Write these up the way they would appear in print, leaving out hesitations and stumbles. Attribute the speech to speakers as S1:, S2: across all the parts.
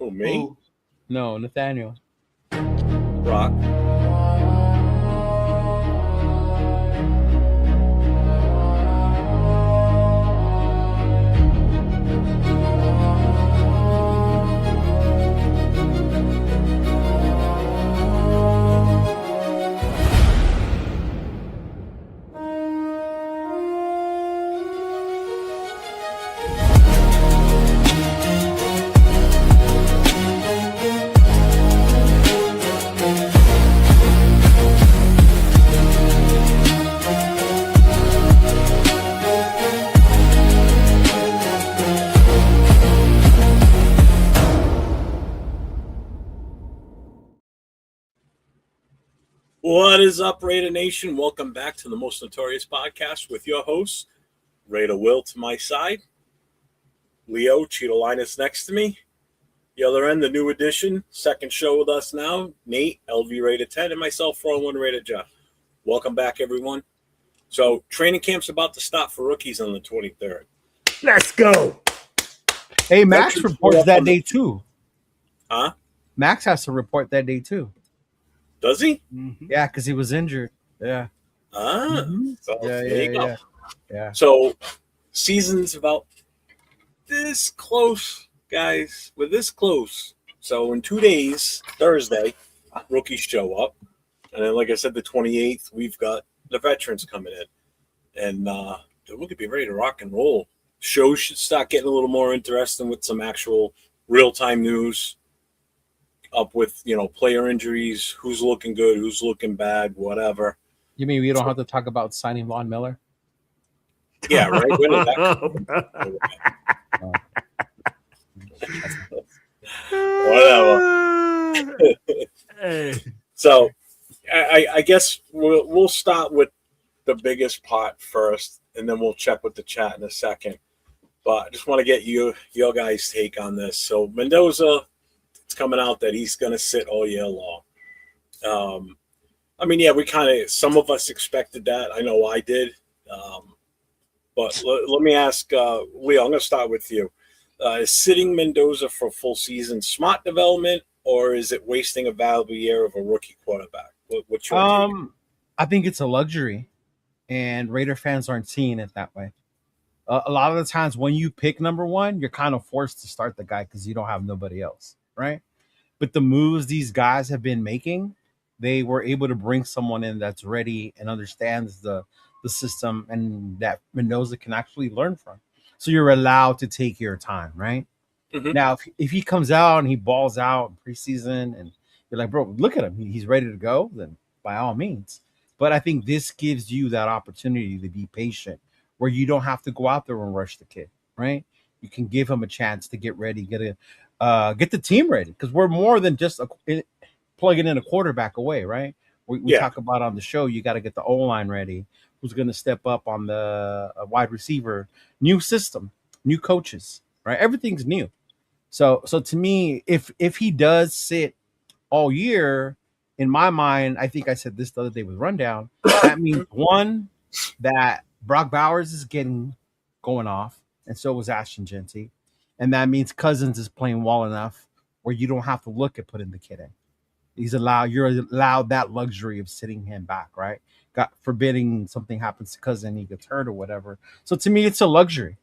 S1: Who, me?
S2: Who?
S3: No, Nathaniel.
S1: Rock. What is up, Raider Nation? Welcome back to the Most Notorious podcast with your host, Raider Will to my side, Leo, Chidolinus next to me. The other end, the new edition, second show with us now, Nate, LV Raider 10, and myself, 401 Raider Jeff. Welcome back, everyone. So, training camp's about to start for rookies on the 23rd.
S2: Let's go.
S3: Hey, Max reports that day too.
S1: Huh?
S3: Max has to report that day too.
S1: Does he?
S3: Mm-hmm. Yeah, because he was injured. Yeah.
S1: So there you go.
S3: Yeah.
S1: So, season's about this close, guys. We're this close. So, in 2 days, Thursday, rookies show up. And then, like I said, the 28th, we've got the veterans coming in. And we're going to be ready to rock and roll. Shows should start getting a little more interesting with some actual real-time news. Up with, player injuries, who's looking good, who's looking bad, whatever.
S3: You mean we don't have to talk about signing Von Miller?
S1: Yeah, right. Whatever.
S2: Hey.
S1: So, I guess we'll start with the biggest part first, and then we'll check with the chat in a second. But I just want to get your guys' take on this. So, Mendoza, it's coming out that he's going to sit all year long. We some of us expected that. I know I did. But let me ask, Leo, I'm going to start with you. Is sitting Mendoza for a full season smart development, or is it wasting a valuable year of a rookie quarterback? What's your take?
S3: I think it's a luxury, and Raider fans aren't seeing it that way. A lot of the times when you pick number one, you're kind of forced to start the guy because you don't have nobody else, right? But the moves these guys have been making, they were able to bring someone in that's ready and understands the system and that Mendoza can actually learn from. So you're allowed to take your time, right? Mm-hmm. Now, if he comes out and he balls out in preseason and you're like, bro, look at him, he's ready to go, then by all means. But I think this gives you that opportunity to be patient where you don't have to go out there and rush the kid, right? You can give him a chance to get ready, get the team ready, because we're more than just plugging in a quarterback away, right? We talk about on the show, you got to get the O-line ready. Who's going to step up on the wide receiver? New system, new coaches, right? Everything's new. So to me, if he does sit all year, in my mind, I think I said this the other day with Rundown, that means one, that Brock Bowers is going off, and so was Ashton Genty. And that means Cousins is playing well enough where you don't have to look at putting the kid in. You're allowed that luxury of sitting him back, right? God forbidding something happens to Cousins, he gets hurt or whatever. So to me, it's a luxury.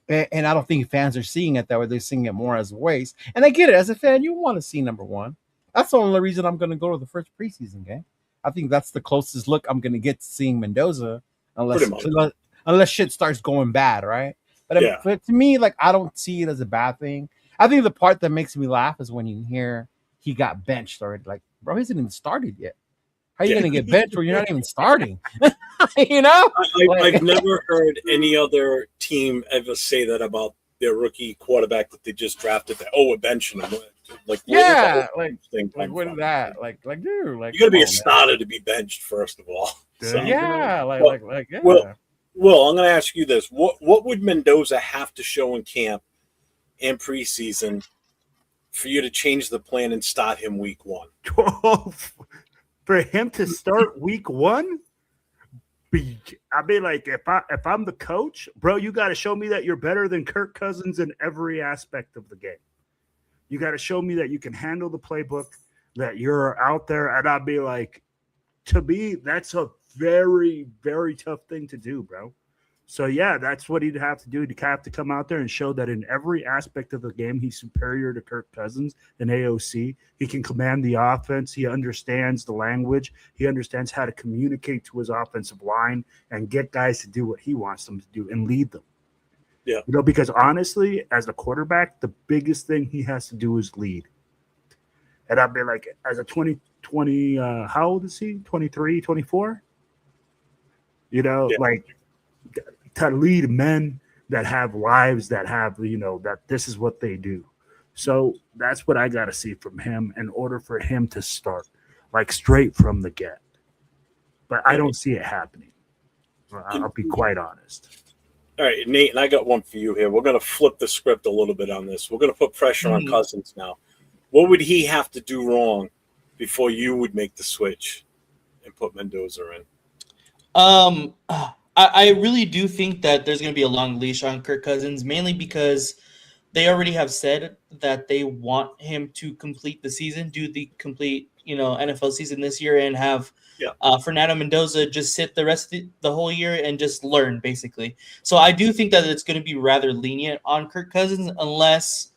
S3: And I don't think fans are seeing it that way. They're seeing it more as a waste. And I get it. As a fan, you want to see number one. That's the only reason I'm going to go to the first preseason game. I think that's the closest look I'm going to get to seeing Mendoza unless shit starts going bad, right? But to me, I don't see it as a bad thing. I think the part that makes me laugh is when you hear he got benched already. Like, bro, he hasn't even started yet. How are you going to get benched where you're not even starting?
S1: I've never heard any other team ever say that about their rookie quarterback that they just drafted. We're benching him. What is
S3: that? Dude,
S1: you got to be a starter to be benched, first of all.
S3: So,
S1: Well, I'm going to ask you this: what would Mendoza have to show in camp and preseason for you to change the plan and start him week one?
S2: For him to start week one? If I'm the coach, bro, you got to show me that you're better than Kirk Cousins in every aspect of the game. You got to show me that you can handle the playbook, that you're out there. And I'd be like, to me, that's a very, very tough thing to do, bro. So, yeah, that's what he'd have to do. He'd have to come out there and show that in every aspect of the game, he's superior to Kirk Cousins and AOC. He can command the offense. He understands the language. He understands how to communicate to his offensive line and get guys to do what he wants them to do and lead them.
S1: Yeah.
S2: Because honestly, as a quarterback, the biggest thing he has to do is lead. And I'd be like, as a 20, how old is he? 23, 24? Like to lead men that have lives, that have, that this is what they do. So that's what I got to see from him in order for him to start, like straight from the get. But I don't see it happening. I'll be quite honest.
S1: All right, Nate, and I got one for you here. We're going to flip the script a little bit on this. We're going to put pressure on Cousins now. What would he have to do wrong before you would make the switch and put Mendoza in?
S4: I really do think that there's going to be a long leash on Kirk Cousins, mainly because they already have said that they want him to complete the season, do the complete, NFL season this year, and have Fernando Mendoza just sit the rest of the whole year and just learn, basically. So I do think that it's going to be rather lenient on Kirk Cousins, unless,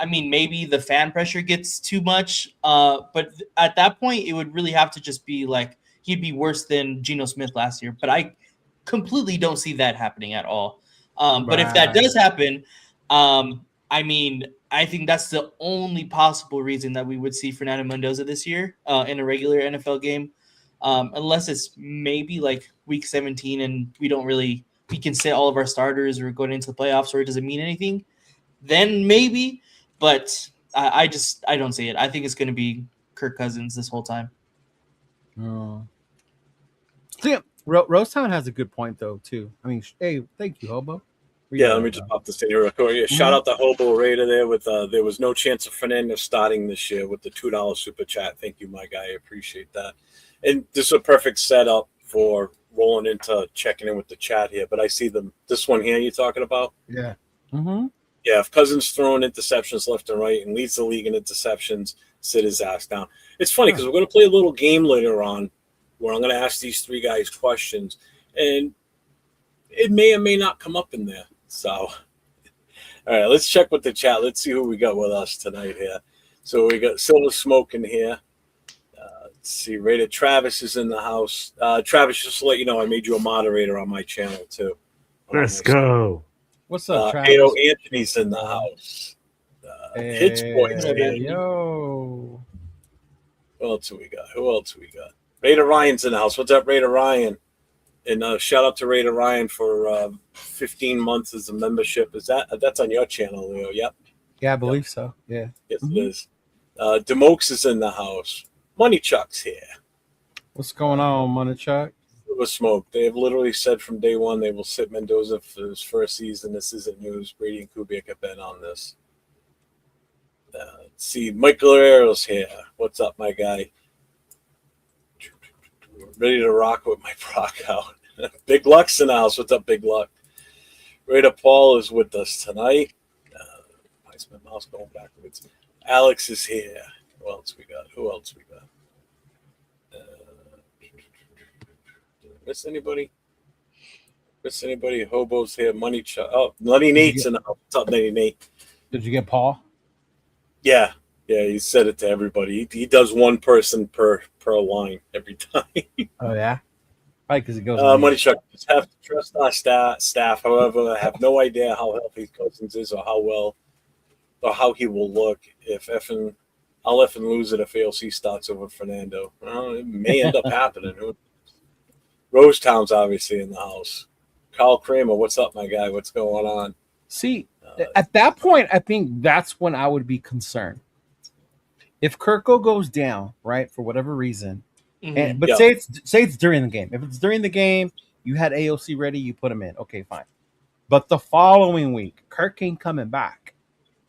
S4: maybe the fan pressure gets too much. But at that point, it would really have to just be like he'd be worse than Geno Smith last year. But I completely don't see that happening at all. But if that does happen, I think that's the only possible reason that we would see Fernando Mendoza this year in a regular NFL game, unless it's maybe like week 17 and we can sit all of our starters or going into the playoffs or it doesn't mean anything. Then maybe, but I don't see it. I think it's going to be Kirk Cousins this whole time.
S3: Oh. So yeah, Rosetown has a good point though too. Hey, thank you, Hobo.
S1: Let me just pop this in here. Shout out to Hobo Raider there with there was no chance of Fernando starting this year with the $2 super chat. Thank you, my guy. I appreciate that. And this is a perfect setup for rolling into checking in with the chat here. But I see this one here you're talking about.
S3: Yeah. Mm-hmm.
S1: Yeah, if Cousins throwing interceptions left and right and leads the league in interceptions, sit his ass down. It's funny because we're going to play a little game later on where I'm going to ask these three guys questions, and it may or may not come up in there. So, all right, let's check with the chat. Let's see who we got with us tonight here. So we got Silver Smoke in here. Let's see, Rated Travis is in the house. Travis, just to let you know, I made you a moderator on my channel too.
S2: Let's go.
S3: What's up, Travis?
S1: Ayo Anthony's in the house. Hitch Boys.
S3: Yo.
S1: Who else we got? Raider Ryan's in the house. What's up, Raider Ryan? And shout out to Raider Ryan for 15 months as a membership. That's on your channel, Leo? Yep.
S3: Yeah, I believe so. Yeah.
S1: Yes, it is. Demokes is in the house. Money Chuck's here.
S3: What's going on, Money Chuck?
S1: Silver Smoke. They have literally said from day one they will sit Mendoza for his first season. This isn't news. Brady and Kubiak have been on this. Let's see. Michael Guerrero's here. What's up, my guy? Ready to rock with my proc out. Big Luck's in the house. What's up, Big Luck? Raider Paul is with us tonight. Why is my mouse going backwards? Alex is here. Who else we got? Miss anybody? Hobo's here. Money Chuck. Oh, Nutty Nate's in the house. What's up, Nutty Nate?
S3: Did you get Paul?
S1: Yeah, he said it to everybody. He does one person per line every time.
S3: Oh, yeah? Probably because it goes.
S1: Money Chuck, just have to trust our staff. However, I have no idea how healthy Cousins is or how he will look if I'll lose it if AOC starts over Fernando. Well, it may end up happening. Rosetown's obviously in the house. Kyle Kramer, what's up, my guy? What's going on?
S3: See, at that point, I think that's when I would be concerned. If Kirko goes down, right, for whatever reason, say it's during the game. If it's during the game, you had AOC ready, you put him in. Okay, fine. But the following week, Kirk ain't coming back,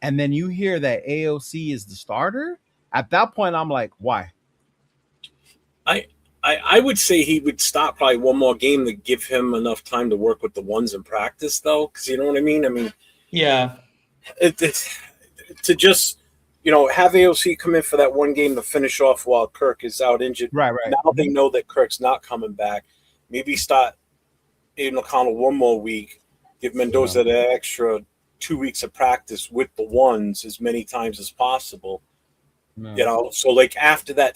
S3: and then you hear that AOC is the starter. At that point, I'm like, why?
S1: I would say he would stop probably one more game to give him enough time to work with the ones in practice, though, because you know what I mean.
S4: Yeah,
S1: it's to just have AOC come in for that one game to finish off while Kirk is out injured.
S3: Right.
S1: Now they know that Kirk's not coming back. Maybe start Aiden O'Connell one more week. Give Mendoza the extra 2 weeks of practice with the ones as many times as possible.
S3: No.
S1: So like after that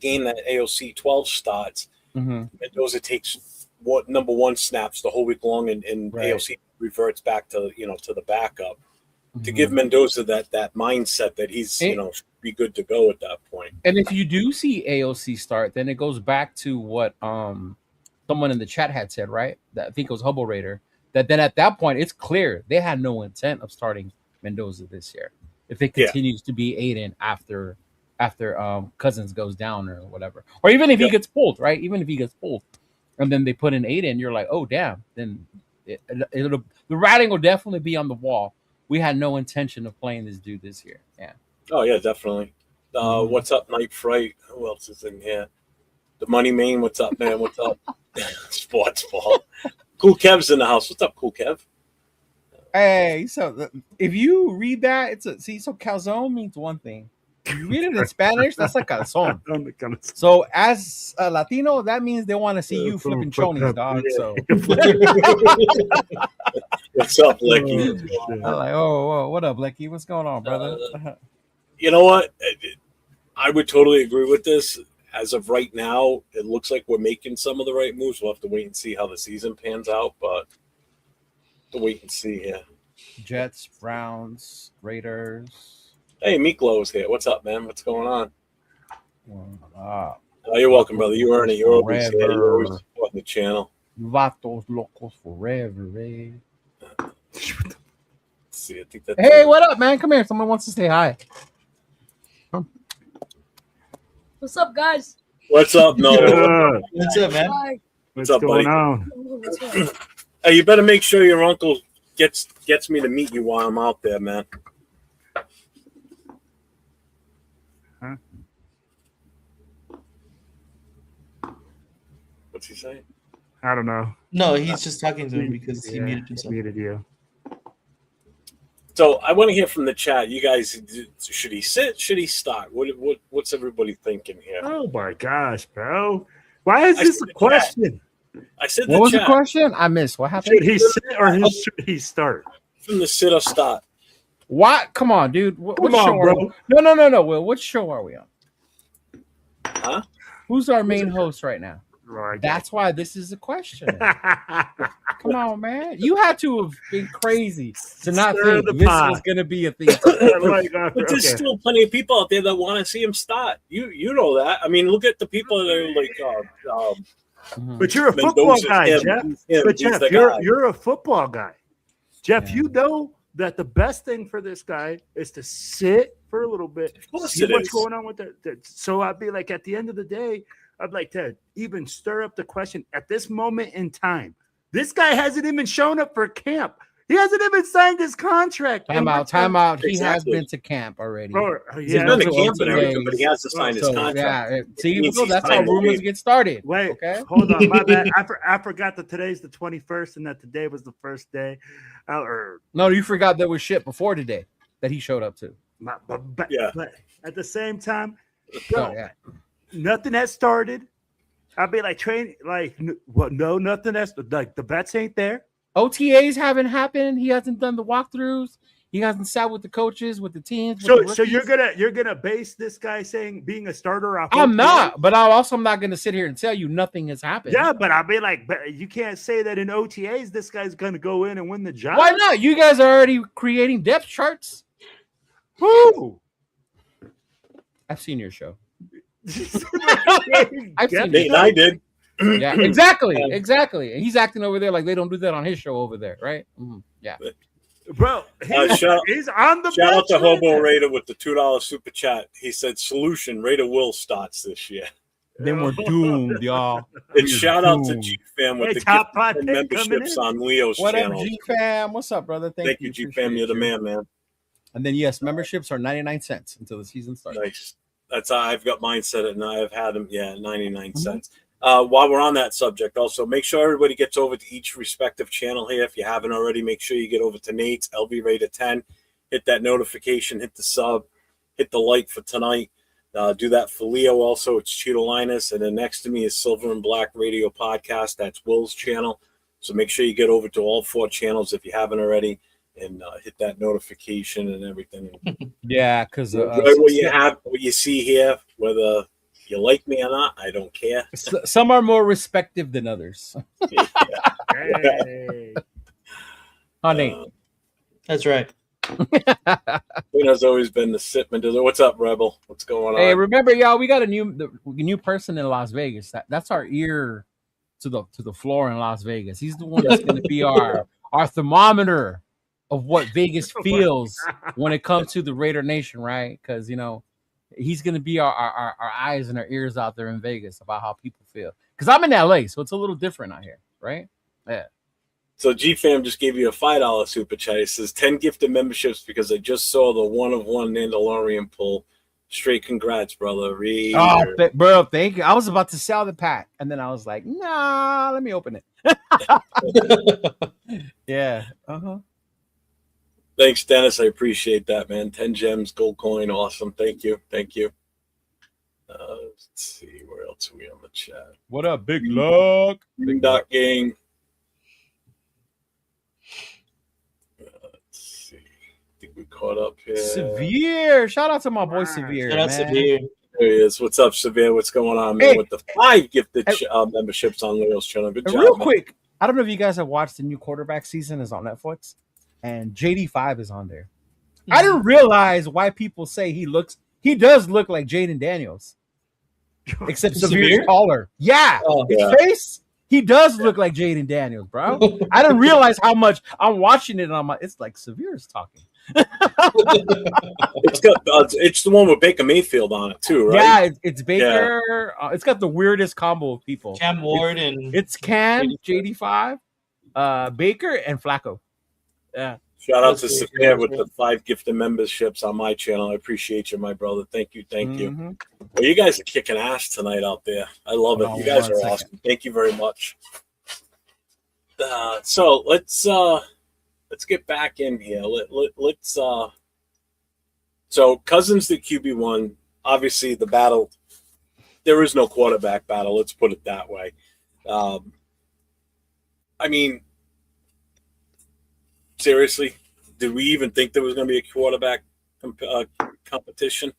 S1: game that AOC 12 starts,
S3: Mm-hmm.
S1: Mendoza takes number one snaps the whole week long, and
S3: Right.
S1: AOC reverts back to to the backup to
S3: Mhm.
S1: give Mendoza that mindset that he's should be good to go at that point.
S3: And if you do see AOC start, then it goes back to what someone in the chat had said, right? That I think it was Hubble Raider. That then at that point it's clear they had no intent of starting Mendoza this year. If it continues to be Aiden after Cousins goes down or whatever, or even if he gets pulled, right? Even if he gets pulled, and then they put in Aiden, you're like, oh damn. Then the writing will definitely be on the wall. We had no intention of playing this dude this year. Yeah.
S1: Oh yeah, definitely. What's up, Night Fright? Who else is in here? The Money Main. What's up, man? What's up? Sports ball. Cool Kev's in the house. What's up, Cool Kev?
S3: Hey, so if you read that, so calzone means one thing. If you read it in Spanish, that's like calzone. So as a Latino, that means they want to see you flipping chonies, dog. So
S1: what's up, Lecky?
S3: I'm like, oh, what up, Lecky? What's going on, brother?
S1: You know what? I would totally agree with this. As of right now, it looks like we're making some of the right moves. We'll have to wait and see how the season pans out, but to wait and see here.
S3: Jets, Browns, Raiders.
S1: Hey, Miklo's here. What's up, man? What's going on?
S3: Oh,
S1: you're welcome, brother. You earn it. You're always here. You're always supporting the channel.
S3: Vatos locos forever, eh?
S1: See, I think that's
S3: hey, what up, man? Come here. Someone wants to say hi.
S5: What's up, guys?
S1: What's up, no?
S4: What's up, man?
S5: Hi.
S1: What's up,
S2: going
S1: buddy?
S2: on?
S5: What's up?
S1: Hey, you better make sure your uncle gets me to meet you while I'm out there, man.
S2: Huh?
S1: What's he saying?
S2: I don't know.
S4: No, he's just talking to him because he
S2: Yeah,
S4: muted himself.
S2: Muted you.
S1: So I want to hear from the chat. You guys, should he sit? Should he start? What's everybody thinking here?
S2: Oh my gosh, bro! Why is this a question?
S1: I said
S3: What was the question? I missed. What happened?
S2: Should he sit or should he start?
S1: From the sit or start.
S3: What? Come on, dude. What
S2: Come
S3: show
S2: on,
S3: are
S2: bro.
S3: we? No. Will, which show are we on?
S1: Huh?
S3: Who's our main host right now?
S2: Right.
S3: That's why this is a question. Come on, man. You had to have been crazy to not
S2: Stir
S3: think
S2: the
S3: this
S2: pot.
S3: was going to be a thing.
S1: But there's still plenty of people out there that want to see him start. You know that. I mean, look at the people that are like,
S2: But you're a football
S1: Mendoza's
S2: guy,
S1: him.
S2: Jeff.
S1: He's him.
S2: But
S1: He's
S2: Jeff,
S1: the guy.
S2: you're a football guy. Jeff,
S3: Yeah.
S2: you know that the best thing for this guy is to sit for a little bit,
S1: Of course
S2: see
S1: it
S2: what's
S1: is.
S2: going on with So I'd be like, at the end of the day, I'd like to even stir up the question at this moment in time. This guy hasn't even shown up for camp. He hasn't even signed his contract.
S3: Time out. He has
S1: Exactly.
S3: been to camp already.
S1: He's
S2: Yeah.
S1: been to
S3: So
S1: camp and everything,
S3: days.
S1: but he has to sign his
S3: So,
S1: contract.
S3: yeah, see,
S1: means
S3: Will,
S1: he's
S3: that's how
S1: signed the
S3: rumors
S1: game.
S3: get started.
S2: Wait,
S3: Okay.
S2: hold on. My bad. I forgot that today's the 21st and that today was the first day.
S3: No, you forgot there was shit before today that he showed up to.
S2: But at the same time, bro,
S3: Oh, yeah.
S2: nothing has started. I'd be like, nothing has, like, the bets ain't there.
S3: OTAs haven't happened. He hasn't done the walkthroughs. He hasn't sat with the coaches, with the teams.
S2: So
S3: with the rookies.
S2: you're gonna base this guy saying being a starter off.
S3: I'm
S2: OTAs?
S3: not, but I'm not going to sit here and tell you nothing has happened.
S2: Yeah, but I'll be like, but you can't say that in OTAs this guy's gonna go in and win the job.
S3: Why not? You guys are already creating depth charts.
S2: Woo!
S3: I've seen your show.
S2: I've
S3: seen
S1: Nate and I did.
S3: Yeah, exactly. And he's acting over there like they don't do that on his show over there, right? Mm-hmm. Yeah.
S2: Bro, he's on the
S1: Shout out to
S2: bench right
S1: Hobo
S2: there.
S1: Raider with the $2 super chat. He said, "Solution: Raider Will starts this year."
S3: Then we're doomed, y'all.
S1: And shout out to G Fam with
S2: Hey,
S1: the
S2: top
S1: gift
S2: five
S1: and
S2: pick
S1: memberships
S2: coming
S1: on Leo's
S3: What up,
S1: channel.
S3: G fam? What's up, brother?
S1: Thank you, G Fam.
S3: Appreciate
S1: You're the
S3: you.
S1: man, man.
S3: And then yes, memberships are 99 cents until the season starts.
S1: Nice. That's how I've got mine set at, and I've had them. Yeah, 99
S3: Mm-hmm.
S1: cents. While we're on that subject, also make sure everybody gets over to each respective channel here. If you haven't already, make sure you get over to Nate's LB Raider 10. Hit that notification, hit the sub. hit the like for tonight. Do that for Leo also. It's Chidolinus. And then next to me is Silver and Black Radio Podcast. That's Will's channel. So make sure you get over to all 4 channels if you haven't already and hit that notification and everything.
S3: Yeah, because
S1: what you see here, whether you like me or not, I don't care.
S3: some are more respective than others.
S2: Hey.
S3: Honey.
S4: That's right.
S1: Has always been the Sip Mendoza. What's up, Rebel? What's going on?
S3: Hey, remember, y'all, we got a new person in Las Vegas. That's our ear to the floor in Las Vegas. He's the one that's going to be our thermometer of what Vegas feels when it comes to the Raider Nation, right? Because he's going to be our eyes and our ears out there in Vegas about how people feel. Because I'm in LA, so it's a little different out here, right? Yeah.
S1: So G-Fam just gave you a $5 super chat. It says 10 gifted memberships because I just saw the 1-of-1 Mandalorian pull. Straight congrats, brother.
S3: Bro, thank you. I was about to sell the pack, and then I was like, nah, let me open it. Yeah. Uh-huh.
S1: Thanks, Dennis. I appreciate that, man. 10 gems, gold coin. Awesome. Thank you. Let's see. Where else are we on the chat?
S3: What up, Big Luck?
S1: Big Dot Gang. Let's see. I think we caught up here.
S3: Severe. Shout out to my boy Severe.
S4: Shout out Severe.
S1: There he is. What's up, Severe? What's going on, man? With the 5 gifted memberships on Leo's channel. Good job.
S3: Real quick, I don't know if you guys have watched the new quarterback season. Is on Netflix, and JD5 is on there. Mm-hmm. I didn't realize why people say he does look like Jaden Daniels, except Severe's taller. Yeah, his face. He does look like Jaden Daniels, bro. I didn't realize how much I'm watching it. And it's like Severe's talking.
S1: It's the one with Baker Mayfield on it too, right?
S3: Yeah, it's Baker. Yeah. It's got the weirdest combo of people.
S4: Cam Ward and
S3: it's Cam, JD5, Baker, and Flacco. Yeah.
S1: Shout out to Sapir with the 5 gifted memberships on my channel. I appreciate you, my brother. Thank you. Well, you guys are kicking ass tonight out there. I love it. You guys are awesome. Thank you very much. So let's get back in here. Let's so Cousins the QB1. Obviously, the battle. There is no quarterback battle. Let's put it that way. I mean. Seriously, did we even think there was going to be a quarterback competition?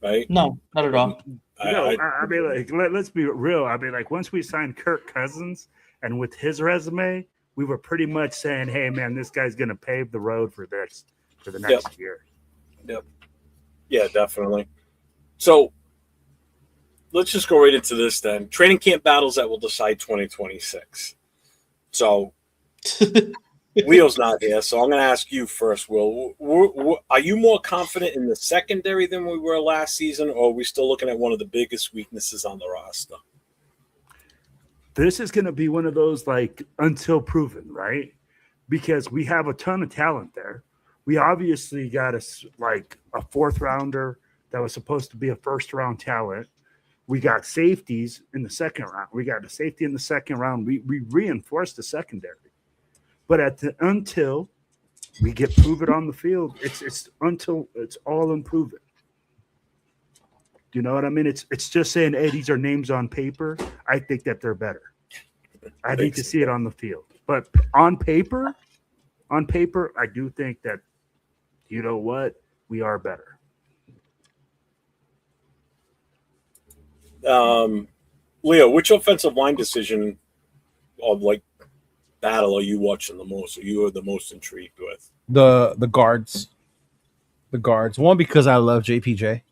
S1: Right?
S4: No, not at all.
S2: I mean, like, let's be real. I mean, like, once we signed Kirk Cousins, and with his resume, we were pretty much saying, "Hey, man, this guy's going to pave the road for the next year."
S1: Yep. Yeah, definitely. So let's just go right into this then. Training camp battles that will decide 2026. So Leo's not here, so I'm going to ask you first, Will. Are you more confident in the secondary than we were last season, or are we still looking at one of the biggest weaknesses on the roster?
S2: This is going to be one of those, like, until proven, right? Because we have a ton of talent there. We obviously got a 4th rounder that was supposed to be a first-round talent. We got safeties in the second round. We got a safety in the second round. We reinforced the secondary. But until we get proven on the field, it's until it's all unproven. Do you know what I mean? It's just saying, hey, these are names on paper. I think that they're better. I need to see it on the field. But on paper, I do think that, you know what, we are better.
S1: Leo, which offensive line decision of battle are you watching the most, or you are the most intrigued with?
S3: The guards. The guards. One, because I love JPJ.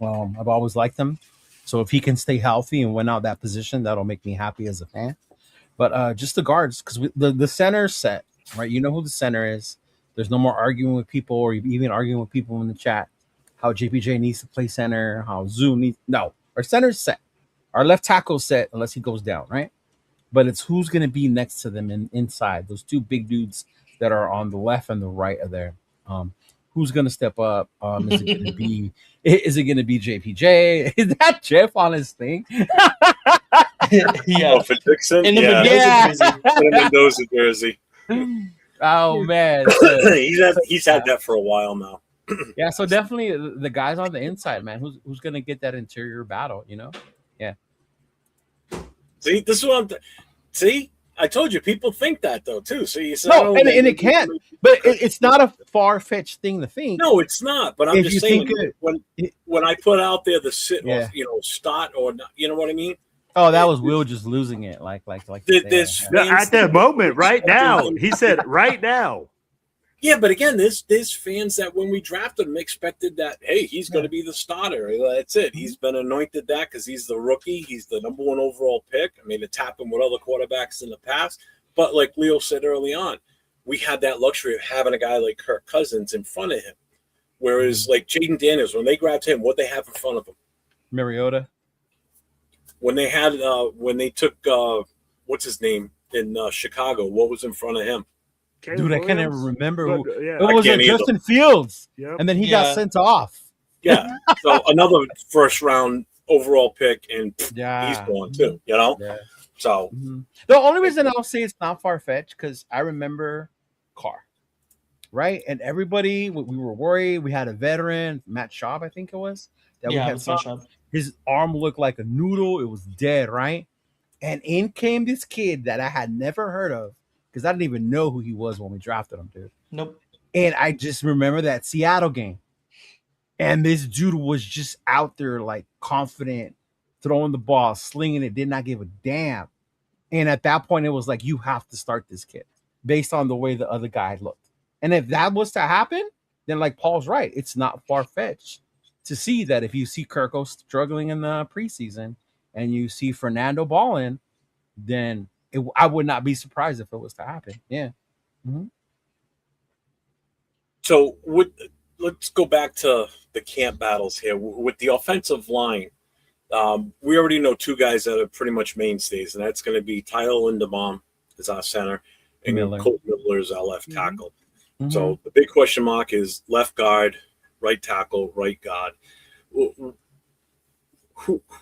S3: I've always liked him. So if he can stay healthy and win out that position, that'll make me happy as a fan. But just the guards, because the center is set, right? You know who the center is. There's no more arguing with people, or even arguing with people in the chat how JPJ needs to play center, how Zoo needs. No, our center's set. Our left tackle's set unless he goes down, right? But it's who's going to be next to them inside. Those 2 big dudes that are on the left and the right of there. Who's going to step up? Is it going to be? Is it going to be JPJ? Is that Jeff on his thing?
S4: Yeah,
S1: for Dixon.
S4: In the Mendoza jersey.
S1: In the Mendoza jersey.
S3: Oh man. So,
S1: he's had that for a while now.
S3: yeah, so definitely the guys on the inside, man. Who's gonna get that interior battle? Yeah.
S1: See, this is what see. I told you, people think that though too. So you said,
S3: No, and it can't. But it's not a far fetched thing to think.
S1: No, it's not. But I'm
S3: If
S1: just
S3: you
S1: saying
S3: think
S1: when I put out there the sit
S3: Yeah.
S1: or start or not, you know what I mean.
S3: Oh, that was Will just losing it. Like.
S1: There's
S2: No,
S1: fans
S2: at that moment, right now. He said, right now.
S1: Yeah, but again, there's fans that when we drafted him expected that, hey, he's going to be the starter. That's it. He's been anointed that because he's the rookie. He's the number one overall pick. I mean, it's happened with other quarterbacks in the past. But like Leo said early on, we had that luxury of having a guy like Kirk Cousins in front of him. Whereas like Jaden Daniels, when they grabbed him, what they have in front of him?
S3: Mariota.
S1: When they took what's his name in Chicago, what was in front of him?
S3: Dude, I can't even remember who.
S2: Yeah.
S3: It was Justin Fields,
S2: Yep.
S3: and then he got sent off.
S1: Yeah. So another first round overall pick, and
S3: Yeah,
S1: he's gone too. You know.
S3: Yeah.
S1: So
S3: The only reason I'll say it's not far fetched because I remember Carr, right? And everybody we were worried. We had a veteran, Matt Schaub, I think it was. That we
S4: Yeah,
S3: had
S4: it was Matt Schaub.
S3: His arm looked like a noodle. It was dead, right? And in came this kid that I had never heard of because I didn't even know who he was when we drafted him, dude.
S4: Nope.
S3: And I just remember that Seattle game. And this dude was just out there like confident, throwing the ball, slinging it, did not give a damn. And at that point, it was like, you have to start this kid based on the way the other guy looked. And if that was to happen, then like Paul's right. It's not far-fetched to see that if you see Kirko struggling in the preseason and you see Fernando balling, then I would not be surprised if it was to happen. Yeah. Mm-hmm.
S1: So let's go back to the camp battles here with the offensive line. We already know two guys that are pretty much mainstays, and that's going to be Tyler Linderbaum is our center, and Colt Miller is our left tackle. Mm-hmm. So the big question mark is left guard, right tackle, right guard.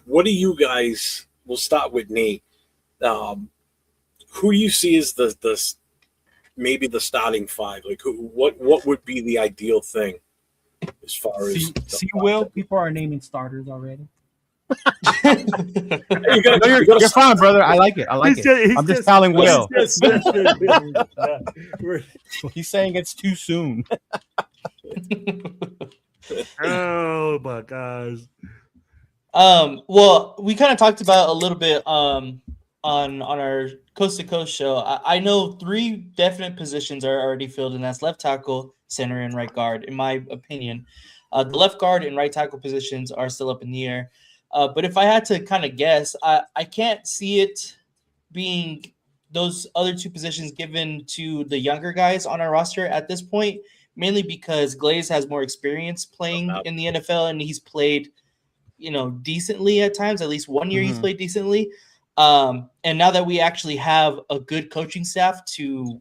S1: What do you guys? We'll start with Nate. Who do you see as the maybe the starting five? Like what would be the ideal thing as far as
S3: Will? People are naming starters already.
S1: You're
S3: fine, brother. I like it. I'm just telling Will. He's saying it's too soon.
S2: Oh my gosh.
S4: Well, we kind of talked about a little bit on our Coast to Coast show. I know three definite positions are already filled, and that's left tackle, center, and right guard. In my opinion, the left guard and right tackle positions are still up in the air. But if I had to kind of guess, I can't see it being those other two positions given to the younger guys on our roster at this point, mainly because Glaze has more experience playing in the NFL, and he's played, decently at times. At least 1 year he's played decently. And now that we actually have a good coaching staff to,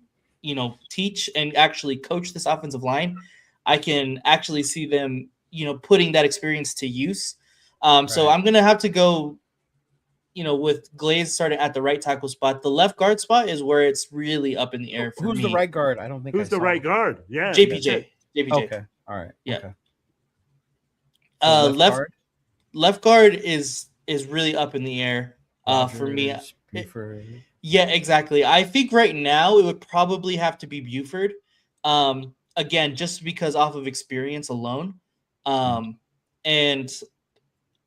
S4: teach and actually coach this offensive line, I can actually see them, putting that experience to use. So I'm going to have to go, with Glaze starting at the right tackle spot. The left guard spot is where it's really up in the air for
S3: Who's
S4: me.
S3: the right guard? I don't think
S2: Who's the right guard? Yeah.
S4: JPJ.
S3: Okay. All right.
S4: Yeah.
S3: Okay.
S4: So left guard is really up in the air for me.
S3: Buford.
S4: Yeah, exactly. I think right now it would probably have to be Buford. Again, just because off of experience alone.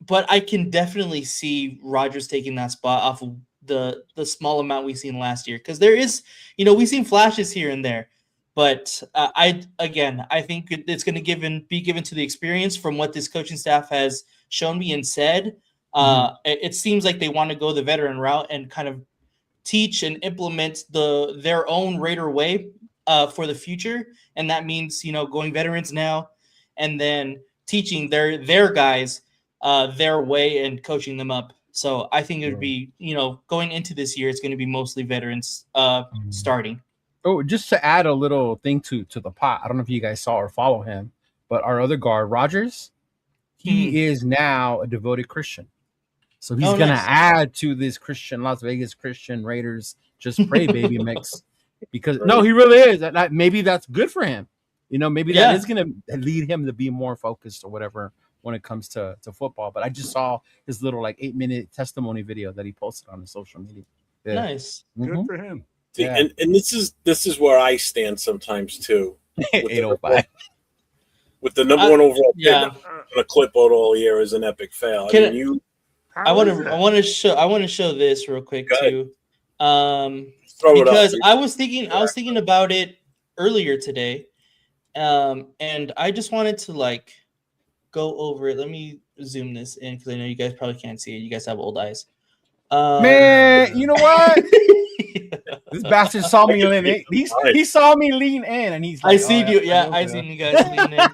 S4: But I can definitely see Rodgers taking that spot off of the small amount we've seen last year. Because there is, we've seen flashes here and there. But I think it's going to be given to the experience from what this coaching staff has shown me and said. It seems like they want to go the veteran route and kind of teach and implement their own Raider way for the future. And that means, going veterans now and then teaching their guys their way and coaching them up. So I think it would be, going into this year, it's going to be mostly veterans starting.
S3: Oh, just to add a little thing to the pot. I don't know if you guys saw or follow him, but our other guard, Rodgers, he is now a devoted Christian. So he's going to add to this Las Vegas Christian Raiders Just Pray Baby mix. because
S1: Right.
S3: no, he really is. Maybe that's good for him. Maybe that
S4: Yeah.
S3: is going to lead him to be more focused or whatever when it comes to football. But I just saw his little 8-minute testimony video that he posted on his social media. Yeah.
S4: Nice.
S2: Good
S3: Mhm.
S2: for him.
S1: See,
S3: Yeah.
S1: and this is where I stand sometimes too. With
S3: 805.
S1: with the number one overall pick,
S4: Yeah.
S1: I'm gonna clip out all year as an epic fail.
S4: Can-
S2: How
S4: I want
S2: is
S4: to.
S2: that?
S4: I want to show this real quick
S1: Go ahead.
S4: too,
S1: Throw it up.
S4: because I was thinking about it earlier today, and I just wanted to go over it. Let me zoom this in because I know you guys probably can't see it. You guys have old eyes.
S3: Man, you know what? This bastard saw me lean in. He saw me lean in, and he's like,
S4: I seen you. Yeah, I
S3: okay.
S4: seen you guys lean in.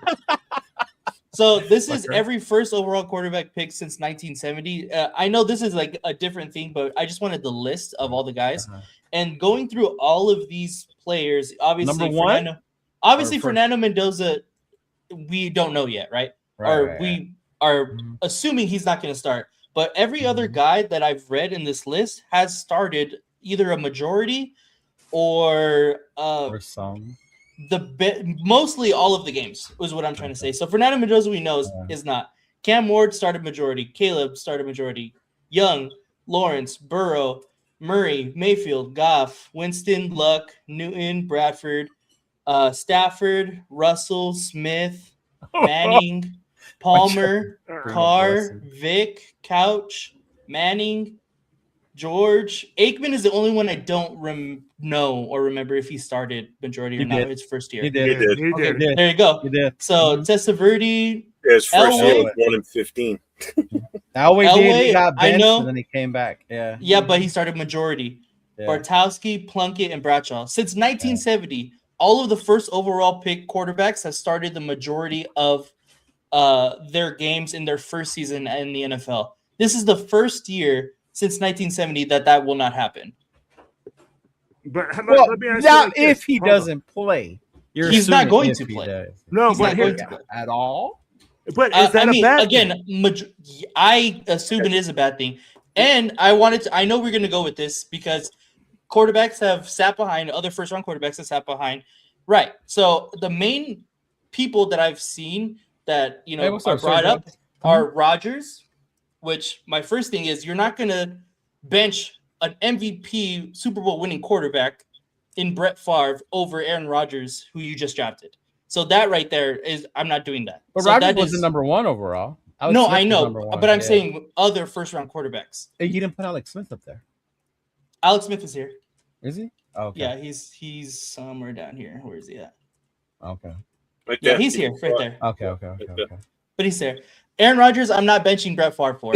S4: So this is
S3: Okay.
S4: every first overall quarterback pick since 1970. I know this is a different thing, but I just wanted the list of all the guys
S3: Uh-huh.
S4: and going through all of these players. Obviously,
S3: Number one?
S4: Obviously,
S3: Or first?
S4: Fernando Mendoza, we don't know yet, right?
S3: Right.
S4: We are
S3: Mhm.
S4: assuming he's not going to start. But every other
S3: Mhm.
S4: guy that I've read in this list has started either a majority or
S3: Or some.
S4: mostly all of the games was what I'm trying to say. So Fernando Mendoza we know is not. Cam Ward started majority. Caleb started majority. Young, Lawrence, Burrow, Murray, Mayfield, Goff, Winston, Luck, Newton, Bradford, Stafford, Russell, Smith, Manning, Palmer, Carr, Vic, Couch, Manning, George. Aikman is the only one I don't know or remember if he started majority or
S3: He
S4: not.
S3: did.
S4: His first year.
S3: He
S1: He
S3: did.
S1: did.
S2: He
S4: Okay,
S2: did.
S4: there you go.
S3: He did.
S4: So
S3: Mhm.
S4: Testaverde,
S1: His first year
S4: Elway?
S1: was 1-15.
S3: Elway did.
S4: Elway,
S3: He got
S4: I
S3: benched,
S4: know.
S3: and then he came back. Yeah.
S4: yeah, but he started majority.
S3: Yeah.
S4: Bartowski, Plunkett, and Bradshaw. Since 1970, all of the first overall pick quarterbacks have started the majority of their games in their first season in the NFL. This is the first year since 1970 that will not happen.
S2: But
S3: Well,
S2: let me ask you
S3: now
S2: like this.
S3: if he
S2: Hold on.
S3: doesn't play, you're
S4: He's not
S3: assuming
S4: going
S3: if
S4: to
S3: he
S4: play.
S3: does.
S2: No,
S4: He's
S2: but
S4: not going
S2: here,
S4: to play.
S3: At all.
S2: but is that
S4: I mean,
S2: a bad
S4: again, I assume it is a bad thing. And I know we're going to go with this because quarterbacks have sat behind, other first round quarterbacks have sat behind. Right. So the main people that I've seen that,
S3: Hey, what's
S4: are
S3: up,
S4: brought
S3: Sergio?
S4: up are Rodgers, which my first thing is you're not going to bench an MVP Super Bowl winning quarterback in Brett Favre over Aaron Rodgers, who you just drafted. So that right there is, I'm not doing that.
S3: But
S4: So
S3: Rodgers
S4: that
S3: wasn't
S4: is,
S3: number one overall. Alex
S4: no,
S3: Smith
S4: I
S3: was
S4: know,
S3: number one,
S4: but I'm
S3: yeah.
S4: saying other first round quarterbacks.
S3: Hey, you didn't put Alex Smith up there,
S4: Alex Smith is here.
S3: is he? Oh, okay.
S4: Yeah, he's somewhere down here. Where is he at?
S3: Okay.
S1: Right
S4: Yeah,
S1: there.
S4: he's here, right there.
S3: Okay.
S4: But he's there. Aaron Rodgers, I'm not benching Brett Favre for.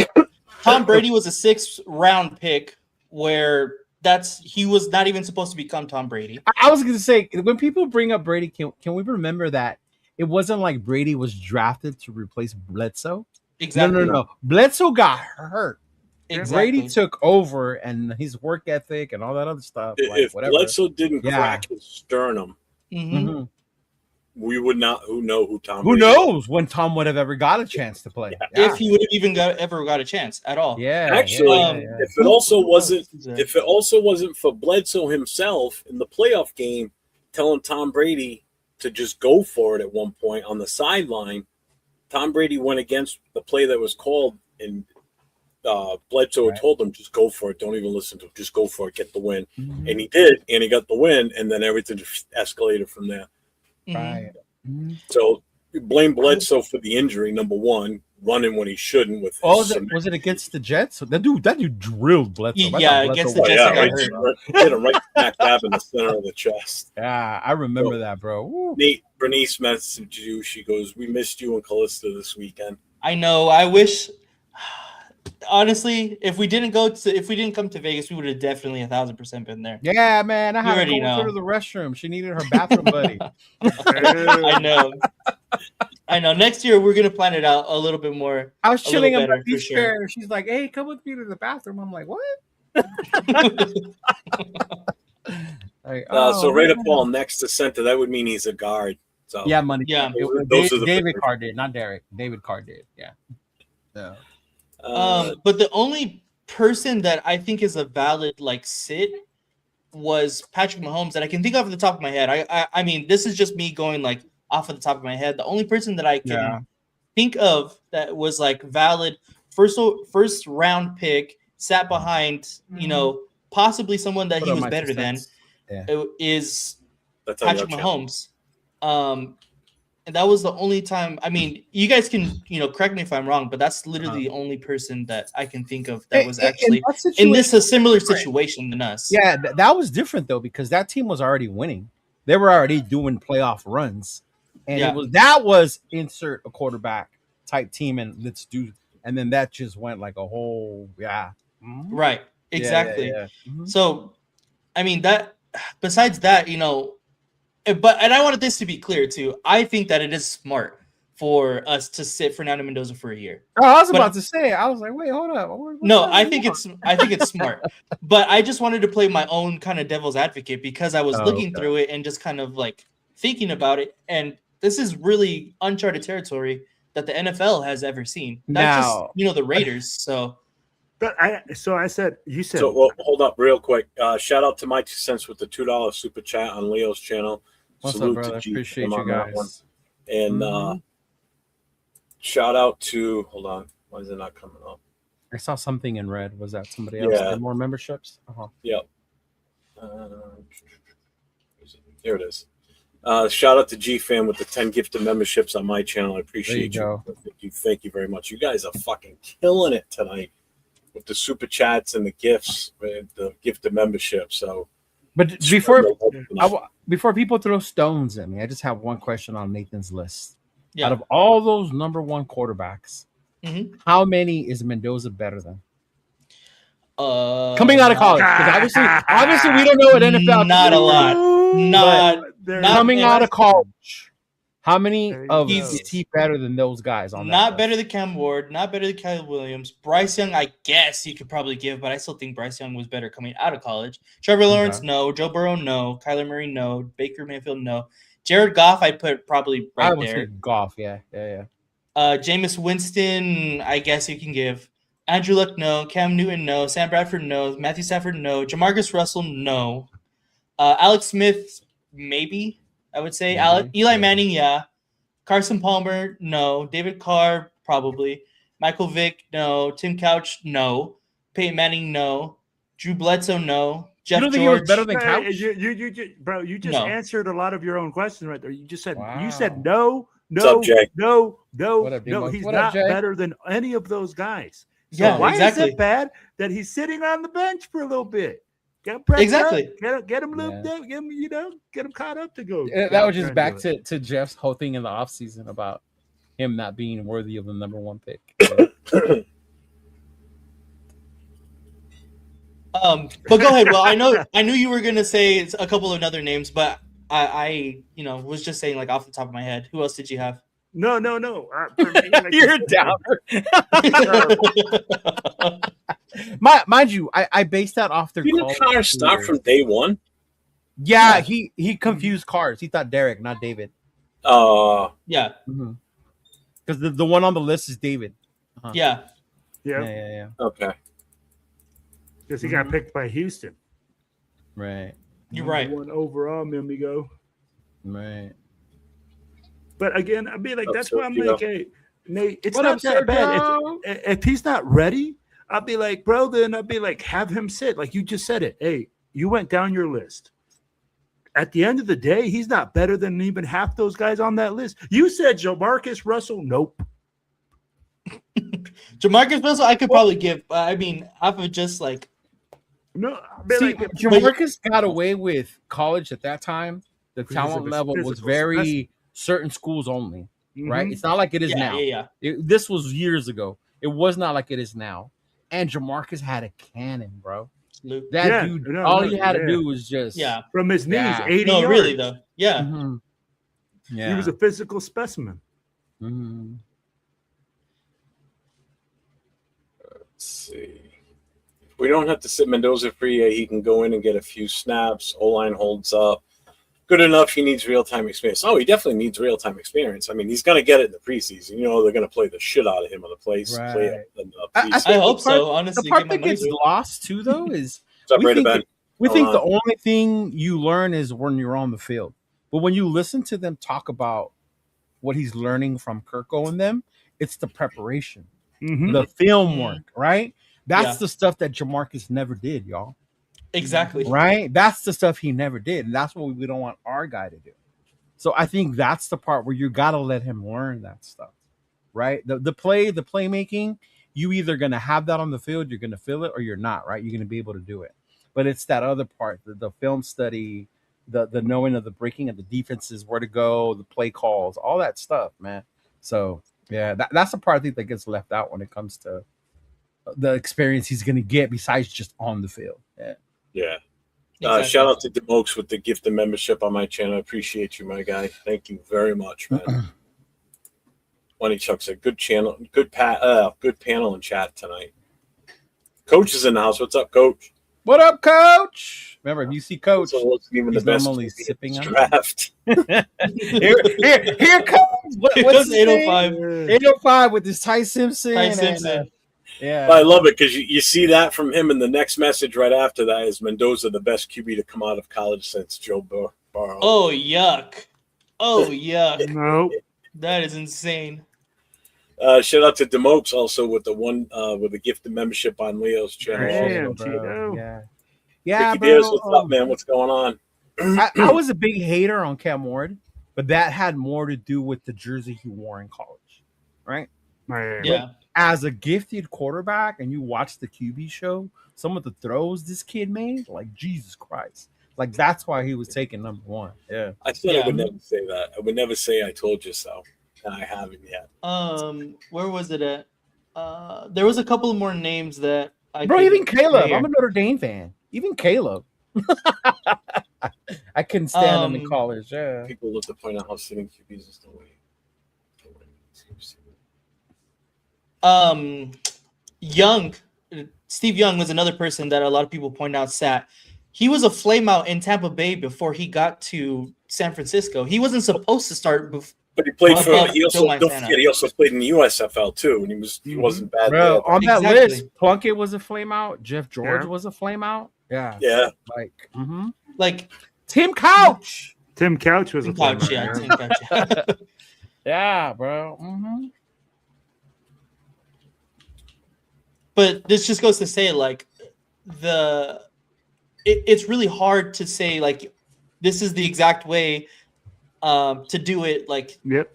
S4: Tom Brady was a 6th round pick where he was not even supposed to become Tom Brady.
S3: I was going to say, when people bring up Brady, can we remember that it wasn't like Brady was drafted to replace Bledsoe?
S4: Exactly.
S3: No. Bledsoe got hurt.
S4: Exactly.
S3: Brady took over, and his work ethic and all that other stuff.
S1: If
S3: whatever.
S1: Bledsoe didn't
S3: Yeah.
S1: crack his sternum,
S4: Mhm.
S3: Mhm.
S1: we would not know who Tom
S3: Who
S1: Brady was.
S3: knows when Tom would have ever got a chance to play?
S4: If he would have even ever got a chance at all.
S3: Yeah.
S1: Actually,
S3: yeah.
S1: if it also wasn't
S4: Who's that?
S1: if it also wasn't for Bledsoe himself in the playoff game telling Tom Brady to just go for it at one point on the sideline, Tom Brady went against the play that was called, and Bledsoe had told him, just go for it. Don't even listen to him. Just go for it. Get the win.
S3: Mhm.
S1: And he did, and he got the win, and then everything just escalated from there.
S4: Mhm.
S3: Right. Mhm.
S1: So you blame Bledsoe for the injury, number one, running when he shouldn't with his
S3: Oh,
S1: cement.
S3: was it against the Jets? That dude drilled Bledsoe. I thought
S4: Yeah,
S3: Bledsoe
S4: against the
S3: was-
S4: Jets,
S1: yeah,
S4: got
S1: right,
S4: hurt.
S1: hit him right smack dab in the center of the chest.
S3: Yeah, I remember that, bro. Woo.
S1: Nate, Bernice messaged you. She goes, "We missed you and Callista this weekend."
S4: I know. I wish. Honestly, if we didn't come to Vegas, we would have definitely 1,000% been there.
S3: Yeah, man. I
S4: You
S3: had to
S4: already
S3: go with her
S4: know.
S3: to the restroom. She needed her bathroom buddy.
S4: I know. I know. Next year we're gonna plan it out a little bit more.
S3: I was
S4: A
S3: chilling
S4: little
S3: in my
S4: better, for
S3: beach
S4: sure.
S3: chair. She's like, "Hey, come with me to the bathroom." I'm like, "What?" Like,
S1: So right up
S3: man.
S1: Paul next to center, that would mean he's a guard. So
S3: Yeah, money.
S4: Yeah.
S1: Those are the
S3: David
S1: positions.
S3: Carr did, not Derek. David Carr did. Yeah. Yeah.
S1: uh,
S4: But the only person that I think is a valid sit was Patrick Mahomes that I can think of at the top of my head. I mean, this is just me going like off of the top of my head. The only person that I can think of that was like valid first round pick, sat behind, possibly someone that he was better than, is
S1: That's on your
S4: Patrick
S1: channel.
S4: Mahomes. And that was the only time. I mean, you guys can, correct me if I'm wrong, but that's literally the only person that I can think of that was actually in this a similar situation than us.
S3: Yeah, that was different though, because that team was already winning. They were already doing playoff runs, and that was insert a quarterback type team, and let's do. And then that just went like a whole
S4: right, exactly.
S3: Yeah. Mm-hmm.
S4: So, I mean that. Besides that, and I wanted this to be clear too. I think that it is smart for us to sit Fernando Mendoza for a year.
S3: Oh, I was about to say. I was like, wait, hold up.
S4: No, I think it's smart. But I just wanted to play my own kind of devil's advocate because I was looking through it and just kind of like thinking about it. And this is really uncharted territory that the NFL has ever seen. Not just the Raiders. So.
S2: But I said, you said.
S1: So well, hold up real quick. Shout out to my 2 cents with the $2 super chat on Leo's channel.
S3: What's
S1: Salute
S3: up, brother?
S1: to G
S3: Appreciate
S1: on
S3: you
S1: that one.
S3: guys.
S1: And shout out to, hold on, why is it not coming up?
S3: I saw something in red. Was that somebody else?
S1: Yeah.
S3: More memberships?
S1: Yep. Here it is. Shout out to G Fam with the 10 gifted memberships on my channel. I appreciate you. Thank you very much. You guys are fucking killing it tonight with the super chats and the gifts, the gifted membership. So,
S3: but before people throw stones at me, I just have one question on Nathan's list. Yeah. Out of all those number one quarterbacks, how many is Mendoza better than? Coming out of college, because obviously we don't know what NFL.
S4: Not a lot. Not
S3: coming out of college. How many is he better than those guys on that?
S4: Not better than Cam Ward, not better than Kyle Williams. Bryce Young, I guess you could probably give, but I still think Bryce Young was better coming out of college. Trevor Lawrence, no. Joe Burrow, no. Kyler Murray, no. Baker Mayfield, no. Jared Goff, I'd put probably right there.
S3: Say Goff, yeah.
S4: Jameis Winston, I guess you can give. Andrew Luck, no. Cam Newton, no. Sam Bradford, no. Matthew Stafford, no. Jamarcus Russell, no. Alex Smith, maybe, I would say. Eli Manning, yeah. Carson Palmer, no. David Carr, probably. Michael Vick, no. Tim Couch, no. Peyton Manning, no. Drew Bledsoe, no. Jeff George.
S3: Think he was better than Couch?
S2: You just answered a lot of your own questions right there. You just said you said no.
S1: What's up, Jay?
S2: No. He's not better than any of those guys. So why is it bad that he's sitting on the bench for a little bit? Get him prepped up, get him looped up, get him caught up to go.
S3: That was just back to Jeff's whole thing in the offseason about him not being worthy of the number one pick.
S4: But go ahead. Well, I knew you were gonna say a couple of other names, but I was just saying like off the top of my head. Who else did you have?
S2: No.
S3: You're down. Mind you, I based that off their.
S1: Didn't Connor start from day one?
S3: Yeah, he confused cars. He thought Derek, not David.
S4: Yeah.
S3: Because the one on the list is David.
S4: Yeah.
S1: Okay.
S2: Because he got picked by Houston.
S3: Right.
S4: You're right.
S2: One overall, mi amigo.
S3: Right.
S2: But again, I'd be like, that's why I'm like, hey, Nate, it's not that bad. If he's not ready, I'll be like, bro, then I'll be like, have him sit. Like you just said it. Hey, you went down your list. At the end of the day, he's not better than even half those guys on that list. You said Jamarcus Russell. Nope.
S4: Jamarcus Russell, I could probably give. I mean, off of just like.
S2: No,
S3: Jamarcus got away with college at that time. The talent level was very certain schools only, right? It's not like it is now. This was years ago. It was not like it is now. And Jamarcus had a cannon, bro. That dude, all he had to do was just
S2: from his knees, 80
S4: No,
S2: yards.
S4: really though. Yeah.
S2: He was a physical specimen.
S1: Let's see. We don't have to sit Mendoza free. He can go in and get a few snaps. O-line holds up. Good enough. He needs real-time experience. Oh, he definitely needs real-time experience. I mean, he's going to get it in the preseason. You know, they're going to play the shit out of him on the place.
S3: Right.
S4: I hope so, honestly.
S3: The part that gets lost, too, though, is
S1: what's up, Raider Ben?
S3: We think the only thing you learn is when you're on the field. But when you listen to them talk about what he's learning from Kirko and them, it's the preparation, the film work, right? That's the stuff that Jamarcus never did, y'all.
S4: Exactly.
S3: Right? That's the stuff he never did. And that's what we don't want our guy to do. So I think that's the part where you got to let him learn that stuff, right? The playmaking, you either going to have that on the field, you're going to feel it, or you're not, right? You're going to be able to do it. But it's that other part, the film study, the knowing of the breaking of the defenses, where to go, the play calls, all that stuff, man. So, yeah, that's the part I think that gets left out when it comes to the experience he's going to get besides just on the field. Yeah.
S1: Yeah.
S4: Exactly.
S1: Shout out to Demokes with the gift of membership on my channel. I appreciate you, my guy. Thank you very much, man. Money Chuck said, good channel, good panel and chat tonight. Coach is in the house. What's up, Coach?
S3: What up, Coach? Remember, if you see Coach,
S1: So even
S3: he's
S1: the best
S3: normally sipping on
S1: draft.
S3: here comes what's his
S4: 805.
S3: name? 805 with this Ty Simpson.
S4: Ty
S3: and,
S4: Simpson.
S3: yeah,
S1: I love it because you see that from him, and the next message right after that is Mendoza, the best QB to come out of college since Joe Burrow.
S4: Oh, yuck. Oh, yuck.
S2: Nope.
S4: That is insane.
S1: Shout out to Demokes also with the one with the gift of membership on Leo's channel.
S2: Damn,
S1: Also.
S2: Cheeto.
S3: yeah,
S1: Ricky
S3: bro.
S1: Diaz, what's up, man? What's going on?
S3: I was a big hater on Cam Ward, but that had more to do with the jersey he wore in college, right?
S4: Yeah.
S3: As a gifted quarterback, and you watch the QB show, some of the throws this kid made, like Jesus Christ, like that's why he was taken number one. Yeah,
S1: I said I would never say that. I would never say I told you so. And I haven't yet.
S4: Where was it at? There was a couple more names that
S3: even Caleb. I'm a Notre Dame fan. Even Caleb. I couldn't stand him in college. Yeah.
S1: People look to point out how sitting QBs is the way.
S4: Steve Young was another person that a lot of people point out sat. He was a flameout in Tampa Bay before he got to San Francisco. He wasn't supposed to start
S1: But he played for.
S4: Well,
S1: He also don't forget, he also played in the USFL too, and he wasn't bad.
S3: Bro,
S1: there.
S3: on that
S4: Exactly.
S3: list, Plunkett was a flameout. Jeff George was a flameout. Yeah.
S1: Yeah.
S4: like
S3: Tim Couch.
S2: Tim Couch was a
S4: Couch,
S2: flamer,
S4: yeah,
S2: man.
S4: Tim Couch.
S3: Yeah, bro.
S4: But this just goes to say, like, it's really hard to say, like, this is the exact way to do it, like,
S2: Yep.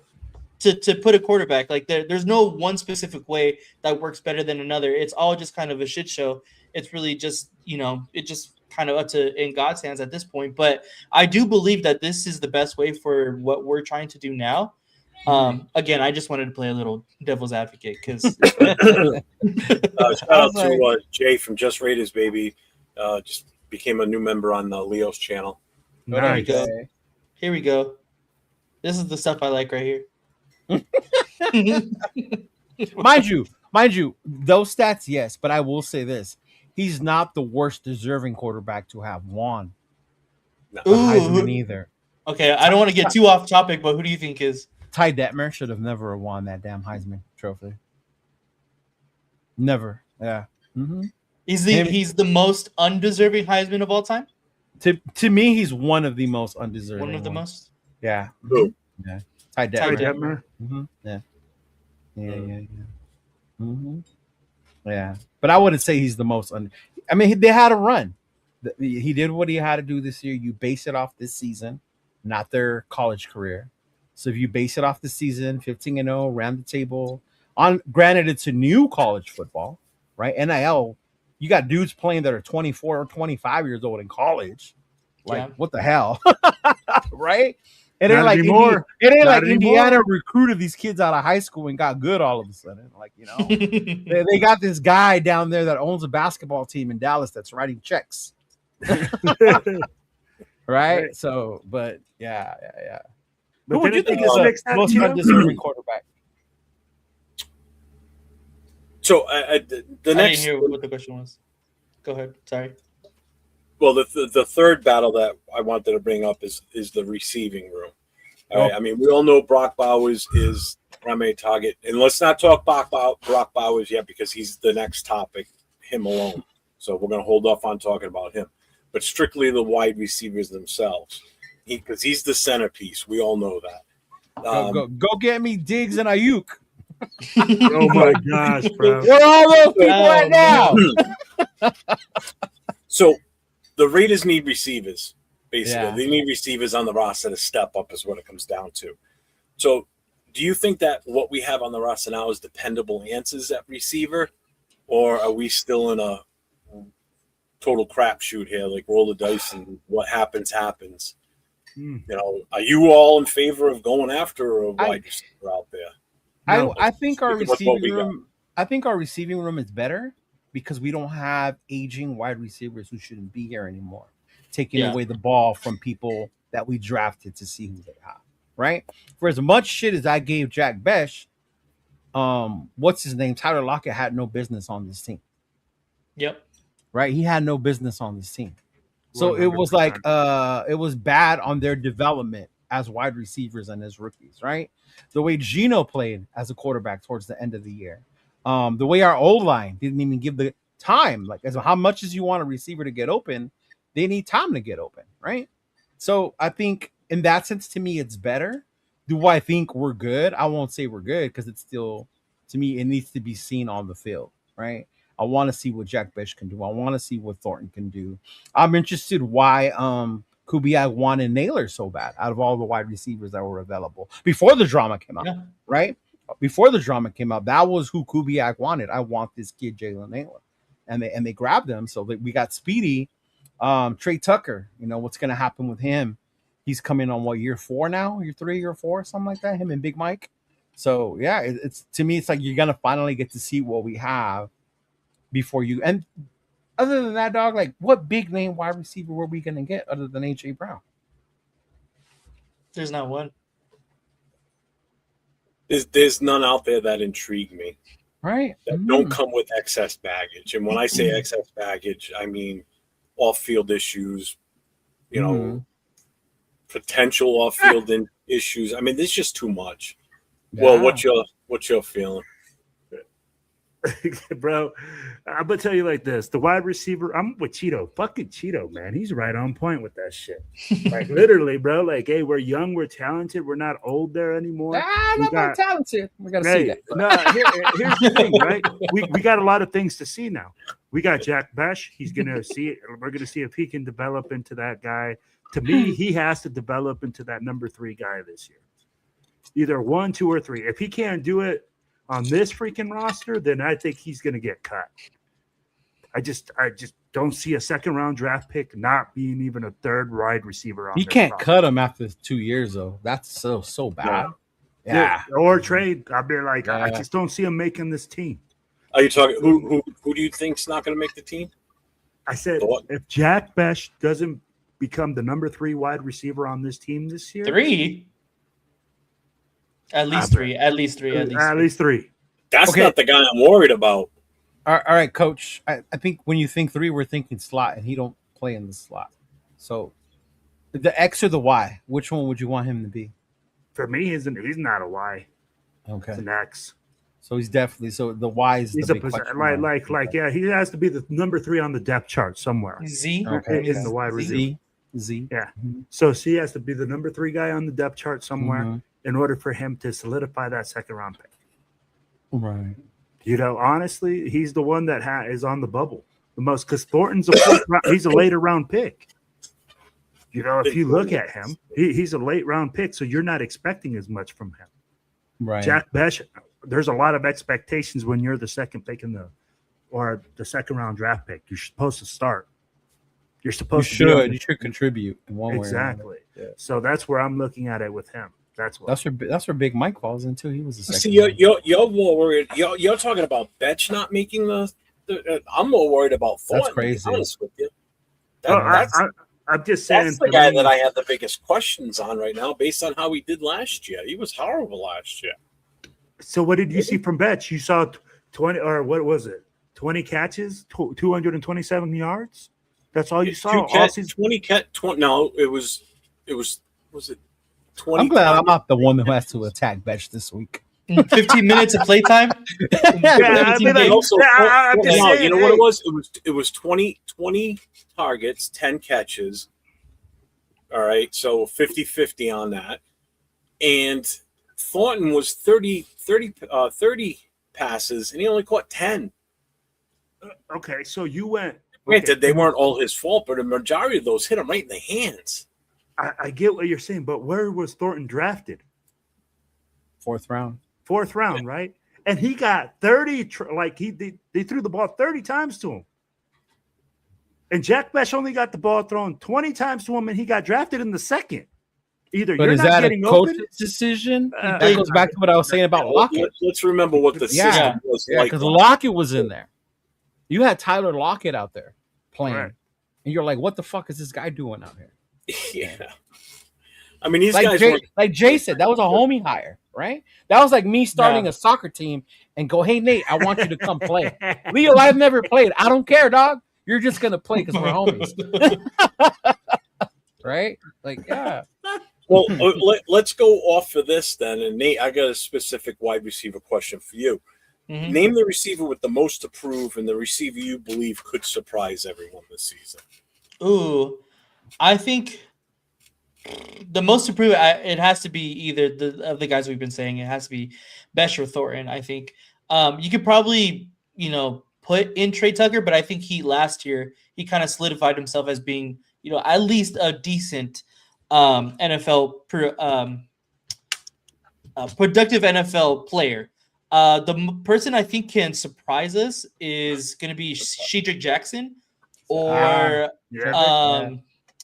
S4: to put a quarterback. Like, there's no one specific way that works better than another. It's all just kind of a shit show. It's really just, it just kind of up to in God's hands at this point. But I do believe that this is the best way for what we're trying to do now. Again, I just wanted to play a little devil's advocate because
S1: shout out to Jay from Just Raiders, baby. Just became a new member on Leo's channel.
S4: There we go. Here we go. This is the stuff I like right here.
S3: mind you, those stats, yes, but I will say this: he's not the worst deserving quarterback to have won.
S1: No.
S3: Heisman either.
S4: Okay, I don't want to get too off topic, but who do you think is?
S3: Ty Detmer should have never won that damn Heisman Trophy. Never. Yeah.
S4: He's the most undeserving Heisman of all time.
S3: To me, he's one of the most undeserving.
S4: One of the most.
S3: Yeah.
S1: Who?
S3: Yeah. Ty
S4: Ty
S3: Detmer.
S4: Detmer.
S3: Yeah. Yeah. But I wouldn't say he's the most. I mean, they had a run. He did what he had to do this year. You base it off this season, not their college career. So if you base it off the season, 15-0, round the table. Granted, it's a new college football, right? NIL. You got dudes playing that are 24 or 25 years old in college. Like, what the hell? Right? It ain't like Indiana recruited these kids out of high school and got good all of a sudden. Like, they got this guy down there that owns a basketball team in Dallas that's writing checks. Right? So, but yeah.
S2: But
S3: who would you think is the most undeserving quarterback?
S1: So the next.
S4: I didn't hear what the question was. Go ahead. Sorry.
S1: Well, the third battle that I wanted to bring up is the receiving room. All right. I mean, we all know Brock Bowers is primary target, and let's not talk Brock Bowers yet because he's the next topic, him alone. So we're going to hold off on talking about him. but strictly the wide receivers themselves. Because he's the centerpiece. We all know that.
S3: Go get me Diggs and Ayuk.
S2: Oh my gosh, bro.
S3: Where are all those people
S4: Oh,
S3: at now?
S1: So the Raiders need receivers, basically.
S3: Yeah.
S1: They need receivers on the roster to step up is what it comes down to. So do you think that what we have on the roster now is dependable answers at receiver, or are we still in a total crapshoot here, like roll the dice and what happens? You know, are you all in favor of going after a wide receiver out there?
S3: I think our
S1: Because what we
S3: receiving
S1: got.
S3: room. I think our receiving room is better because we don't have aging wide receivers who shouldn't be here anymore, taking
S4: Yeah.
S3: away the ball from people that we drafted to see who they have. Right? For as much shit as I gave Jack Besh, what's his name? Tyler Lockett had no business on this team.
S4: Yep.
S3: Right? He had no business on this team. So it was
S2: 100%.
S3: like it was bad on their development as wide receivers and as rookies, right? The way Geno played as a quarterback towards the end of the year. The way our O-line didn't even give the time. Like as how much as you want a receiver to get open, they need time to get open, right? So I think in that sense, to me, it's better. Do I think we're good? I won't say we're good because it's still, to me, it needs to be seen on the field, right? I want to see what Jack Bish can do. I want to see what Thornton can do. I'm interested why Kubiak wanted Naylor so bad out of all the wide receivers that were available before the drama came out,
S4: Yeah.
S3: right? Before the drama came out, that was who Kubiak wanted. I want this kid, Jalen Naylor. And they grabbed him. So we got Speedy, Trey Tucker. You know, what's going to happen with him? He's coming on what, year 4 now? Year 3, year 4, something like that. Him and Big Mike. So yeah, it's to me, it's like you're gonna finally get to see what we have before you. And other than that, dog, like what big name wide receiver were we gonna get other than AJ Brown?
S4: There's not one.
S1: There's none out there that intrigue me.
S3: Right?
S1: That don't come with excess baggage. And when I say excess baggage, I mean off-field issues, you know, potential off-field issues. I mean, there's just too much.
S3: Yeah.
S1: Well, what's your feeling?
S2: Bro, I'm gonna tell you like this: the wide receiver, I'm with Cheeto. Fucking Cheeto, man, he's right on point with that shit. Like literally, bro. Like, hey, we're young, we're talented, we're not old there anymore.
S3: Not that talented. We gotta see that.
S2: No, here's the thing, right? We got a lot of things to see now. We got Jack Besh. He's gonna see it. We're gonna see if he can develop into that guy. To me, he has to develop into that number 3 guy this year. Either 1, 2, or 3. If he can't do it on this freaking roster, then I think he's going to get cut. I just don't see a second-round draft pick not being even a third wide receiver on.
S3: You can't cut him after 2 years, though. That's so bad. Yeah.
S2: Or trade. I'd be like, I just don't see him making this team.
S1: Are you talking who do you think's not going to make the team?
S2: I said if Jack Besh doesn't become the number 3 wide receiver on this team this year,
S4: 3. At least 3. At least 3.
S2: At least 3.
S1: That's not the guy I'm worried about.
S3: All right, Coach. I think when you think 3, we're thinking slot, and he don't play in the slot. So the X or the Y, which one would you want him to be?
S2: For me, he's not a Y.
S3: Okay.
S2: He's an X.
S3: So he's definitely the Y is
S2: he's
S3: the
S2: a
S3: big
S2: position,
S3: question.
S2: yeah, he has to be the number 3 on the depth chart somewhere.
S4: Z.
S3: Okay.
S2: In the wide receiver.
S3: Z.
S2: Yeah. So he has to be the number 3 guy on the depth chart somewhere in order for him to solidify that second-round pick.
S3: Right.
S2: You know, honestly, he's the one that is on the bubble the most because Thornton's he's a later round pick. You know, if you look at him, he's a late round pick, so you're not expecting as much from him.
S3: Right.
S2: Jack Besh, there's a lot of expectations when you're the second pick or the second round draft pick. You're supposed to start. You're supposed to.
S3: You should contribute in one way.
S2: Exactly.
S3: Yeah.
S2: So that's where I'm looking at it with him. That's
S3: where Big Mike falls into. He was the second.
S1: See, you're more worried. You're talking about Betch not making the I'm more worried about Thornton.
S3: That's crazy.
S1: To be honest with you.
S2: I'm just saying.
S1: That's the guy that I have the biggest questions on right now, based on how he did last year. He was horrible last year.
S2: So what did you see from Betch? You saw 20 or what was it? 20 catches, 227 yards. That's all you saw.
S1: 20 No, it was it 20.
S3: I'm glad I'm not the one who has to attack Betch this week.
S4: 15 minutes of playtime.
S2: I mean, like,
S1: Also,
S2: I'm just
S1: no,
S2: saying,
S1: you know what
S2: hey.
S1: it was? It was 20 targets, 10 catches. All right, so 50-50 on that. And Thornton was 30 passes, and he only caught 10.
S2: Okay, so you went.
S1: Granted,
S2: Okay,
S1: they weren't all his fault, but the majority of those hit him right in the hands.
S2: I get what you're saying, but where was Thornton drafted?
S3: 4th round.
S2: 4th round, right? And he got 30. They threw the ball 30 times to him. And Jack Besh only got the ball thrown 20 times to him, and he got drafted in the 2nd. Either
S3: But
S2: you're
S3: is
S2: not
S3: that a
S2: getting
S3: coach's
S2: open.
S3: decision?
S2: Uh,
S3: That goes back to what I was saying about Lockett.
S1: Let's remember what the
S3: Yeah.
S1: system was
S3: Yeah,
S1: like.
S3: because Lockett was in there. You had Tyler Lockett out there playing,
S2: Right.
S3: and you're like, "What the fuck is this guy doing out here?"
S1: Yeah. I mean, these
S3: Like
S1: guys
S3: Jay,
S1: weren't.
S3: like Jay said, that was a homie hire, right? That was like me starting
S4: Yeah.
S3: a soccer team and go, "Hey Nate, I want you to come play." Leo, I've never played. I don't care, dog. You're just gonna play because we're homies, right? Like, yeah.
S1: Well, let's go off of this then. And Nate, I got a specific wide receiver question for you.
S4: Mhm.
S1: Name the receiver with the most to prove and the receiver you believe could surprise everyone this season.
S4: Ooh, I think the most improved. It has to be either of the guys we've been saying. It has to be Besh or Thornton. I think you could probably put in Trey Tucker, but I think last year he kind of solidified himself as being at least a decent NFL productive NFL player. The person I think can surprise us is going to be Shedrick Jackson or
S2: Yeah.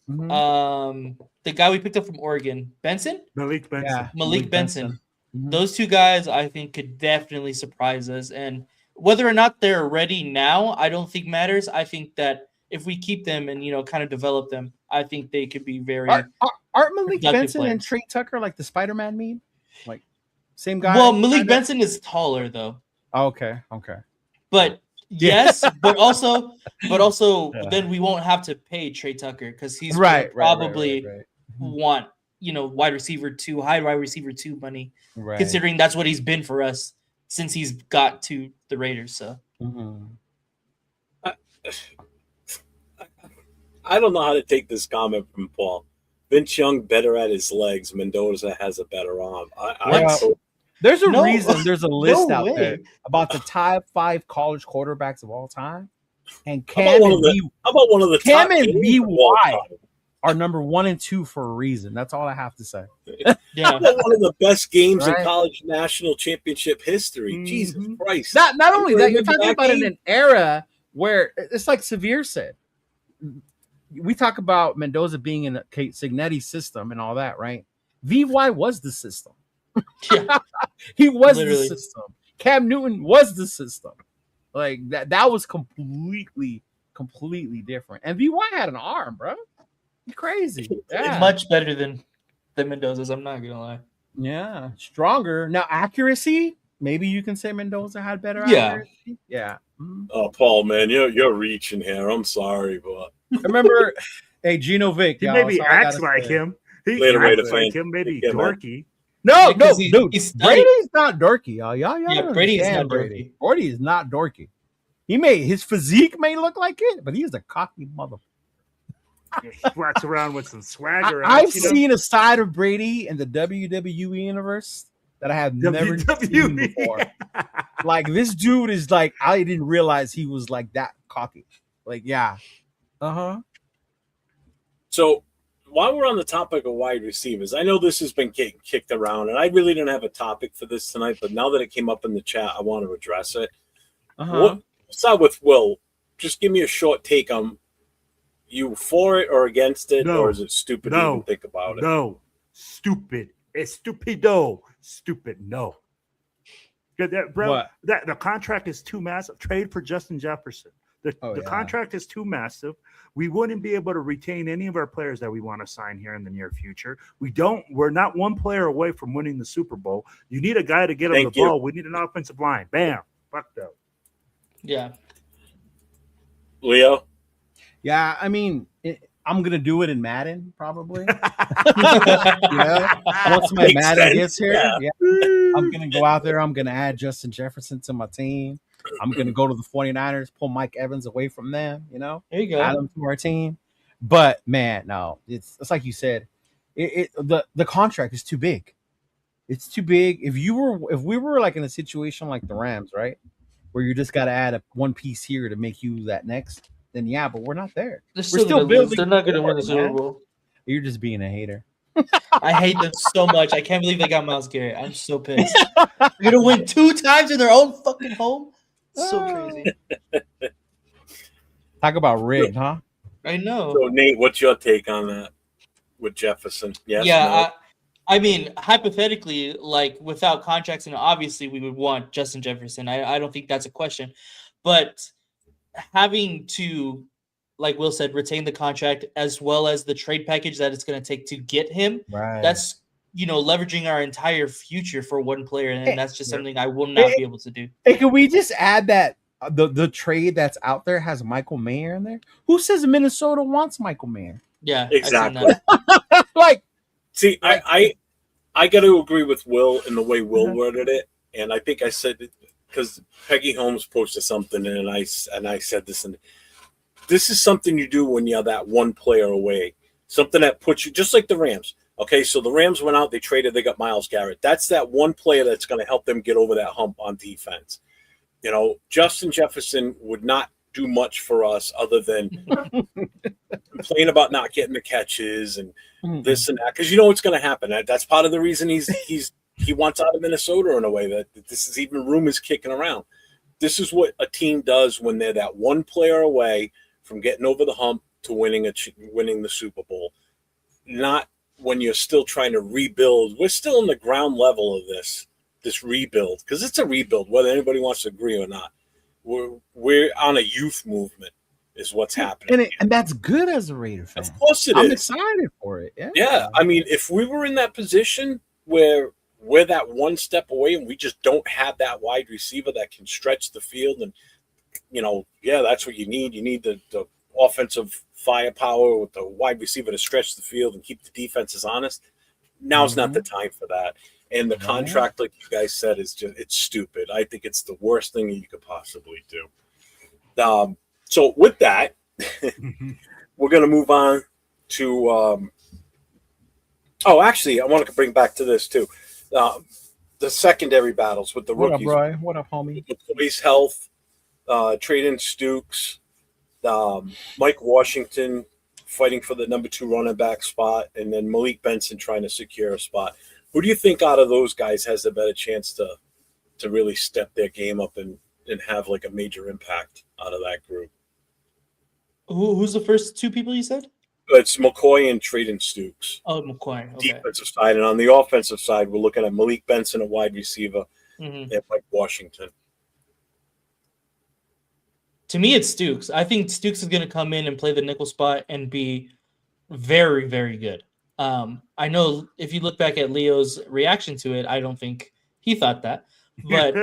S3: Mhm.
S4: the guy we picked up from Oregon, Benson.
S2: Malik Benson.
S3: Yeah,
S4: Malik Benson.
S3: Mhm.
S4: Those two guys I think could definitely surprise us, and whether or not they're ready now, I don't think matters. I think that if we keep them and kind of develop them, I think they could be very
S3: Aren't Malik
S4: productive
S3: Benson and
S4: players.
S3: Trey Tucker like the Spider-Man meme? Like same guy?
S4: Well, Malik
S3: kinda?
S4: Benson is taller though.
S3: Oh, okay.
S4: But
S3: Yeah.
S4: yes, but also
S3: Yeah.
S4: then we won't have to pay Trey Tucker because he's
S3: Right.
S4: probably
S3: Right.
S4: want wide receiver 2, high wide receiver 2 money,
S3: Right.
S4: considering that's what he's been for us since he's got to the Raiders. So
S3: Mhm.
S1: I don't know how to take this comment from Paul. Vince Young better at his legs. Mendoza has a better arm.
S3: There's a
S4: No.
S3: reason there's a list
S4: No
S3: out
S4: way.
S3: there about the top 5 college quarterbacks of all time, and
S1: How
S3: Cam
S1: about one of the
S3: Cam
S1: top
S3: and
S1: games of all
S3: VY
S1: time?
S3: are number 1 and 2 for a reason. That's all I have to say.
S1: How
S4: yeah,
S1: about one of the best games in
S3: Right.
S1: college national championship history? Jesus
S2: Mhm.
S1: Christ.
S3: Not only that, you're
S1: Remember
S3: talking
S1: that
S3: about in
S1: game?
S3: an era where it's like Severe said. We talk about Mendoza being in a Signetti system and all that, right? VY was the system.
S4: yeah.
S3: He was
S4: Literally.
S3: the system. Cam Newton was the system. Like that was completely different. And VY had an arm, bro. You're crazy. Yeah.
S4: Much better than Mendoza's. I'm not gonna lie.
S3: Yeah. Stronger. Now accuracy, maybe you can say Mendoza had better
S4: Yeah.
S3: accuracy. Yeah. Mhm.
S1: Oh, Paul, man, you're reaching here. I'm sorry, but
S3: Remember, hey, Gino Vic.
S2: He
S3: y'all,
S2: maybe
S3: that's all I
S2: acts
S3: gotta
S2: like
S3: say.
S2: him. He
S1: Later,
S2: acts
S1: Raiders
S2: like
S1: fan.
S2: him, maybe
S1: Take care, man.
S2: dorky.
S3: No,
S4: Because
S3: dude.
S4: he's studied.
S3: Brady's not dorky, y'all. Y'all
S4: Yeah,
S3: don't
S4: Brady's
S3: understand
S4: not
S3: Brady.
S4: dorky.
S3: Brady is not dorky. His physique may look like it, but he's a cocky mother.
S2: He walks around with some swagger.
S3: I've seen a side of Brady in the WWE universe that I have never seen before. Like this dude is like, I didn't realize he was like that cocky. Like, yeah.
S1: So while we're on the topic of wide receivers, I know this has been kicked around, and I really didn't have a topic for this tonight, but now that it came up in the chat, I want to address it. We'll start with Will. Just give me a short take on you for it or against it, or is it stupid to even think about it?
S2: No, stupid. It's stupido. Stupid. No. Bro, the contract is too massive. Trade for Justin Jefferson. The contract is too massive. We wouldn't be able to retain any of our players that we want to sign here in the near future. We're not one player away from winning the Super Bowl. You need a guy to get him the ball. We need an offensive line. Bam. Fuck that.
S4: Yeah.
S1: Leo?
S3: Yeah, I mean, I'm gonna do it in Madden probably.
S2: yeah.
S3: Once my
S1: Makes
S3: Madden
S1: sense,
S3: gets here,
S1: yeah.
S3: I'm gonna go out there. I'm gonna add Justin Jefferson to my team. I'm gonna go to the 49ers, pull Mike Evans away from them.
S4: There you
S3: Add
S4: go.
S3: him to our team. But man, no, it's like you said, the contract is too big. It's too big. If we were like in a situation like the Rams, right, where you just got to add one piece here to make you that next, then yeah, but we're not there.
S4: They're
S3: We're
S4: still
S3: still
S4: gonna lose.
S3: building.
S4: They're not gonna win the
S3: core,
S4: Super
S3: man.
S4: Bowl.
S3: You're just being a hater.
S4: I hate them so much. I can't believe they got Myles Garrett. I'm so pissed. They're gonna win 2 times in their own fucking home. So crazy.
S3: Talk about rigged, huh?
S4: I know.
S1: So Nate, what's your take on that with Jefferson? Yes,
S4: Yeah,
S1: no.
S4: I mean, hypothetically, like without contracts, and obviously we would want Justin Jefferson. I don't think that's a question, but having to, like Will said, retain the contract as well as the trade package that it's going to take to get him.
S3: Right.
S4: That's leveraging our entire future for one player, and that's just something I will not be able to do.
S3: Hey, can we just add that the trade that's out there has Michael Mayer in there? Who says Minnesota wants Michael Mayer?
S4: Yeah,
S1: Exactly.
S4: I've seen that.
S3: Like,
S1: See, I got to agree with Will in the way Will
S3: Mhm.
S1: worded it, and I think I said it because Peggy Holmes posted something, and I said this, and this is something you do when you're that one player away, something that puts you just like the Rams. Okay, so the Rams went out, they traded, they got Myles Garrett. That's that one player that's going to help them get over that hump on defense. Justin Jefferson would not do much for us other than complain about not getting the catches and this and that, because you know what's going to happen. That's part of the reason he wants out of Minnesota in a way that this is even rumors kicking around. This is what a team does when they're that one player away from getting over the hump to winning the Super Bowl. Not when you're still trying to rebuild. We're still in the ground level of this rebuild, because it's a rebuild, whether anybody wants to agree or not. We're on a youth movement is what's happening.
S3: and that's good as a Raider fan.
S1: Of course it
S3: I'm
S1: is.
S3: excited for it.
S1: Yeah, I mean, if we were in that position where we're that one step away and we just don't have that wide receiver that can stretch the field, and that's what you need. You need the offensive firepower with the wide receiver to stretch the field and keep the defenses honest. Now's not the time for that. And the contract, like you guys said, it's stupid. I think it's the worst thing that you could possibly do. So with that, we're going to move on to actually, I want to bring back to this too. The secondary battles with the rookies.
S3: What up, Roy? What up, homie?
S1: McCoy's health, trade-in Stooks, Mike Washington fighting for the number 2 running back spot, and then Malik Benson trying to secure a spot. Who do you think out of those guys has a better chance to really step their game up and have like a major impact out of that group?
S4: Who's the first 2 people you said?
S1: It's McCoy and Trayden Stooks.
S4: Oh, McCoy. Okay.
S1: Defensive side. And on the offensive side, we're looking at Malik Benson, a wide receiver, and Mike Washington.
S4: To me, it's Stooks. I think Stooks is going to come in and play the nickel spot and be very, very good. I know if you look back at Leo's reaction to it, I don't think he thought that. But,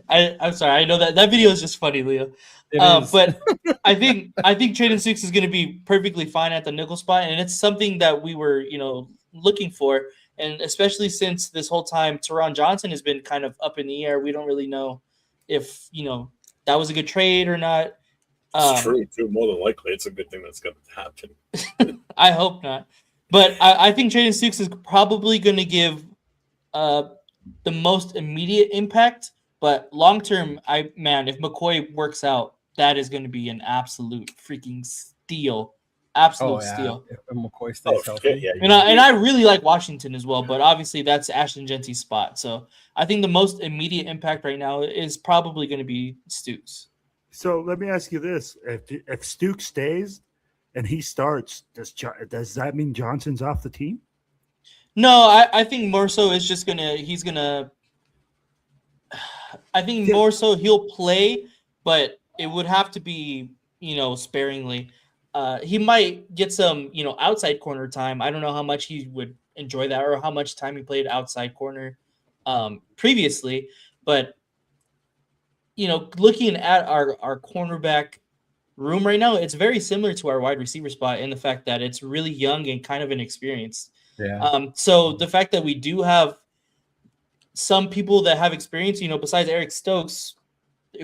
S4: I'm sorry. I know that video is just funny, Leo. But I think Trayden Stooks is going to be perfectly fine at the nickel spot, and it's something that we were, looking for. And especially since this whole time Teron Johnson has been kind of up in the air, we don't really know if that was a good trade or not.
S1: It's true, too. More than likely, it's a good thing that's going to happen.
S4: I hope not. But I think Trayden Stooks is probably going to give the most immediate impact. But long term, if McCoy works out, that is going to be an absolute freaking steal. Absolute steal.
S3: If McCoy stays healthy.
S1: Yeah,
S4: and I really like Washington as well, but obviously that's Ashton Genty's spot. So I think the most immediate impact right now is probably going to be Stooks.
S2: So let me ask you this: if Stooks stays and he starts, does that mean Johnson's off the team?
S4: No, I think more so it's just I think more so he'll play, but it would have to be, sparingly. He might get some, outside corner time. I don't know how much he would enjoy that or how much time he played outside corner previously. But, looking at our cornerback room right now, it's very similar to our wide receiver spot in the fact that it's really young and kind of inexperienced.
S3: Yeah.
S4: So the fact that we do have some people that have experience, besides Eric Stokes,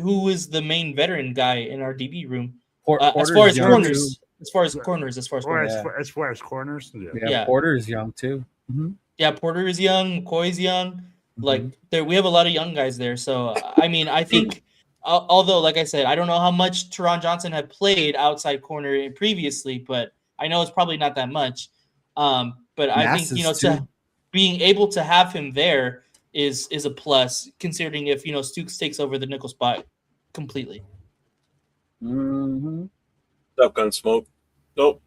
S4: who is the main veteran guy in our DB room, as far as
S3: Porter's young
S4: corners,
S3: too.
S4: as far as corners, as far as
S2: Or
S4: corners.
S2: as far as corners,
S3: Yeah,
S4: Yeah.
S3: Porter is young too. Mm-hmm.
S4: Yeah, Porter is young, McCoy's young. Like
S3: Mhm.
S4: there, we have a lot of young guys there. So I mean, I think, although like I said, I don't know how much Teron Johnson had played outside corner previously, but I know it's probably not that much. But I think
S3: Masses,
S4: to
S3: too.
S4: being able to have him there is a plus, considering if Stooks takes over the nickel spot completely.
S3: Mm-hmm.
S1: What's up, Gunsmoke? Nope.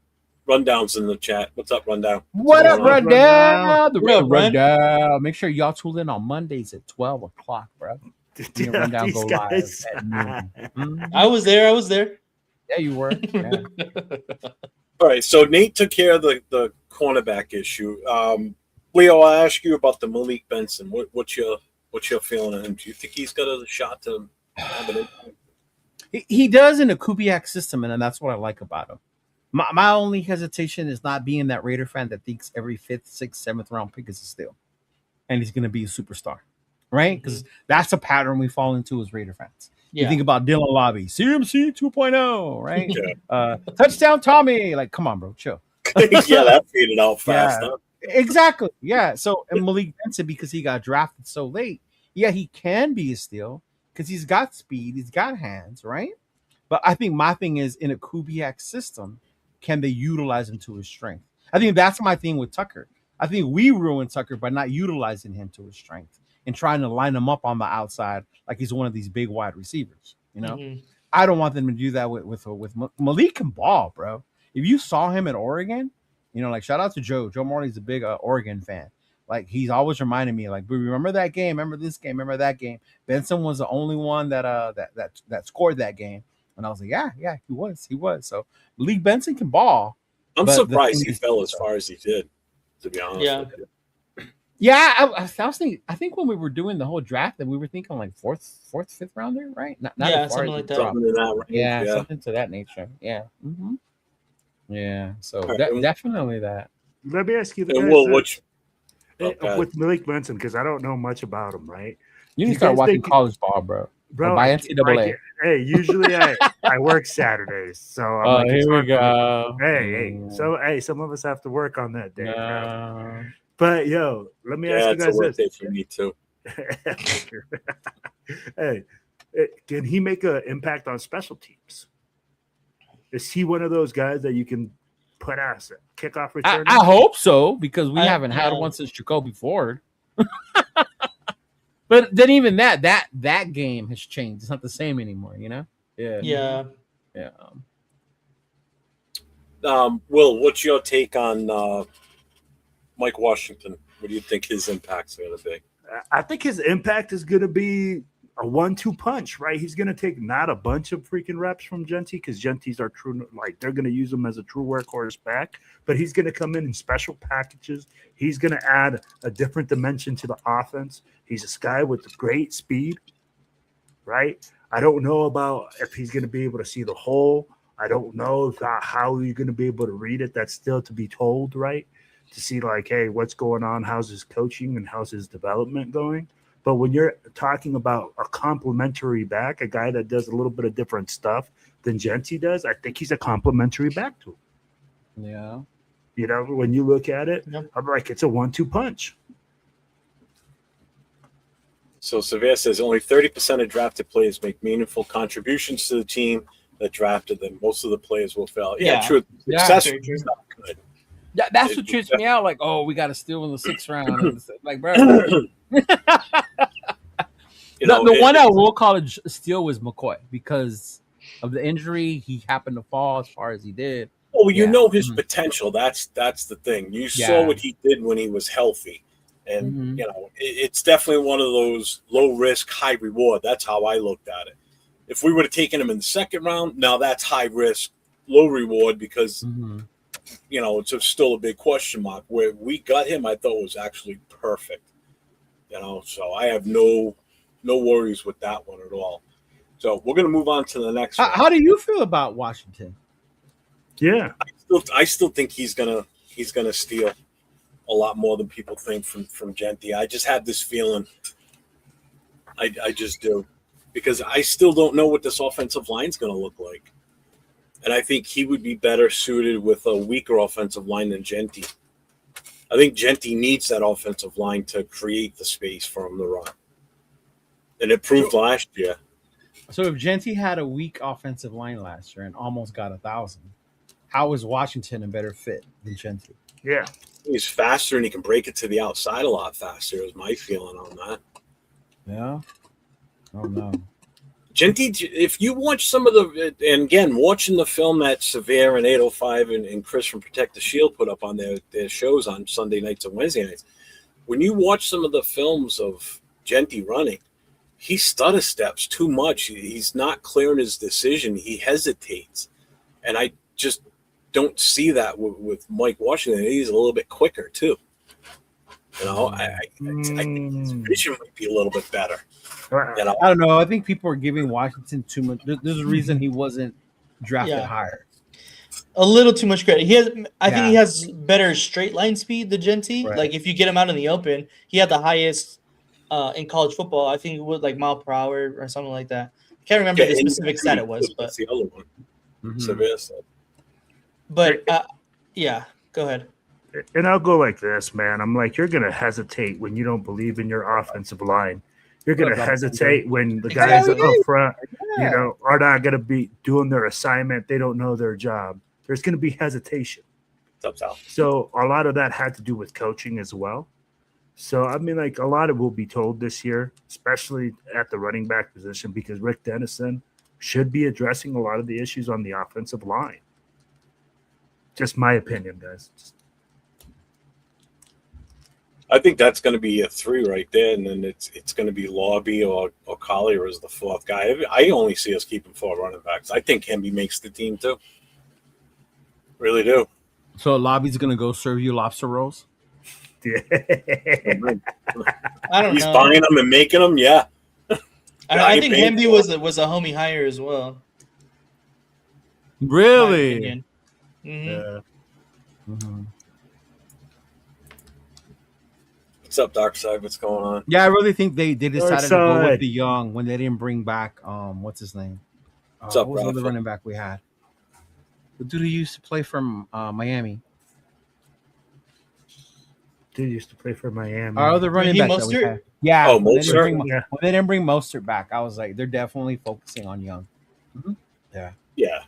S1: Rundown's in the chat. What's up, Rundown?
S3: What up,
S1: going on?
S3: Rundown? The
S4: What up, Run?
S3: Rundown. Make sure y'all tune in on Mondays at 12 o'clock, bro.
S2: Yeah,
S3: Rundown
S2: these
S3: go live
S2: guys.
S3: at noon. Mhm.
S4: I was there.
S3: Yeah, you were. Yeah.
S1: All right, so Nate took care of the cornerback issue. Leo, I'll ask you about the Malik Benson. What's your feeling on him? Do you think he's got a shot to have an impact?
S3: He does in a Kubiak system, and that's what I like about him. My only hesitation is not being that Raider fan that thinks every 5th, 6th, 7th round pick is a steal, and he's going to be a superstar, right? Because that's a pattern we fall into as Raider fans.
S4: Yeah.
S3: You think about Dylan Lobby, CMC 2.0, right?
S1: Yeah.
S3: Touchdown Tommy. Like, come on, bro, chill.
S1: Yeah, that faded out fast.
S3: Yeah.
S1: Huh?
S3: Exactly. Yeah. So, and Malik Benson, because he got drafted so late, yeah, he can be a steal because he's got speed, he's got hands, right? But I think my thing is in a Kubiak system, can they utilize him to his strength? I think that's my thing with Tucker. I think we ruined Tucker by not utilizing him to his strength and trying to line him up on the outside like he's one of these big wide receivers.
S4: Mhm.
S3: I don't want them to do that with Malik can ball, bro. If you saw him at Oregon, like shout out to Joe. Joe Morley's a big Oregon fan. Like he's always reminding me, like, remember that game? Remember this game? Remember that game? Benson was the only one that scored that game. And I was like, yeah, he was. So Malik Benson can ball.
S1: I'm
S3: but
S1: surprised he fell as far as he did, to be honest
S4: Yeah.
S1: with you.
S3: Yeah, I was thinking. I think when we were doing the whole draft, that we were thinking like fourth, fifth rounder, right? Not
S4: Yeah,
S3: as far
S4: something
S3: as
S4: like
S3: it
S4: that.
S3: dropped.
S1: Something in that range,
S3: Yeah,
S1: yeah.
S3: something to that nature. Yeah. Mm-hmm. Yeah. So
S1: All right.
S3: definitely that.
S2: Let me ask you
S1: And
S2: guys,
S1: Will, okay.
S2: with Malik Benson, because I don't know much about him, right?
S3: You
S2: Do
S3: need
S2: you
S3: to start
S2: guys
S3: watching
S2: think-
S3: college ball, bro.
S2: Bro,
S3: by
S2: I
S3: NCAA.
S2: hey, usually I work Saturdays, so I'm like, it's
S3: Here we
S2: hard for me.
S3: go.
S2: Hey, some of us have to work on that day, bro.
S3: No.
S2: But yo, let me ask
S1: Yeah,
S2: you
S1: it's a
S2: guys
S1: work
S2: this.
S1: day for me too.
S2: Hey, can he make an impact on special teams? Is he one of those guys that you can put as a kickoff returner?
S3: I hope so because we haven't had
S4: yeah.
S3: one since Jacoby Ford. But then even that game has changed. It's not the same anymore, Yeah.
S4: Yeah.
S3: Yeah.
S1: Will, what's your take on Mike Washington? What do you think his impact's going to be?
S2: I think his impact is going to be a 1-2 punch, right? He's going to take not a bunch of freaking reps from Genty because Genty's are true, like they're going to use him as a true workhorse back, but he's going to come in special packages. He's going to add a different dimension to the offense. He's a guy with great speed, right? I don't know about if he's going to be able to see the hole. I don't know how you're going to be able to read it. That's still to be told, right? To see like, hey, what's going on? How's his coaching and how's his development going? But when you're talking about a complementary back, a guy that does a little bit of different stuff than Genty does, I think he's a complementary back to him.
S3: Yeah.
S2: When you look at it,
S4: Yep.
S2: I'm like, it's a 1-2 punch.
S1: So Severe says only 30% of drafted players make meaningful contributions to the team that drafted them. Most of the players will fail. Yeah,
S4: Yeah.
S1: true.
S3: Yeah,
S1: Success
S4: very true.
S1: is not good.
S3: Yeah, that's what trips me out. Like, oh, we got to steal in the 6th round. And it's like, bro. The one I will call a steal was McCoy because of the injury. He happened to fall as far as he did.
S1: Well, you
S3: Yeah.
S1: know his
S3: Mhm.
S1: potential. That's the thing. You
S3: Yeah.
S1: saw what he did when he was healthy, and
S3: Mhm.
S1: it's definitely one of those low risk, high reward. That's how I looked at it. If we would have taken him in the 2nd round, now that's high risk, low reward because
S3: Mhm.
S1: it's still a big question mark. Where we got him, I thought was actually perfect. So I have no worries with that one at all. So we're gonna move on to the next one.
S3: How do you feel about Washington?
S2: Yeah.
S1: I still think he's gonna steal a lot more than people think from Genti. I just have this feeling. I just do, because I still don't know what this offensive line is going to look like, and I think he would be better suited with a weaker offensive line than Genti. I think Genti needs that offensive line to create the space for him to run, and it proved last year.
S3: So if Genti had a weak offensive line last year and almost got 1,000, how is Washington a better fit than Genti?
S2: Yeah.
S1: He's faster and he can break it to the outside a lot faster. Is my feeling on that.
S3: Yeah. Oh no.
S1: Genti, if you watch some of the, and again, watching the film that Severe and 805 and Chris from Protect the Shield put up on their shows on Sunday nights and Wednesday nights, when you watch some of the films of Genti running, he stutter steps too much. He's not clear in his decision. He hesitates. And I just don't see that with Mike Washington. He's a little bit quicker, too. You know, I think his vision might be a little bit better. You know?
S3: I don't know. I think people are giving Washington too much. There's a reason he wasn't drafted higher.
S4: A little too much credit. I think he
S3: Yeah.
S4: has better straight line speed than Genti.
S3: Right.
S4: Like if you get him out in the open, he had the highest in college football. I think it was like mile per hour or something like that. I can't remember the specific stat it was, but
S1: that's the other one.
S3: Mhm.
S1: Severe said.
S4: but yeah, go ahead.
S2: And I'll go like this, man. I'm like, you're going to hesitate when you don't believe in your offensive line. You're going to hesitate when the guys up front, you know, are not going to be doing their assignment. They don't know their job. There's going to be hesitation.
S1: What's up, Sal?
S2: So a lot of that had to do with coaching as well. So, I mean, like a lot of will be told this year, especially at the running back position, because Rick Dennison should be addressing a lot of the issues on the offensive line. Just my opinion, guys.
S1: I think that's going to be a 3 right there, and then it's going to be Lobby or Collier as the 4th guy. I only see us keeping 4 running backs. I think Hemby makes the team too. Really do.
S3: So Lobby's gonna go serve you lobster rolls.
S2: Yeah.
S4: I don't
S1: He's
S4: know.
S1: buying them and making them. Yeah.
S4: I think Hemby was a homie hire as well. in my
S3: Really?
S4: opinion. Mhm.
S3: Mhm.
S1: What's up, Darkside? What's going on?
S3: Yeah, I really think they decided to go
S2: Darkside.
S3: with the young when they didn't bring back what's his name?
S1: What's up,
S3: what was the other
S1: Rafa?
S3: running back we had? The dude who used to play from Miami.
S2: Dude used to play for Miami.
S3: Our other running
S4: Raheem
S3: back that we
S4: Mostert?
S3: had. Yeah.
S1: Oh,
S3: when they didn't
S1: Mostert?
S3: bring-
S2: Yeah.
S3: When they didn't bring Mostert back, I was like, they're definitely focusing on young.
S1: Yeah.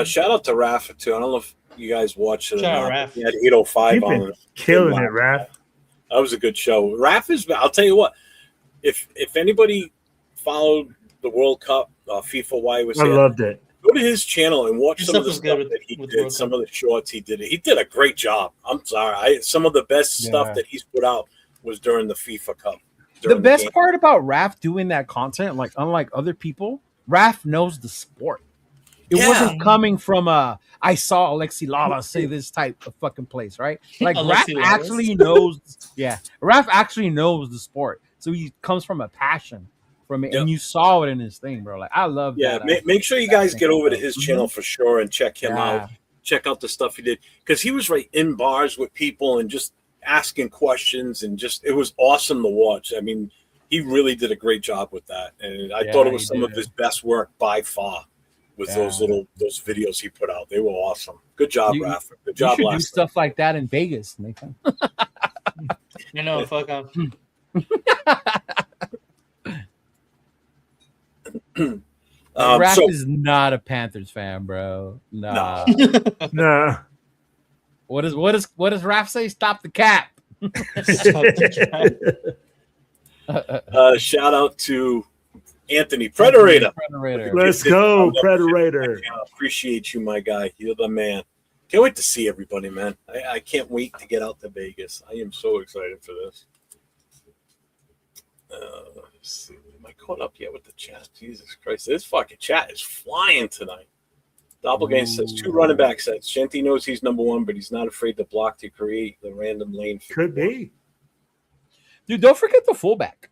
S1: Shout out to Rafa too. I don't know if you guys watched it.
S4: Shout out,
S1: or not.
S4: Raf.
S1: He had 805
S2: You've
S1: on
S2: been
S1: it.
S2: killing it, Raph.
S1: That was a good show. Raf is. I'll tell you what. If anybody followed the World Cup, FIFA Y was
S2: I
S1: there,
S2: loved it.
S1: go to his channel and watch
S4: His
S1: some of
S4: stuff
S1: the
S4: was good
S1: stuff that he
S4: with
S1: did.
S4: World
S1: Some
S4: Cup.
S1: of the shorts he did. He did a great job. I'm sorry. Some of the best
S3: Yeah.
S1: stuff that he's put out was during the FIFA Cup.
S3: The
S1: during
S3: best
S1: game.
S3: part about Raph doing that content, like unlike other people, Raph knows the sport. It
S1: Yeah.
S3: wasn't coming from I saw Alexi Lala say this type of fucking place, right? Like Raph
S4: Alexi Lalas.
S3: actually knows, Raph actually knows the sport. So he comes from a passion from it,
S1: Yep.
S3: and you saw it in his thing, bro. Like I love
S1: Yeah,
S3: that.
S1: make sure you
S3: that
S1: guys
S3: thing,
S1: get over to
S3: bro.
S1: his channel for sure and check him
S3: Yeah.
S1: out. Check out the stuff he did, because he was right in bars with people and just asking questions, and just it was awesome to watch. I mean, he really did a great job with that, and I thought it was
S3: he
S1: some of
S3: did.
S1: his best work by far. With
S3: Yeah.
S1: those videos he put out, they were awesome. Good job,
S3: You-
S1: Raph. Good
S3: You
S1: job
S3: should do
S1: last night.
S3: stuff like that in Vegas, Nathan.
S4: You know, fuck off.
S3: Raph
S1: So
S3: is not a Panthers fan, bro. Nah.
S2: No.
S3: What does Raph say? Stop the cap.
S4: Stop the
S1: shout out to Anthony Predator.
S3: Predator.
S2: Let's go, Predator.
S1: I appreciate you, my guy. You're the man. Can't wait to see everybody, man. I can't wait to get out to Vegas. I am so excited for this. Let's see. Am I caught up yet with the chat? Jesus Christ. This fucking chat is flying tonight. Doppelganger says 2 running back sets. Genti knows he's number 1, but he's not afraid to block to create the random lane.
S2: Could be.
S3: Dude, don't forget the fullback.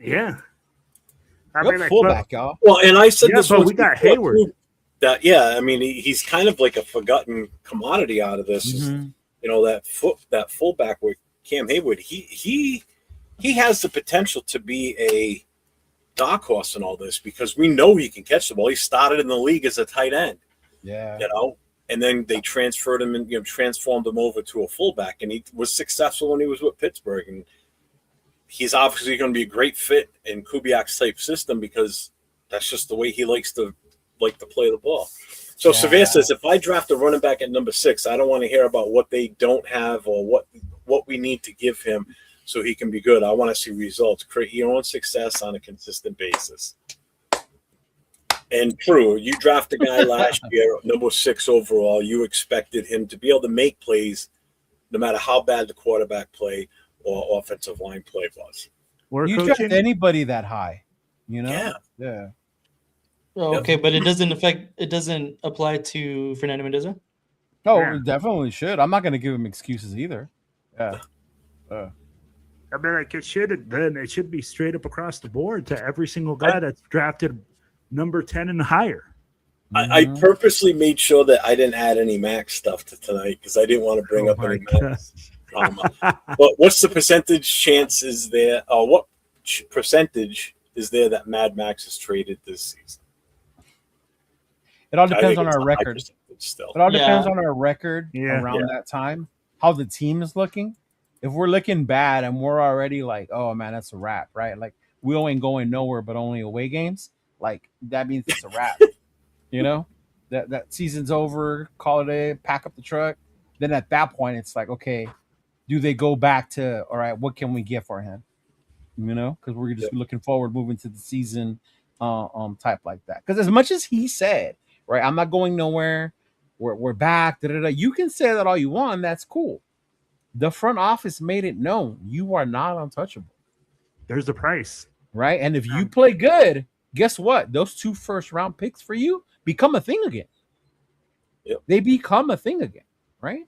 S2: Yeah. I
S3: Good
S2: mean, like,
S3: fullback, y'all.
S1: Well, and I said
S2: Yeah,
S1: this
S2: but
S1: once
S2: we got
S1: before,
S2: Hayward.
S1: too, that I mean, he's kind of like a forgotten commodity out of this.
S3: Mhm.
S1: You know, that fullback with Cam Hayward, he has the potential to be a dark horse in all this because we know he can catch the ball. He started in the league as a tight end,
S3: Yeah.
S1: you know, and then they transferred him and transformed him over to a fullback, and he was successful when he was with Pittsburgh. And he's obviously going to be a great fit in Kubiak's type system because that's just the way he likes to play the ball. So
S3: Yeah.
S1: Severe says, if I draft a running back at number 6, I don't want to hear about what they don't have or what we need to give him so he can be good. I want to see results. Create your own success on a consistent basis. And true, you drafted a guy last year, number 6 overall. You expected him to be able to make plays no matter how bad the quarterback play or offensive line play was.
S2: We're
S3: You draft
S2: coaching.
S3: anybody that high, you know?
S1: Yeah.
S3: Yeah.
S4: Oh, okay, but it doesn't apply to Fernando Mendoza.
S3: Oh,
S2: Yeah.
S3: it definitely should. I'm not going to give him excuses either. Yeah.
S2: I mean, like, it should be straight up across the board to every single guy that's drafted number 10 and higher.
S1: I
S3: Mhm.
S1: purposely made sure that I didn't add any Max stuff to tonight because I didn't want to bring
S2: Oh
S1: up
S2: my
S1: any
S2: God.
S1: Max drama. But what's the percentage chance is there? What percentage is there that Mad Max is traded this season?
S3: It all
S1: I
S3: depends
S1: think
S3: on
S1: it's
S3: our
S1: a high
S3: record.
S1: percentage still.
S3: It all depends
S4: Yeah.
S3: on our record
S2: Yeah.
S3: around that time, how the team is looking. If we're looking bad and we're already like, oh man, that's a wrap, right? Like we ain't going nowhere but only away games. Like that means it's a wrap. You know, that season's over. Call it a pack up the truck. Then at that point, it's like, okay, do they go back to all right? What can we get for him? You know, because we're just looking forward moving to the season, type like that. Because as much as he said, right, I'm not going nowhere. We're back. Da-da-da. You can say that all you want. That's cool. The front office made it known you are not untouchable,
S2: There's the price.
S3: right? And if you play good, guess what? Those 2 first-round picks for you become a thing again.
S1: Yep.
S3: They become a thing again, right?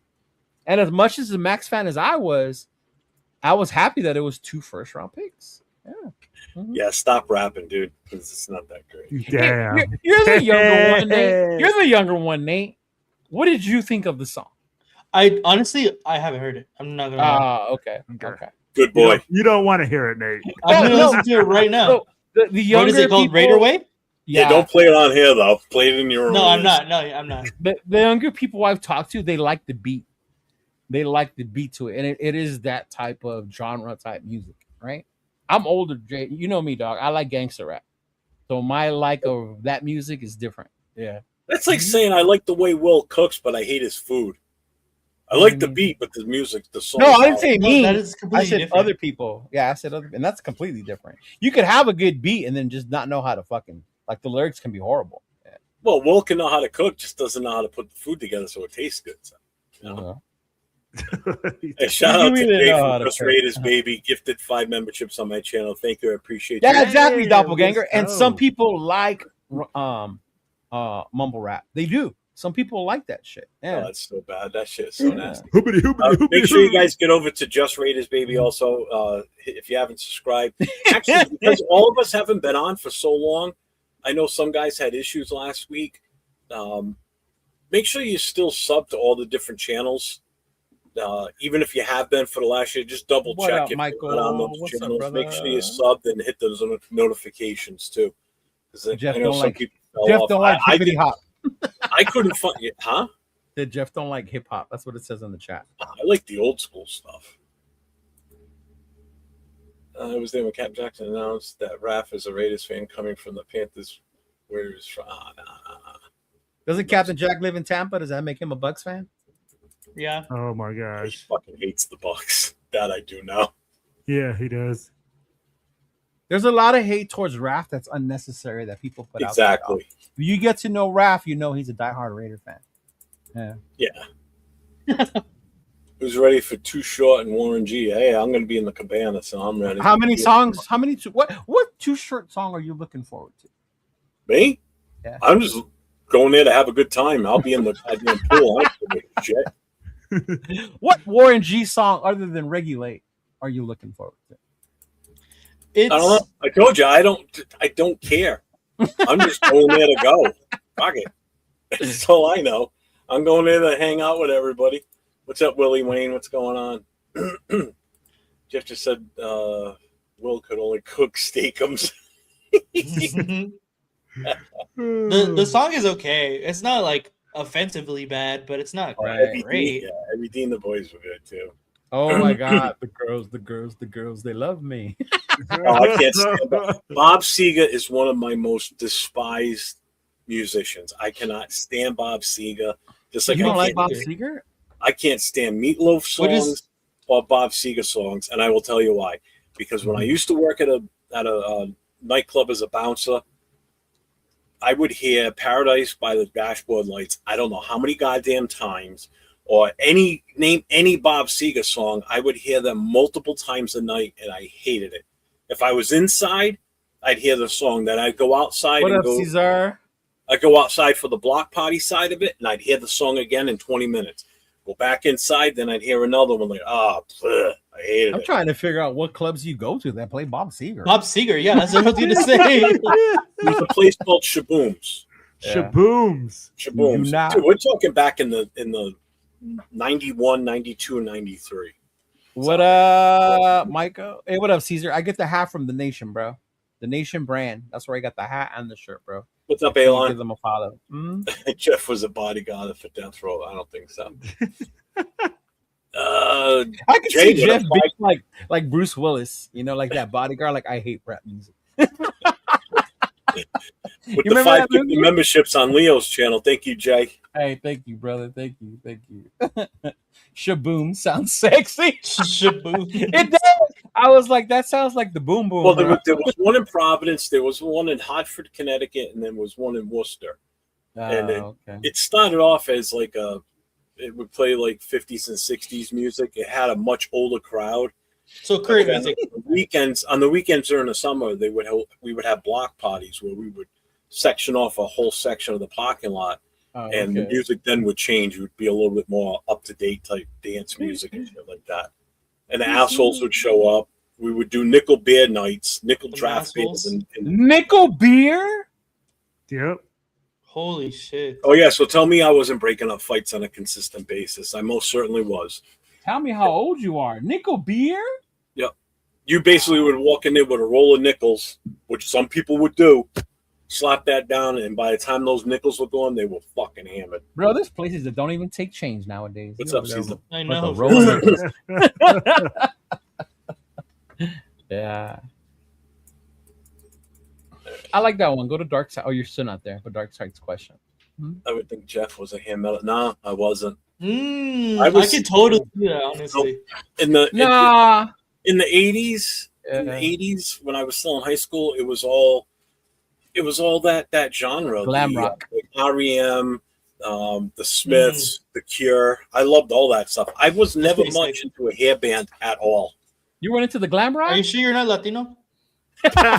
S3: And as much as a Max fan as I was happy that it was 2 first-round picks. Yeah. Mhm.
S1: Yeah, stop rapping, dude, because it's not that great.
S2: Damn.
S3: You're the younger one, Nate. You're the younger one, Nate. What did you think of the song?
S4: I honestly haven't heard it. I'm not gonna lie.
S3: Okay.
S2: Okay.
S3: Okay.
S1: Good boy.
S2: You don't want to hear it, Nate.
S4: I'm gonna
S3: no.
S4: listen to it right now.
S3: So the
S4: What
S3: younger
S4: is it called?
S3: people,
S4: Raider Way?
S1: Yeah, don't play it on here though. Play it in your own.
S4: No, I'm
S1: ears.
S4: not. No, I'm not.
S3: The younger people I've talked to, they like the beat. They like the beat to it, and it is that type of genre type music, right? I'm older, Jay. You know me, dog. I like gangster rap, so my like of that music is different. Yeah,
S1: That's like saying I like the way Will cooks, but I hate his food. I like the beat, but the music, the song.
S3: no, I didn't say
S4: No,
S3: me.
S4: that is
S3: I
S4: completely
S3: said
S4: different.
S3: other people. Yeah, I said other, and that's completely different. You could have a good beat and then just not know how to fucking like the lyrics can be horrible. Yeah.
S1: Well, Will can know how to cook, just doesn't know how to put the food together so it tastes good. So, you know? Hey, shout out to
S3: You really
S1: Dave
S3: know how
S1: from
S3: to
S1: Just
S3: cook.
S1: Raiders, baby. Gifted 5 memberships on my channel. Thank you. I appreciate
S3: Yeah,
S1: you.
S3: exactly,
S2: Hey,
S3: doppelganger.
S2: let's
S3: And
S2: go.
S3: some people like mumble rap. They do. Some people like that shit.
S1: Oh,
S3: Yeah.
S1: that's so bad. That shit is so
S3: Yeah.
S1: nasty.
S2: Hoopity, hoopity, hoopity,
S1: Make sure you
S2: hoopity.
S1: guys get over to Just Raiders, baby. Also, if you haven't subscribed, actually, because all of us haven't been on for so long, I know some guys had issues last week. Make sure you still sub to all the different channels. Even if you have been for the last year, just double
S3: What
S1: check
S3: up,
S1: if
S3: Michael?
S1: you're not on those
S3: What's up,
S1: channels. Make sure you
S3: brother?
S1: subbed and hit those notifications too. Because
S3: Jeff
S1: I know
S3: don't
S1: some
S3: like-
S1: people fell
S3: Jeff
S1: off.
S3: don't like
S1: I
S3: hippity
S1: did-
S3: hop.
S1: I couldn't find it, huh?
S3: That Jeff don't like hip hop. That's what it says in the chat.
S1: I like the old school stuff. I was there when Cap Jackson announced that Raph is a Raiders fan coming from the Panthers. Where he's from? Nah.
S3: Doesn't Captain Jack live in Tampa? Does that make him a Bucks fan?
S4: Yeah.
S2: Oh my
S1: He
S2: gosh.
S1: fucking hates the Bucks. That I do know.
S2: Yeah, he does.
S3: There's a lot of hate towards Raph that's unnecessary that people put out there.
S1: Exactly.
S3: If you get to know Raph, you know he's a diehard Raider fan.
S1: Yeah. Who's ready for Too Short and Warren G? Hey, I'm going to be in the cabana, so I'm ready.
S3: How many songs? How many? What Too Short song are you looking forward to?
S1: Me?
S3: Yeah.
S1: I'm just going there to have a good time. I'll be in the goddamn pool. I don't give a shit.
S3: What Warren G song other than Regulate are you looking forward to?
S4: It's
S1: I don't know. I told you I don't care. I'm just going there to go. Fuck it. That's all I know. I'm going there to hang out with everybody. What's up, Willie Wayne? What's going on? Jeff just said Will could only cook steakums.
S4: the song is okay. It's not like offensively bad, but it's not
S3: Right.
S4: great.
S1: Yeah, Heavy D and the boys were good too.
S3: Oh my God, the girls, they love me.
S1: Oh, I can't stand Bob Seger is one of my most despised musicians. I cannot stand Bob Seger. Just like
S3: You don't
S1: I
S3: like
S1: can't,
S3: Bob Seger?
S1: I can't stand Meatloaf
S4: What is-
S1: songs or Bob Seger songs, and I will tell you why. Because when I used to work at a nightclub as a bouncer, I would hear "Paradise" by the Dashboard Lights. I don't know how many goddamn times, or name any Bob Seger song. I would hear them multiple times a night, and I hated it. If I was inside, I'd hear the song. Then I'd go outside
S3: What
S1: and
S3: up,
S1: go.
S3: Caesar?
S1: I'd go outside for the block party side of it, and I'd hear the song again in 20 minutes. Go back inside, then I'd hear another one. Like, I hated
S3: I'm
S1: it.
S3: trying to figure out what clubs you go to that play Bob Seger.
S4: Bob Seger, yeah, that's what I was gonna say.
S1: There's a place called Shabooms.
S3: Yeah.
S2: Shabooms.
S1: Shabooms.
S3: You not-
S1: Dude, we're talking back in the 91, 92, 93.
S3: What up, Micah? Hey, what up, Caesar? I get the hat from The Nation, bro. The Nation brand. That's where I got the hat and the shirt, bro.
S1: What's up,
S3: Can you
S1: Alon?
S3: give them a follow.
S1: Jeff was a bodyguard for Death Row. I don't think so.
S3: I can
S1: Jay,
S3: see Jeff
S1: what
S3: being like Bruce Willis, like that bodyguard. Like, I hate rap music.
S1: with
S3: You
S1: the
S3: remember that
S1: 550
S3: movie?
S1: memberships on Leo's channel. Thank you, Jay.
S3: Hey, thank you, brother. Thank you. Shaboom sounds sexy.
S4: Shaboom.
S3: It does. I was like, that sounds like the boom boom.
S1: Well,
S3: bro.
S1: there was one in Providence, there was one in Hartford, Connecticut, and then was one in Worcester. and
S3: okay.
S1: It started off as like it would play like 50s and 60s music. It had a much older crowd.
S4: So current
S1: And
S4: music.
S1: on the weekends during the summer, we would have block parties where we would section off a whole section of the parking lot, and the music then would change. It would be a little bit more up to date type dance music and shit like that. And the assholes would show up. We would do nickel beer nights, nickel
S4: The
S1: draft beers,
S4: assholes?
S1: and
S3: Nickel beer.
S2: Yep.
S4: Holy shit.
S1: oh yeah. So tell me I wasn't breaking up fights on a consistent basis. I most certainly was.
S3: Tell me how old you are. Nickel beer.
S1: You basically would walk in there with a roll of nickels, which some people would do, slap that down, and by the time those nickels were gone, they were fucking hammered.
S3: Bro, there's places that don't even take change nowadays.
S1: What's
S3: You
S1: up,
S3: over there
S1: Caesar?
S4: I
S3: with
S4: know.
S3: the roller. Yeah. I like that one. Go to Dark Side. Oh, you're still not there, but Dark Side's question.
S1: I would think Jeff was a hand metal. No, I wasn't.
S4: I
S1: I was-
S4: could totally see that, honestly.
S1: In the
S3: Nah.
S1: in the 80s, when I was still in high school, it was all that genre.
S3: Glam
S1: the,
S3: rock.
S1: like REM, the Smiths, the Cure. I loved all that stuff. I was never
S4: pretty
S1: much into a hair band at all.
S3: You went into the glam rock?
S4: Are you sure you're not Latino?
S3: he said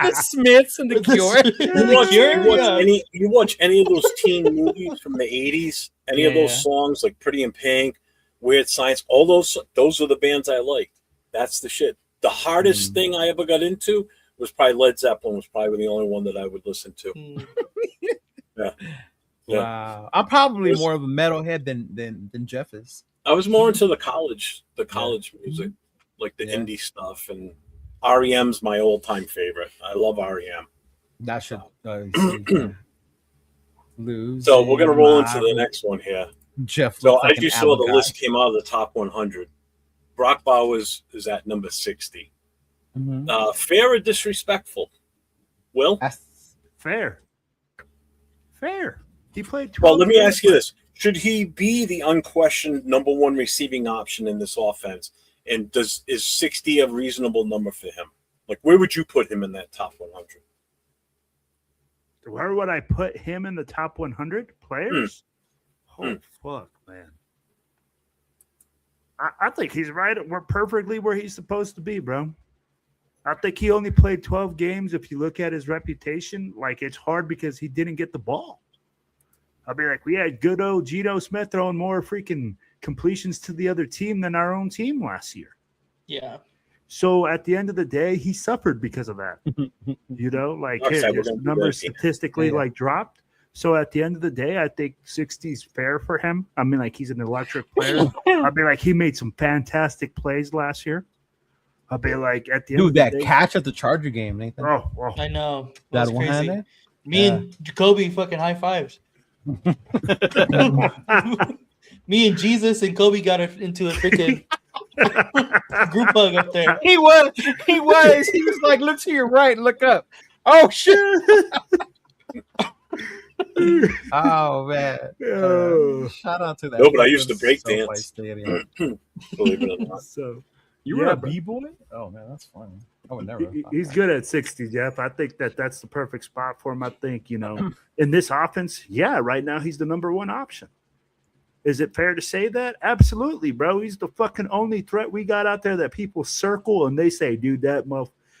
S3: the Smiths and the Cure.
S1: You watch any of those teen movies from the 80s, any of those
S3: Yeah.
S1: songs like Pretty in Pink, Weird Science, all those are the bands I liked. That's the shit. The hardest thing I ever got into was probably Led Zeppelin. Was probably the only one that I would listen to. Yeah.
S3: Wow. I'm probably more of a metalhead than Jeff is.
S1: I was more into the college music, like the indie stuff, and REM's my all-time favorite. I love REM.
S3: That should lose.
S1: So we're gonna roll into the next one here.
S3: Jeff.
S1: So
S3: looks like
S1: as
S3: an
S1: you saw, the
S3: Allen
S1: list
S3: guy.
S1: came out of the top 100. Brock Bowers is at number 60.
S3: Mhm.
S1: Fair or disrespectful? Will?
S3: That's-
S2: Fair. He played 12
S1: Well, let me
S2: games.
S1: ask you this. Should he be the unquestioned number one receiving option in this offense? And is 60 a reasonable number for him? Like, where would you put him in that top 100?
S2: Where would I put him in the top 100 players? Oh, fuck, man. I think he's right. We're perfectly where he's supposed to be, bro. I think he only played 12 games. If you look at his reputation, like, it's hard because he didn't get the ball. I'll be like, we had good old Geno Smith throwing more freaking completions to the other team than our own team last year.
S4: Yeah.
S2: So at the end of the day, he suffered because of that. Like
S1: Like I said, we're
S2: his
S1: gonna do
S2: numbers
S1: that, yeah.
S2: statistically
S3: Yeah.
S2: like dropped. So at the end of the day, I think 60 is fair for him. I mean, like he's an electric player. I mean, like he made some fantastic plays last year. I'll be like at the end
S3: Dude,
S2: of the
S3: that
S2: day.
S3: catch at the Charger game, Nathan.
S2: Oh,
S4: I know.
S3: that
S4: That's
S3: one
S4: crazy.
S3: handed.
S4: Me and Jacoby fucking high fives. Me and Jesus and Kobe got into a freaking group hug up there.
S3: He was. He was like, look to your right, look up. Oh shit. Oh man.
S2: Oh.
S3: Shout out to that.
S1: No, but I used to break
S3: SoFi
S1: dance.
S3: Stadium.
S1: Believe it or not.
S2: So
S3: You
S2: Yeah,
S3: were a
S2: bro.
S3: B-boy? Oh man, that's funny. I would never. have thought
S2: he's
S3: that.
S2: good at 60, Jeff. I think that's the perfect spot for him. I think, in this offense, right now he's the number one option. Is it fair to say that? Absolutely, bro. He's the fucking only threat we got out there that people circle and they say, dude,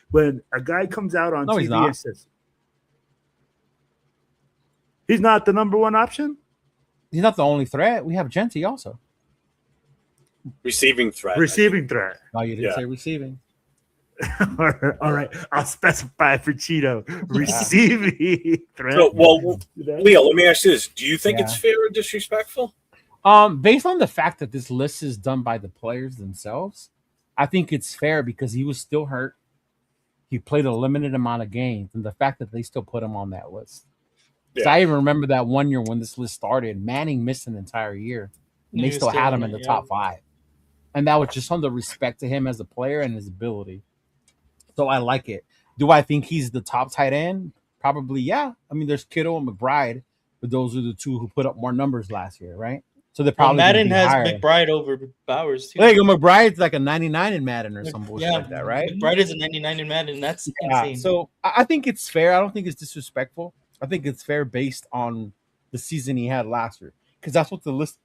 S2: when a guy comes out on
S3: No, he's
S2: TV
S3: not.
S2: and says he's not the number one option.
S3: He's not the only threat. We have Genty also.
S1: Receiving threat.
S2: Receiving threat.
S3: Oh, you didn't
S1: Yeah.
S3: say receiving.
S2: All right. I'll specify for Cheeto. Receiving threat.
S1: So, well, Leo, let me ask you this: do you think it's fair or disrespectful?
S3: Based on the fact that this list is done by the players themselves, I think it's fair because he was still hurt. He played a limited amount of games, and the fact that they still put him on that list. 'Cause I even remember that one year when this list started, Manning missed an entire year, and they
S4: He was
S3: still
S4: still
S3: had
S4: on
S3: him in
S4: it,
S3: the
S4: yeah.
S3: top 5. And that was just on the respect to him as a player and his ability. So I like it. Do I think he's the top tight end? Probably, yeah. I mean, there's Kittle and McBride, but those are the two who put up more numbers last year, right? So they're
S4: Well,
S3: probably gonna
S4: Madden
S3: be
S4: has
S3: higher.
S4: McBride over Bowers too.
S3: Like McBride's like a 99 in Madden or some bullshit like that, right?
S4: McBride is a 99 in Madden. That's
S3: Yeah,
S4: insane.
S3: so I think it's fair. I don't think it's disrespectful. I think it's fair based on the season he had last year, because that's what the list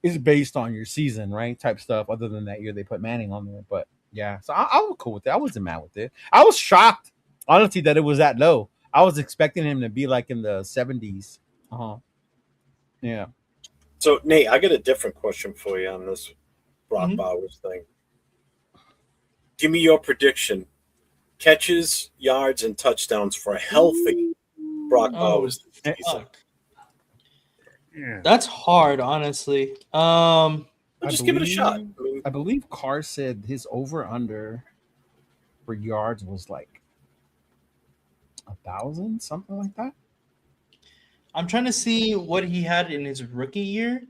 S3: is based on, your season, right? Type stuff. Other than that year they put Manning on there, but yeah. So I was cool with it. I wasn't mad with it. I was shocked, honestly, that it was that low. I was expecting him to be like in the 70s. Yeah.
S1: So, Nate, I got a different question for you on this Brock
S4: Mhm.
S1: Bowers thing. Give me your prediction: catches, yards, and touchdowns for a healthy Brock Bowers this season.
S4: Fuck.
S2: Yeah.
S4: That's hard, honestly.
S1: Well, just give it a shot. I mean,
S3: I believe Carr said his over/under for yards was like 1,000, something like that.
S4: I'm trying to see what he had in his rookie year.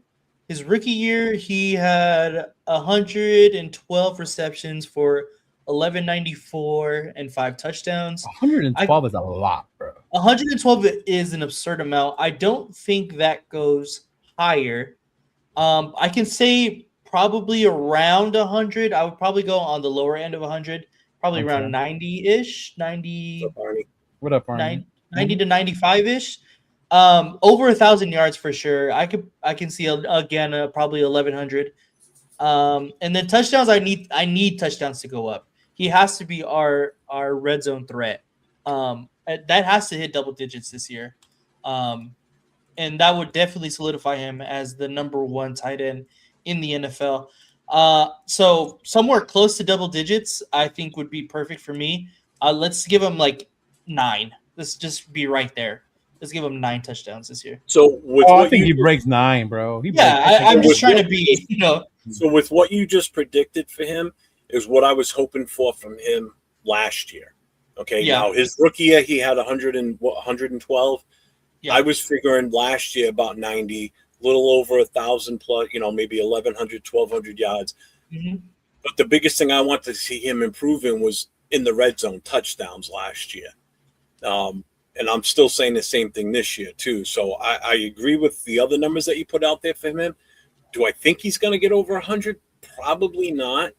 S4: His rookie year, he had 112 receptions for 1194 and 5 touchdowns.
S3: 112 is a lot, bro.
S4: 112 is an absurd amount. I don't think that goes higher. I can say probably around 100. I would probably go on the lower end of 100, probably
S3: Okay.
S4: around 90-ish, 90,
S1: so, Barney.
S3: What up, Arnie?
S4: 90 to 95-ish. Over 1,000 yards for sure. I can see again probably 1,100. And then touchdowns. I need touchdowns to go up. He has to be our red zone threat. That has to hit double digits this year. And that would definitely solidify him as the number 1 tight end in the NFL. So somewhere close to double digits, I think would be perfect for me. Let's give him like 9. Let's just be right there. Let's give him 9 touchdowns this year.
S1: So, with
S3: I
S1: what
S3: think he
S1: you
S3: breaks 9, bro.
S4: I'm just trying to
S1: with
S4: be,
S1: so with what you just predicted for him is what I was hoping for from him last year. Okay,
S4: Yeah.
S1: now his rookie year he had 112.
S4: Yeah.
S1: I was figuring last year about 90, a little over 1,000 plus, maybe 1,100, 1,200 yards.
S4: Mhm.
S1: But the biggest thing I want to see him improve in was in the red zone touchdowns last year. And I'm still saying the same thing this year too. So I agree with the other numbers that you put out there for him. Do I think he's going to get over 100? Probably not.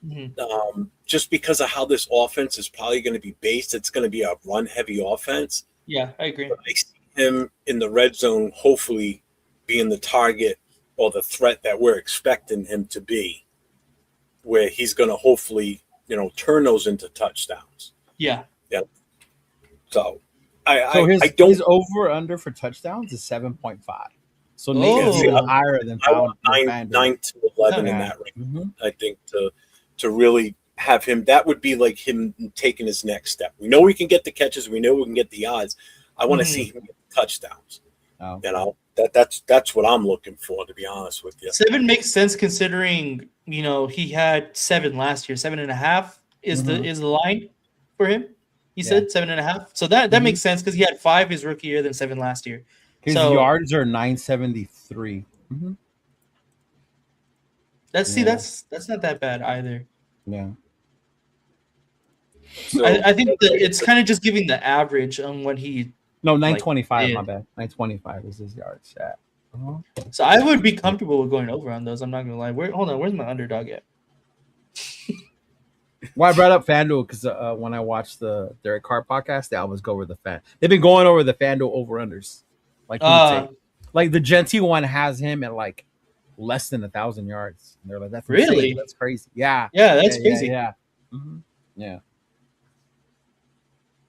S4: Mhm.
S1: Just because of how this offense is probably going to be based. It's going to be a run-heavy offense.
S4: Yeah, I agree.
S1: But I see him in the red zone hopefully being the target or the threat that we're expecting him to be, where he's going to hopefully, turn those into touchdowns.
S4: Yeah.
S1: So
S3: his,
S1: I don't
S3: his over/under for touchdowns is 7.5. So Nate is
S4: Oh.
S3: even higher than
S1: I want
S3: FanDuel.
S1: 9 to 11 in
S3: Yeah.
S1: that range.
S3: Mhm.
S1: I think to really have him. That would be like him taking his next step. We know we can get the catches. We know we can get the odds. I want to see him get touchdowns.
S3: Oh.
S1: You know, that's what I'm looking for, to be honest with you.
S4: 7 makes sense considering he had 7 last year. 7.5 is the line for him. He said 7.5. So that makes sense because he had 5 his rookie year, then 7 last year.
S3: His yards are 973. Mm-hmm.
S4: That's not that bad either.
S3: Yeah.
S1: So,
S4: I think that it's kind of just giving the average on what he.
S3: No, 925.
S4: Like,
S3: my bad. 925 is his yard stat.
S4: So I would be comfortable with going over on those. I'm not gonna lie. Hold on, where's my underdog at?
S3: Well, I brought up FanDuel because when I watched the Derek Carr podcast, they always go over the fan. They've been going over the FanDuel over unders, like the Genty one has him at like less than 1,000 yards. And they're like, that's insane.
S4: Really?
S3: That's crazy. Yeah,
S4: that's crazy.
S3: Yeah. Mm-hmm. Yeah.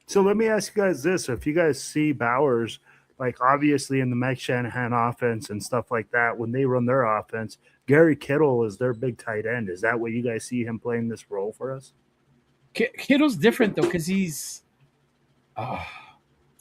S2: So let me ask you guys this: if you guys see Bowers, like obviously in the Mike Shanahan offense and stuff like that, when they run their offense, Gary Kittle is their big tight end. Is that what you guys see him playing this role for us?
S3: Kittle's different though because he's. I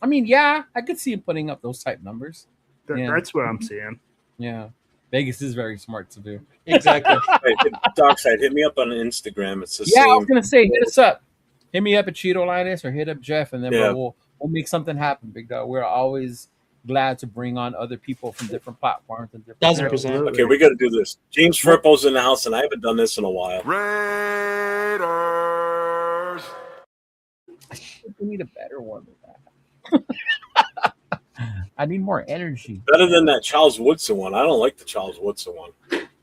S3: mean, yeah, I could see him putting up those type numbers.
S2: That's what I'm seeing.
S3: Yeah, Vegas is very smart to do.
S4: Exactly.
S1: Hey, Dockside, hit me up on Instagram. It's the
S3: Yeah,
S1: same.
S3: I was gonna say, hit us up. Hit me up at Chidolinus or hit up Jeff, and then we'll make something happen, big dog. We're always glad to bring on other people from different platforms and different.
S4: 1,000%.
S1: Okay, we got to do this. James Firpo's in the house, and I haven't done this in a while.
S6: Raiders.
S3: We need a better one than that. I need more energy.
S1: Better than that Charles Woodson one. I don't like the Charles Woodson one.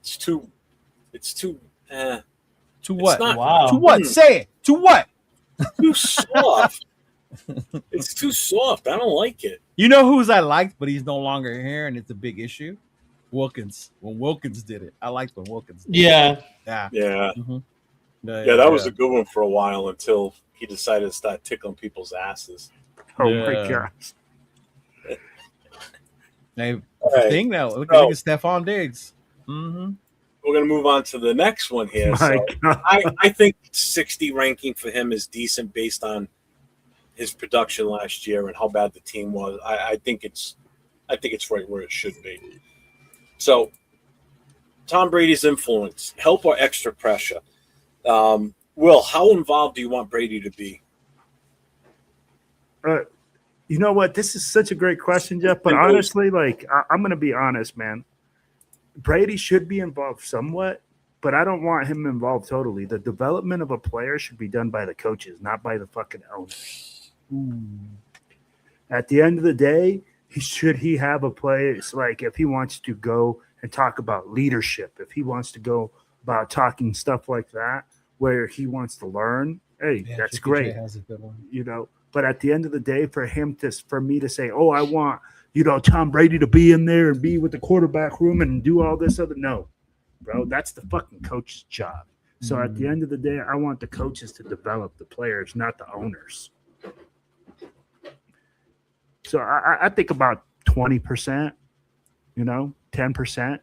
S1: It's too.
S3: To what?
S4: Wow.
S3: To what? Say it. To what?
S1: Too soft. It's too soft. I don't like it.
S3: You know who's I liked, but he's no longer here, and it's a big issue. Wilkins. When Wilkins did it, I liked when Wilkins did it.
S4: Yeah.
S1: Yeah.
S3: Mm-hmm.
S1: Yeah, that was a good one for a while until he decided to start tickling people's asses.
S2: Oh my gosh.
S3: Hey,
S1: Right.
S3: thing now. Look
S1: So-
S3: at Stephon Diggs. Mm-hmm.
S1: We're going to move on to the next one here.
S2: My
S1: So
S2: God.
S1: I think 60 ranking for him is decent based on his production last year and how bad the team was. I think it's right where it should be. So Tom Brady's influence, help or extra pressure. Will, how involved do you want Brady to be?
S2: You know what? This is such a great question, Jeff. But honestly, I'm going to be honest, man. Brady should be involved somewhat, but I don't want him involved totally. The development of a player should be done by the coaches, not by the fucking owners. At the end of the day, should he have a place like if he wants to go and talk about leadership, if he wants to go about talking stuff like that, where he wants to learn, hey, that's great.
S3: Has a good one.
S2: But at the end of the day, for me to say, oh, I want Tom Brady to be in there and be with the quarterback room and do all this other. No, bro, that's the fucking coach's job. So at the end of the day, I want the coaches to develop the players, not the owners. So I think about 20%, 10%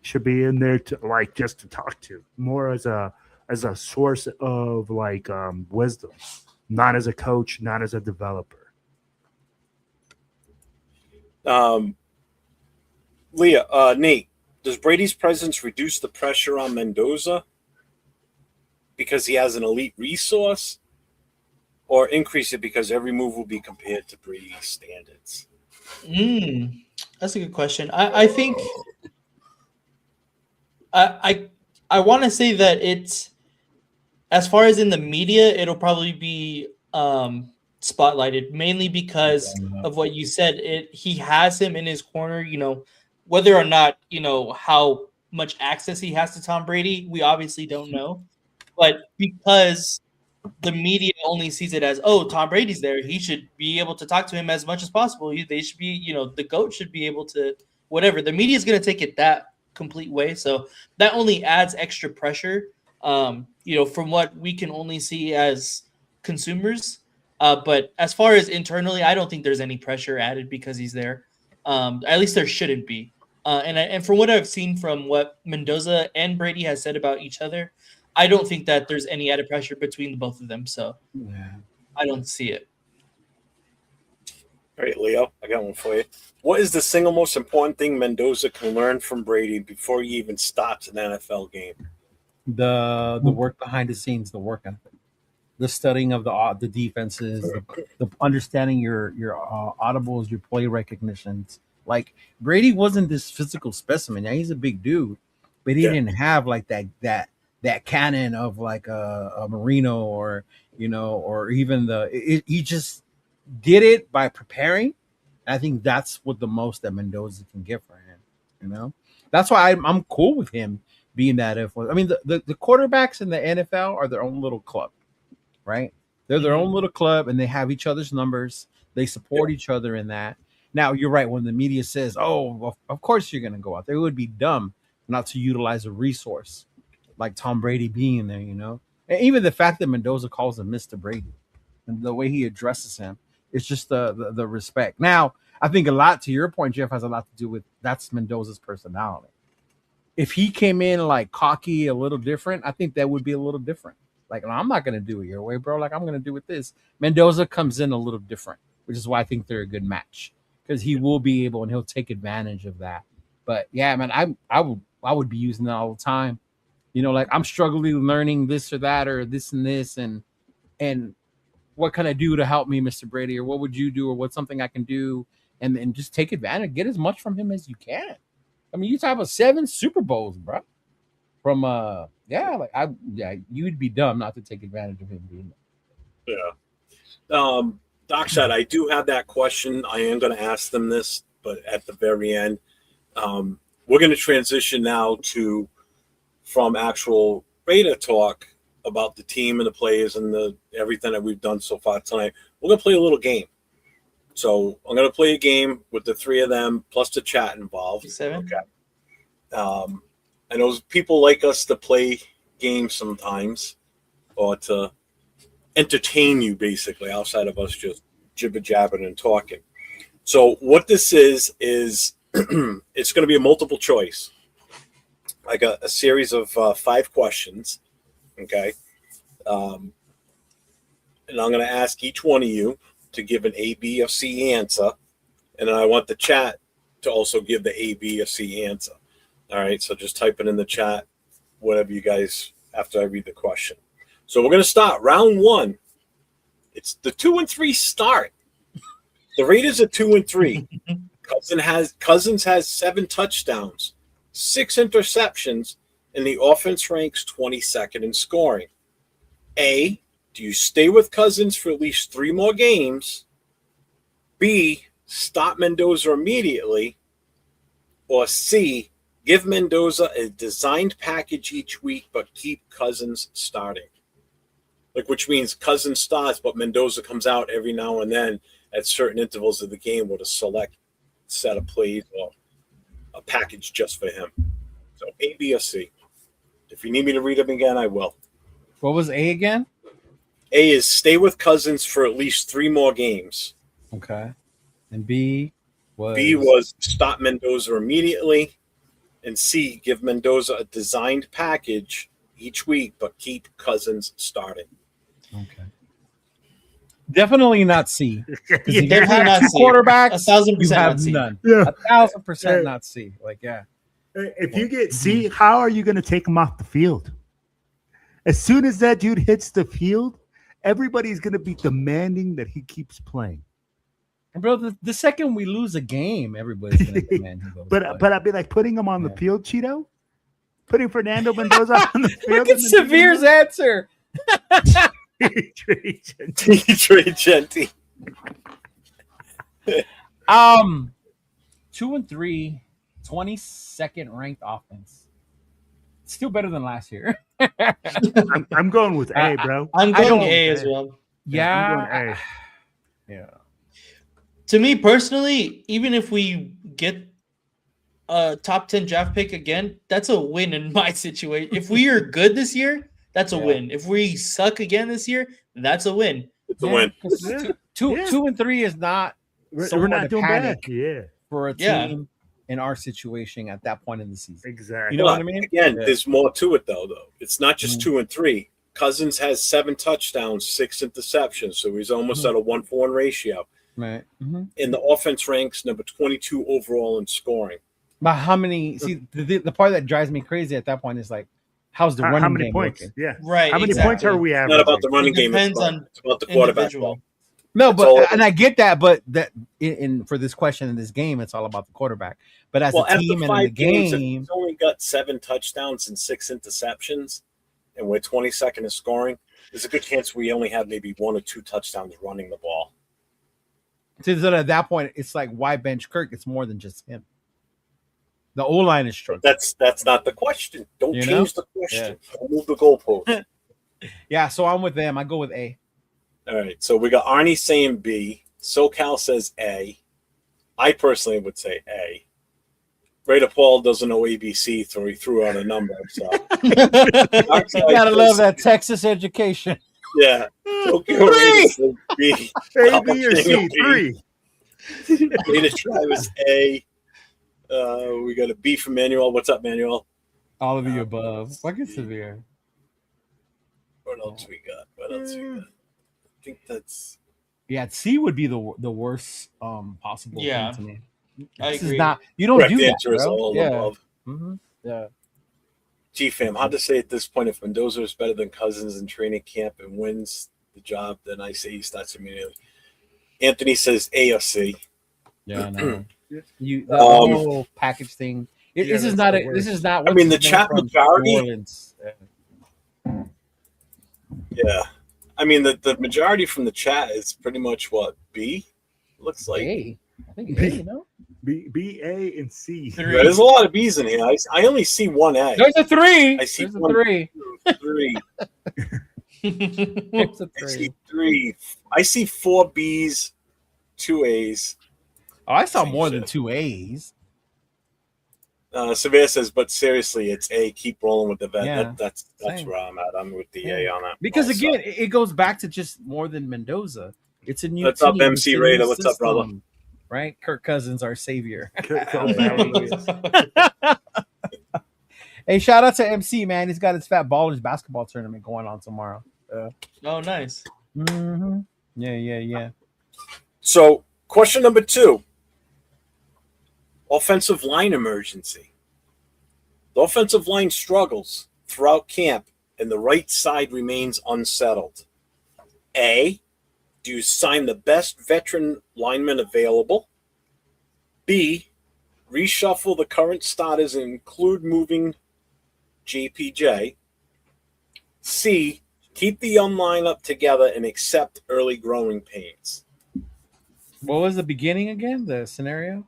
S2: should be in there to just to talk to, more as a source of wisdom, not as a coach, not as a developer.
S1: Nate, does Brady's presence reduce the pressure on Mendoza because he has an elite resource, or increase it because every move will be compared to Brady's standards?
S4: That's a good question. I think I want to say that it's, as far as in the media, it'll probably be spotlighted mainly because of what you said. He has him in his corner, whether or not, how much access he has to Tom Brady, we obviously don't know. But because the media only sees it as, oh, Tom Brady's there, he should be able to talk to him as much as possible. They should be, the GOAT should be able to, whatever. The media is going to take it that complete way. So that only adds extra pressure, from what we can only see as consumers. But as far as internally, I don't think there's any pressure added because he's there. At least there shouldn't be. And from what I've seen from what Mendoza and Brady has said about each other, I don't think that there's any added pressure between the both of them. So
S3: Yeah.
S4: I don't see it.
S1: All right, Leo, I got one for you. What is the single most important thing Mendoza can learn from Brady before he even starts an NFL game?
S3: The work behind the scenes, the work ethic, the studying of the defenses, the understanding your audibles, your play recognitions. Like Brady wasn't this physical specimen. Yeah, he's a big dude, but he
S1: Yeah.
S3: didn't have like that cannon of like a Marino or or even he just did it by preparing. And I think that's what the most that Mendoza can get for him. That's why I'm cool with him being that influence. I mean, the quarterbacks in the NFL are their own little club, right? They're their own little club, and they have each other's numbers. They support each other in that. Now, you're right. When the media says, "Oh, well, of course you're going to go out there," it would be dumb not to utilize a resource like Tom Brady being there. And even the fact that Mendoza calls him Mr. Brady and the way he addresses him, it's just the respect. Now, I think a lot to your point, Jeff, has a lot to do with that's Mendoza's personality. If he came in like cocky, a little different, I think that would be a little different. Like, no, I'm not going to do it your way, bro. Like, I'm going to do it this. Mendoza comes in a little different, which is why I think they're a good match because he will be able and he'll take advantage of that. But yeah, man, I would be using that all the time. Like I'm struggling learning this or that or this and this and what can I do to help me, Mr. Brady, or what would you do, or what's something I can do, and just take advantage, get as much from him as you can. I mean, you talk about 7 Super Bowls, bro. From you'd be dumb not to take advantage of him being
S1: there. Yeah. Doc said I do have that question. I am going to ask them this, but at the very end, we're going to transition now from actual beta talk about the team and the players and everything that we've done so far tonight. We're going to play a little game. So I'm going to play a game with the 3 of them plus the chat involved.
S4: 7.
S1: Okay. I know people like us to play games sometimes or to entertain you, basically, outside of us just jibber-jabbing and talking. So what this is it's going to be a multiple choice. Like a series of 5 questions, okay? And I'm going to ask each one of you to give an A, B, or C answer. And then I want the chat to also give the A, B, or C answer. All right, so just type it in the chat, whatever you guys, after I read the question. So we're going to start. Round 1. It's the 2 and 3 start. The Raiders are 2 and 3. Cousins has 7 touchdowns, 6 interceptions, and the offense ranks 22nd in scoring. A, do you stay with Cousins for at least 3 more games? B, stop Mendoza immediately? Or C, give Mendoza a designed package each week, but keep Cousins starting? Which means Cousins starts, but Mendoza comes out every now and then at certain intervals of the game with a select set of plays or a package just for him. So A, B, or C. If you need me to read them again, I will.
S3: What was A again?
S1: A is stay with Cousins for at least 3 more games.
S3: Okay. And B
S1: was stop Mendoza immediately. And C, give Mendoza a designed package each week, but keep Cousins starting.
S3: Okay. Definitely not C.
S4: Yeah, definitely not C.
S3: Quarterbacks,
S4: 1,000%
S3: you have
S4: not C.
S3: none.
S2: Yeah.
S3: 1,000% not C. Like, yeah.
S2: If you get C, how are you going to take him off the field? As soon as that dude hits the field, everybody's going to be demanding that he keeps playing.
S3: And bro, the second we lose a game, everybody's going to demand he goes play.
S2: But I'd be like putting him on the field, Cheeto. Putting Fernando Mendoza on the field.
S3: Look at Severe's answer.
S2: Trey Gentile.
S1: Trey Gentile.
S3: 2 and 3, 22nd ranked offense. Still better than last year.
S2: I'm going with A, bro.
S4: I'm going A as well.
S3: Yeah.
S2: I'm going A.
S3: Yeah.
S4: To me personally, even if we get a top 10 draft pick again, that's a win in my situation. If we are good this year, that's a win. If we suck again this year, that's a win.
S1: It's a win.
S3: Two and 3 is not.
S2: We're not doing bad. Yeah.
S3: For a team in our situation at that point in the season.
S2: Exactly.
S3: You know what I mean?
S1: Again,
S3: Yeah.
S1: there's more to it though. It's not just
S3: Mhm.
S1: 2 and 3. Cousins has 7 touchdowns, 6 interceptions, so he's almost
S3: Mhm.
S1: at a 1-for-1 ratio.
S3: Right. Mm-hmm.
S1: And the offense ranks number 22 overall in scoring.
S3: But how many? See, the part that drives me crazy at that point is like, how's the
S2: How
S3: running
S2: many
S3: game
S2: points?
S3: working?
S2: Yeah.
S4: Right.
S2: How many
S4: exactly.
S2: points are we
S1: It's
S2: averaging?
S1: not about the running
S4: It
S1: game.
S4: depends on
S1: It's about the quarterback.
S4: individual.
S3: No,
S1: That's all
S3: but
S1: it
S3: and I get that, but that in for this question in this game, it's all about the quarterback. But as
S1: Well,
S3: a
S1: after
S3: team and in
S1: 5
S3: the
S1: games, if
S3: game,
S1: he's only got 7 touchdowns and 6 interceptions, and we're 22nd in scoring, there's a good chance we only have maybe 1 or 2 touchdowns running the ball.
S3: so at that point, it's like why bench Kirk? It's more than just him. The O line is struggling.
S1: That's not the question. Don't
S3: You
S1: change
S3: know?
S1: the question. Don't move the goalpost.
S3: Yeah, so I'm with them. I go with A.
S1: All right, so we got Arnie saying B. SoCal says A. I personally would say A. Raider Paul doesn't know ABC, so he threw out a number. So
S3: You gotta love that Texas education.
S1: Yeah. Tokyo Raiders says B.
S2: A, B, or C?
S1: B.
S2: 3.
S1: Raider Tribe is A. We got a B from Manuel. What's up, Manuel?
S3: All of the above. Fucking severe.
S1: What else we got? I think that's
S3: Yeah, C would be the worst possible
S4: Yeah.
S3: thing to me.
S4: I
S3: This
S4: agree.
S3: is not. You don't
S1: correct
S3: do that,
S1: answer is
S3: bro.
S1: all
S3: Yeah.
S1: above.
S3: Mm-hmm. Yeah.
S1: G-Fam, hard to say at this point if Mendoza is better than Cousins in training camp and wins the job, then I say he starts immediately. Anthony says A or C.
S3: Yeah, I know. The
S1: Um,
S3: whole package thing.
S2: Yeah,
S3: This is
S2: that's
S3: not.
S2: the
S3: This
S2: worst.
S3: is not.
S1: I mean,
S3: what's
S1: the
S3: his name
S1: chat
S3: from
S1: majority-
S3: New Orleans.
S1: Yeah. I mean, the majority from the chat is pretty much what? B? Looks like.
S3: A. I think
S2: B.
S3: A. You know.
S2: B, A, and C.
S4: Three.
S1: Yeah, there's a lot of B's in here. I only see one A.
S3: There's a 3.
S1: I see
S3: There's a
S1: one.
S3: 3.
S1: 3.
S3: There's a
S1: I
S3: 3.
S1: see 3. I see 4 B's, 2 A's.
S3: Oh, I saw
S1: Same
S3: more
S1: shit.
S3: than 2 A's.
S1: Severe says, but seriously, it's A. Keep rolling with the vet.
S3: Yeah,
S1: That's
S3: same.
S1: where I'm at. I'm with the A
S3: Yeah.
S1: on that.
S3: Because
S1: also.
S3: again, it goes back to just more than Mendoza. It's a new
S1: What's up,
S3: team,
S1: MC
S3: it's a
S1: Raider?
S3: new
S1: What's up, brother?
S3: system, Right? Kirk Cousins, our savior. Hey, shout out to MC, man. He's got his Fat Ballers basketball tournament going on tomorrow.
S4: Oh, nice.
S3: Mm-hmm. Yeah.
S1: So, question number 2. Offensive line emergency. The offensive line struggles throughout camp, and the right side remains unsettled. A, do you sign the best veteran lineman available? B, reshuffle the current starters and include moving JPJ. C, keep the young lineup together and accept early growing pains.
S3: What was the beginning again? The scenario?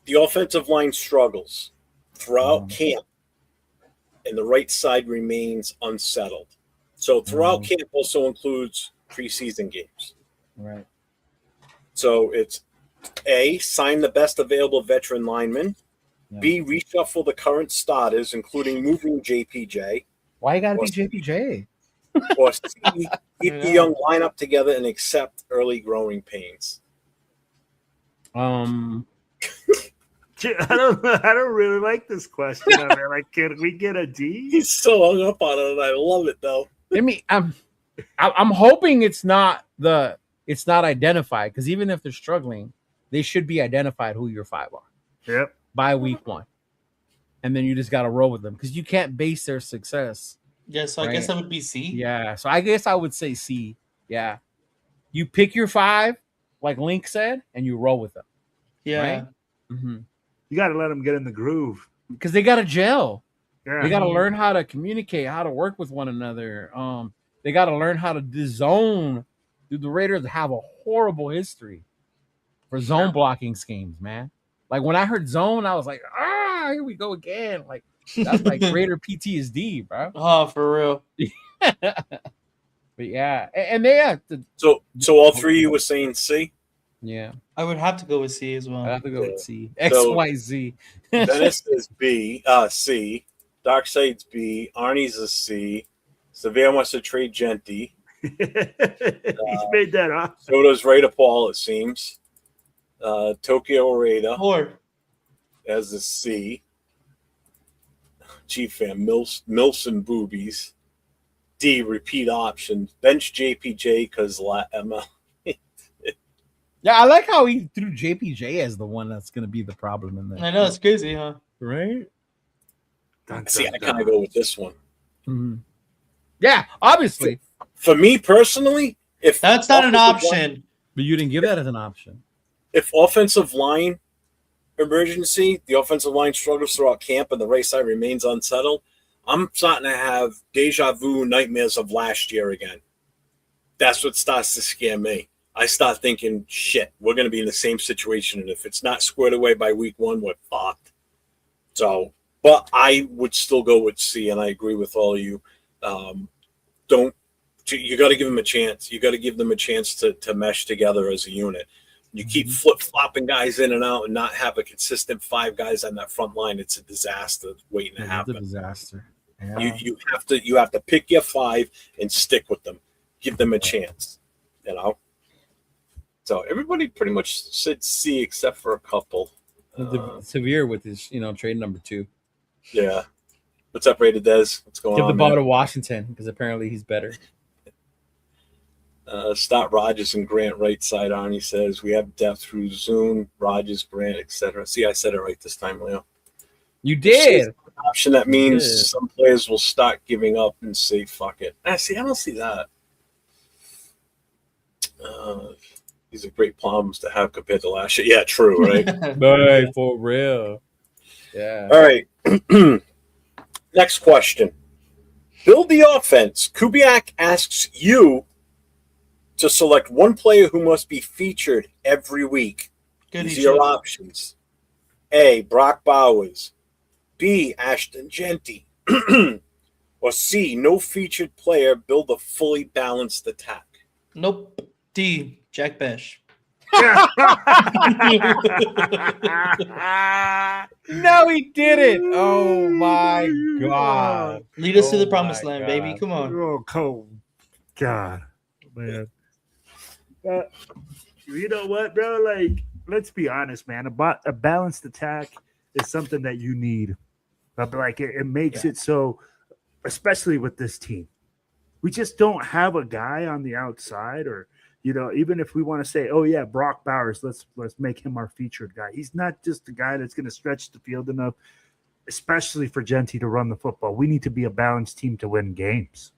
S1: The offensive line struggles throughout camp, and the right side remains unsettled. So throughout camp also includes preseason games.
S3: Right.
S1: So it's A, sign the best available veteran lineman.
S3: Yeah.
S1: B, reshuffle the current starters, including moving JPJ.
S3: Why you gotta be
S1: What's-
S3: JPJ?
S1: Or C, keep the young lineup together and accept early growing pains.
S2: I don't really like this question. I mean, like, can we get a D?
S1: He's so hung up on it, and I love it though.
S3: I mean, I'm hoping it's not identified, because even if they're struggling, they should be identified who your 5 are
S2: Yep.
S3: by week 1, and then you just got to roll with them because you can't base their success.
S4: Yeah, so I guess that would be C.
S3: Yeah, so I guess I would say C. Yeah, you pick your 5, like Link said, and you roll with them.
S4: Yeah.
S3: Right? Mm-hmm.
S2: You got to let them get in the groove.
S3: Because they got to gel.
S2: Yeah.
S3: They got to learn how to communicate, how to work with one another. They got to learn how to zone. Dude, the Raiders have a horrible history for zone blocking schemes, man. Like when I heard zone, I was like, here we go again. Like that's like Raider PTSD, bro.
S4: Oh, for real.
S3: But yeah, and they have to.
S1: So all 3 of you were saying C?
S3: Yeah,
S4: I would have to go with C as well.
S3: I have to go
S1: Yeah.
S3: with C. X,
S1: So-
S3: Y, Z.
S1: Dennis is B, C. Darkside's B. Arnie's a C. Severe wants to trade Genty.
S2: He's made that up.
S1: So does Raider Paul, it seems. Tokyo Raider. as a C. G fan, Milson Boobies. D, repeat option. Bench JPJ because Emma.
S3: Yeah, I like how he threw JPJ as the one that's going to be the problem in there.
S4: I know it's crazy, huh?
S3: Right?
S1: See, I kind of go with this one.
S3: Mm-hmm. Yeah, obviously.
S1: For me personally, if
S4: That's not an
S1: offensive
S4: option.
S1: line-
S3: But you didn't give that as an option.
S1: if offensive line emergency, the offensive line struggles throughout camp and the right side remains unsettled, I'm starting to have deja vu nightmares of last year again. That's what starts to scare me. I start thinking, shit, we're going to be in the same situation. And if it's not squared away by week 1, we're fucked. So, but I would still go with C, and I agree with all of you. You got to give them a chance. You got to give them a chance to mesh together as a unit. You keep flip-flopping guys in and out and not have a consistent 5 guys on that front line. It's a disaster waiting to happen.
S3: It's a disaster. Yeah.
S1: You have to pick your 5 and stick with them. Give them a chance. So everybody pretty much said C except for a couple.
S3: Severe with his, trade number 2.
S1: Yeah. What's up, Rated Des? What's going
S3: Give
S1: on?
S3: the ball to Washington because apparently he's better.
S1: Stott Rogers and Grant right side on. He says we have depth through Zoom, Rogers, Grant, etc. See, I said it right this time, Leo.
S3: You did.
S1: Option that means
S3: did.
S1: some players will start giving up and say fuck it. I don't see that. These are great problems to have compared to last year. Yeah, true, right?
S3: Hey, for real. Yeah.
S1: All right. Next question. Build the offense. Kubiak asks you to select one player who must be featured every week.
S4: Goody
S1: These are your
S4: shit.
S1: options. A, Brock Bowers. B, Ashton Genty. Or C, no featured player. Build a fully balanced attack.
S4: Nope. D. Jack Bash.
S3: No, he didn't. Oh my god.
S4: Lead us to the
S3: Oh
S4: promised
S3: my
S4: land, baby.
S3: God.
S4: Come on.
S2: Oh, cold. God, man. You know what, bro? Like, let's be honest, man. A balanced attack is something that you need. But like, it makes it so, especially with this team, we just don't have a guy on the outside, or even if we want to say, oh yeah, Brock Bowers, let's make him our featured guy. He's not just the guy that's going to stretch the field enough, especially for Genty to run the football. We need to be a balanced team to win games.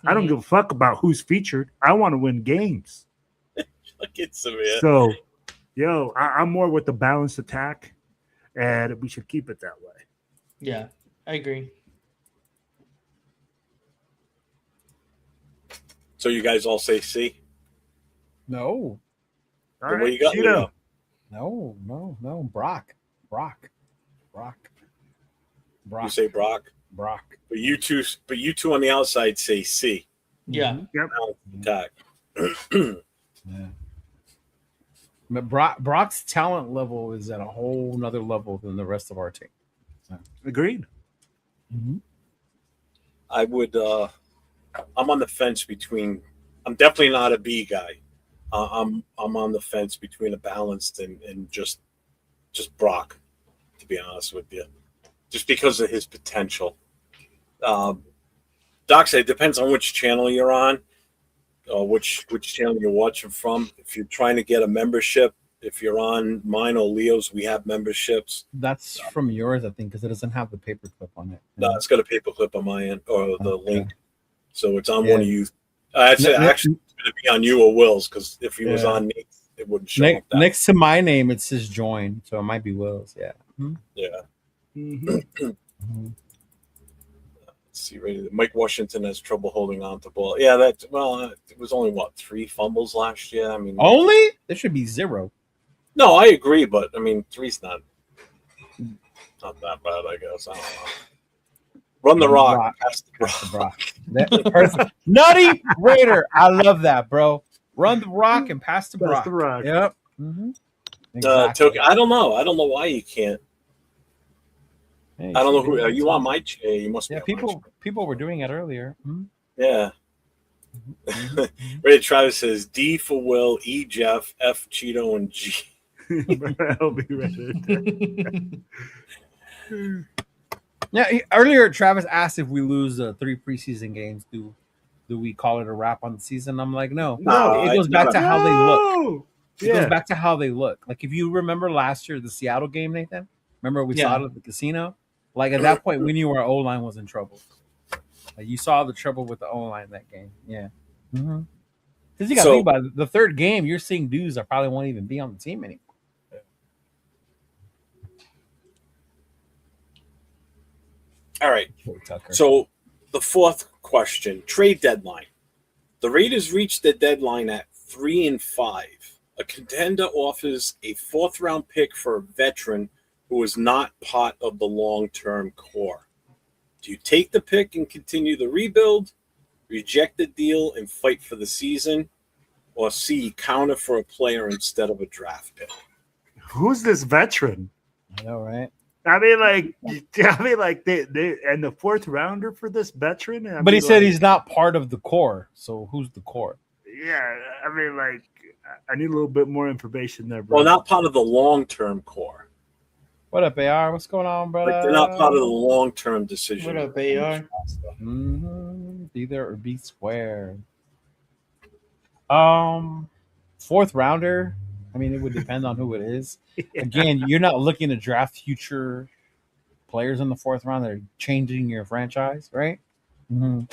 S2: I don't give a fuck about who's featured. I want to win games.
S1: Look at Samir.
S2: So, I'm more with the balanced attack, and we should keep it that way.
S4: Yeah, I agree.
S1: So you guys all say C?
S3: No.
S2: All
S1: What
S2: right,
S1: you got,
S2: Cheeto.
S1: Leo?
S3: No. Brock.
S1: You say Brock?
S3: Brock.
S1: But you two on the outside say C.
S4: Yeah.
S2: Yep.
S1: Attack.
S3: Yeah. But Brock's talent level is at a whole nother level than the rest of our team.
S2: Agreed.
S1: I would. I'm on the fence between. I'm definitely not a B guy. I'm on the fence between a balanced and just Brock, to be honest with you, just because of his potential. Doc said it depends on which channel you're on, which channel you're watching from. If you're trying to get a membership, if you're on mine or Leo's, we have memberships.
S3: That's from yours, I think, because it doesn't have the paperclip on it.
S1: No, it's got a paperclip on my end or the
S3: Okay.
S1: link, so it's on
S3: Yeah.
S1: one of you. I'd say actually it's going to be on you or Will's, because if he was
S3: Yeah.
S1: on me, it wouldn't show up. That.
S3: Next to my name, it says join, so it might be Will's. Yeah.
S1: Yeah.
S2: Mhm.
S1: Let's see, right. Mike Washington has trouble holding on to ball. Yeah, it was only 3 fumbles last year. I mean,
S3: Only? There should be 0.
S1: no, I agree, but I mean, 3's not that bad, I guess. I don't know. Run the rock. Pass the rock.
S3: Brock. Nutty Raider. I love that, bro. Run the rock and pass the
S2: Pass
S3: Brock.
S2: the rock.
S3: Yep.
S1: Token, I don't know. I don't know why you can't.
S3: Hey,
S1: I don't know who. Are you on my chair? You must be.
S3: Yeah,
S1: on my
S3: people were doing it earlier.
S1: chair. Yeah. Ray Travis says D for Will, E Jeff, F Cheeto, and G.
S2: I'll be right there.
S3: Yeah, earlier Travis asked if we lose 3 preseason games, do we call it a wrap on the season? I'm like, no.
S1: No,
S3: It goes back to how they look.
S2: No!
S3: It goes back to how they look. Like if you remember last year, the Seattle game, Nathan. Remember we saw it at the casino. Like at that point, we knew our O line was in trouble. Like, you saw the trouble with the O line that game. Yeah. Because you got to think about it. The third game, you're seeing dudes that probably won't even be on the team anymore.
S1: All right.
S3: Tucker.
S1: So the fourth question: trade deadline. The Raiders reached the deadline at 3-5. A contender offers a 4th-round pick for a veteran who is not part of the long-term core. Do you take the pick and continue the rebuild, reject the deal and fight for the season, or C, counter for a player instead of a draft pick?
S2: Who's this veteran?
S3: I know, right?
S2: I mean, like they and the 4th rounder for this veteran.
S3: But he said he's not part of the core. So who's the core?
S2: Yeah, I mean, like I need a little bit more information there, bro.
S1: Well, not part of the long-term core.
S3: What up, AR? What's going on, brother?
S1: Like they're not part of the long-term decision.
S4: What up, AR?
S3: Be there or be square. 4th rounder. I mean, it would depend on who it is. Again, you're not looking to draft future players in the 4th round that are changing your franchise, right? So,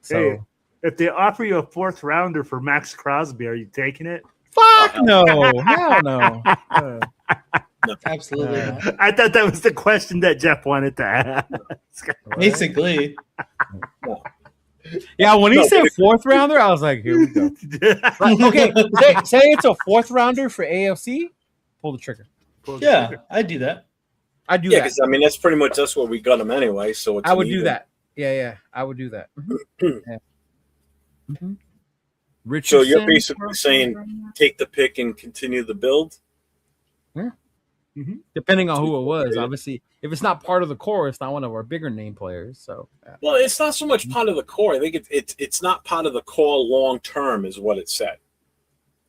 S2: Hey, if they offer you a 4th rounder for Max Crosby, are you taking it?
S3: fuck no, hell no.
S4: Absolutely not.
S2: I thought that was the question that Jeff wanted to ask.
S4: Basically.
S3: Yeah, when he said 4th rounder, I was like, here we go. Like, okay, say it's a 4th rounder for AFC, pull the trigger.
S4: Yeah, I do that.
S3: I do
S1: Yeah,
S3: that.
S1: because I mean that's pretty much that's what we got him anyway. So it's
S3: I would
S1: an
S3: do
S1: even-
S3: that. Yeah, I would do that. Yeah.
S1: So
S3: Richardson
S1: you're basically
S3: for a
S1: saying
S3: 4th rounder?
S1: take the pick and continue the build.
S3: Depending on who it was, obviously, if it's not part of the core, it's not one of our bigger name players. So, yeah.
S1: Well, it's not so much part of the core. I think it's not part of the core long term, is what it said.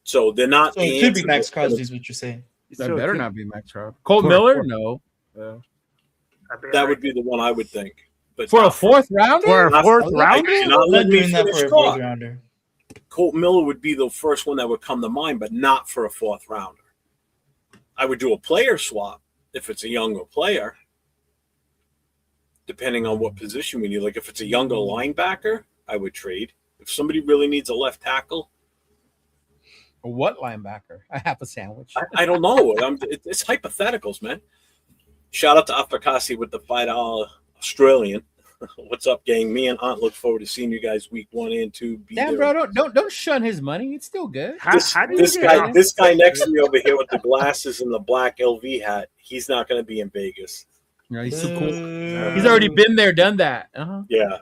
S1: So they're not.
S4: So it could be Max Crosby, is what you're saying.
S3: That
S2: So
S3: better
S2: could-
S3: not be Max Crosby. Colt
S2: For-
S3: Miller,
S2: for-
S3: no.
S1: That would be the one I would think. But
S3: For a
S1: not
S3: 4th rounder,
S2: For a
S1: not
S2: 4th
S1: for-
S2: rounder?
S1: You're not
S4: I'm not
S1: letting me
S4: doing that
S1: finish
S4: for a
S1: thought.
S4: 4th rounder.
S1: Colt Miller would be the first one that would come to mind, but not for a 4th rounder. I would do a player swap if it's a younger player, depending on what position we need. Like if it's a younger linebacker, I would trade. If somebody really needs a left tackle,
S3: what linebacker? I have a sandwich.
S1: I don't know. It's hypotheticals, man. Shout out to Afakasi with the $5 Australian. What's up, gang? Me and Aunt look forward to seeing you guys week 1 and 2. Be
S3: Damn,
S1: there.
S3: bro, don't shun his money. It's still good.
S1: This guy next to me over here with the glasses and the black LV hat, he's not going to be in Vegas.
S3: You know, he's so cool. He's already been there, done that.
S1: Yeah.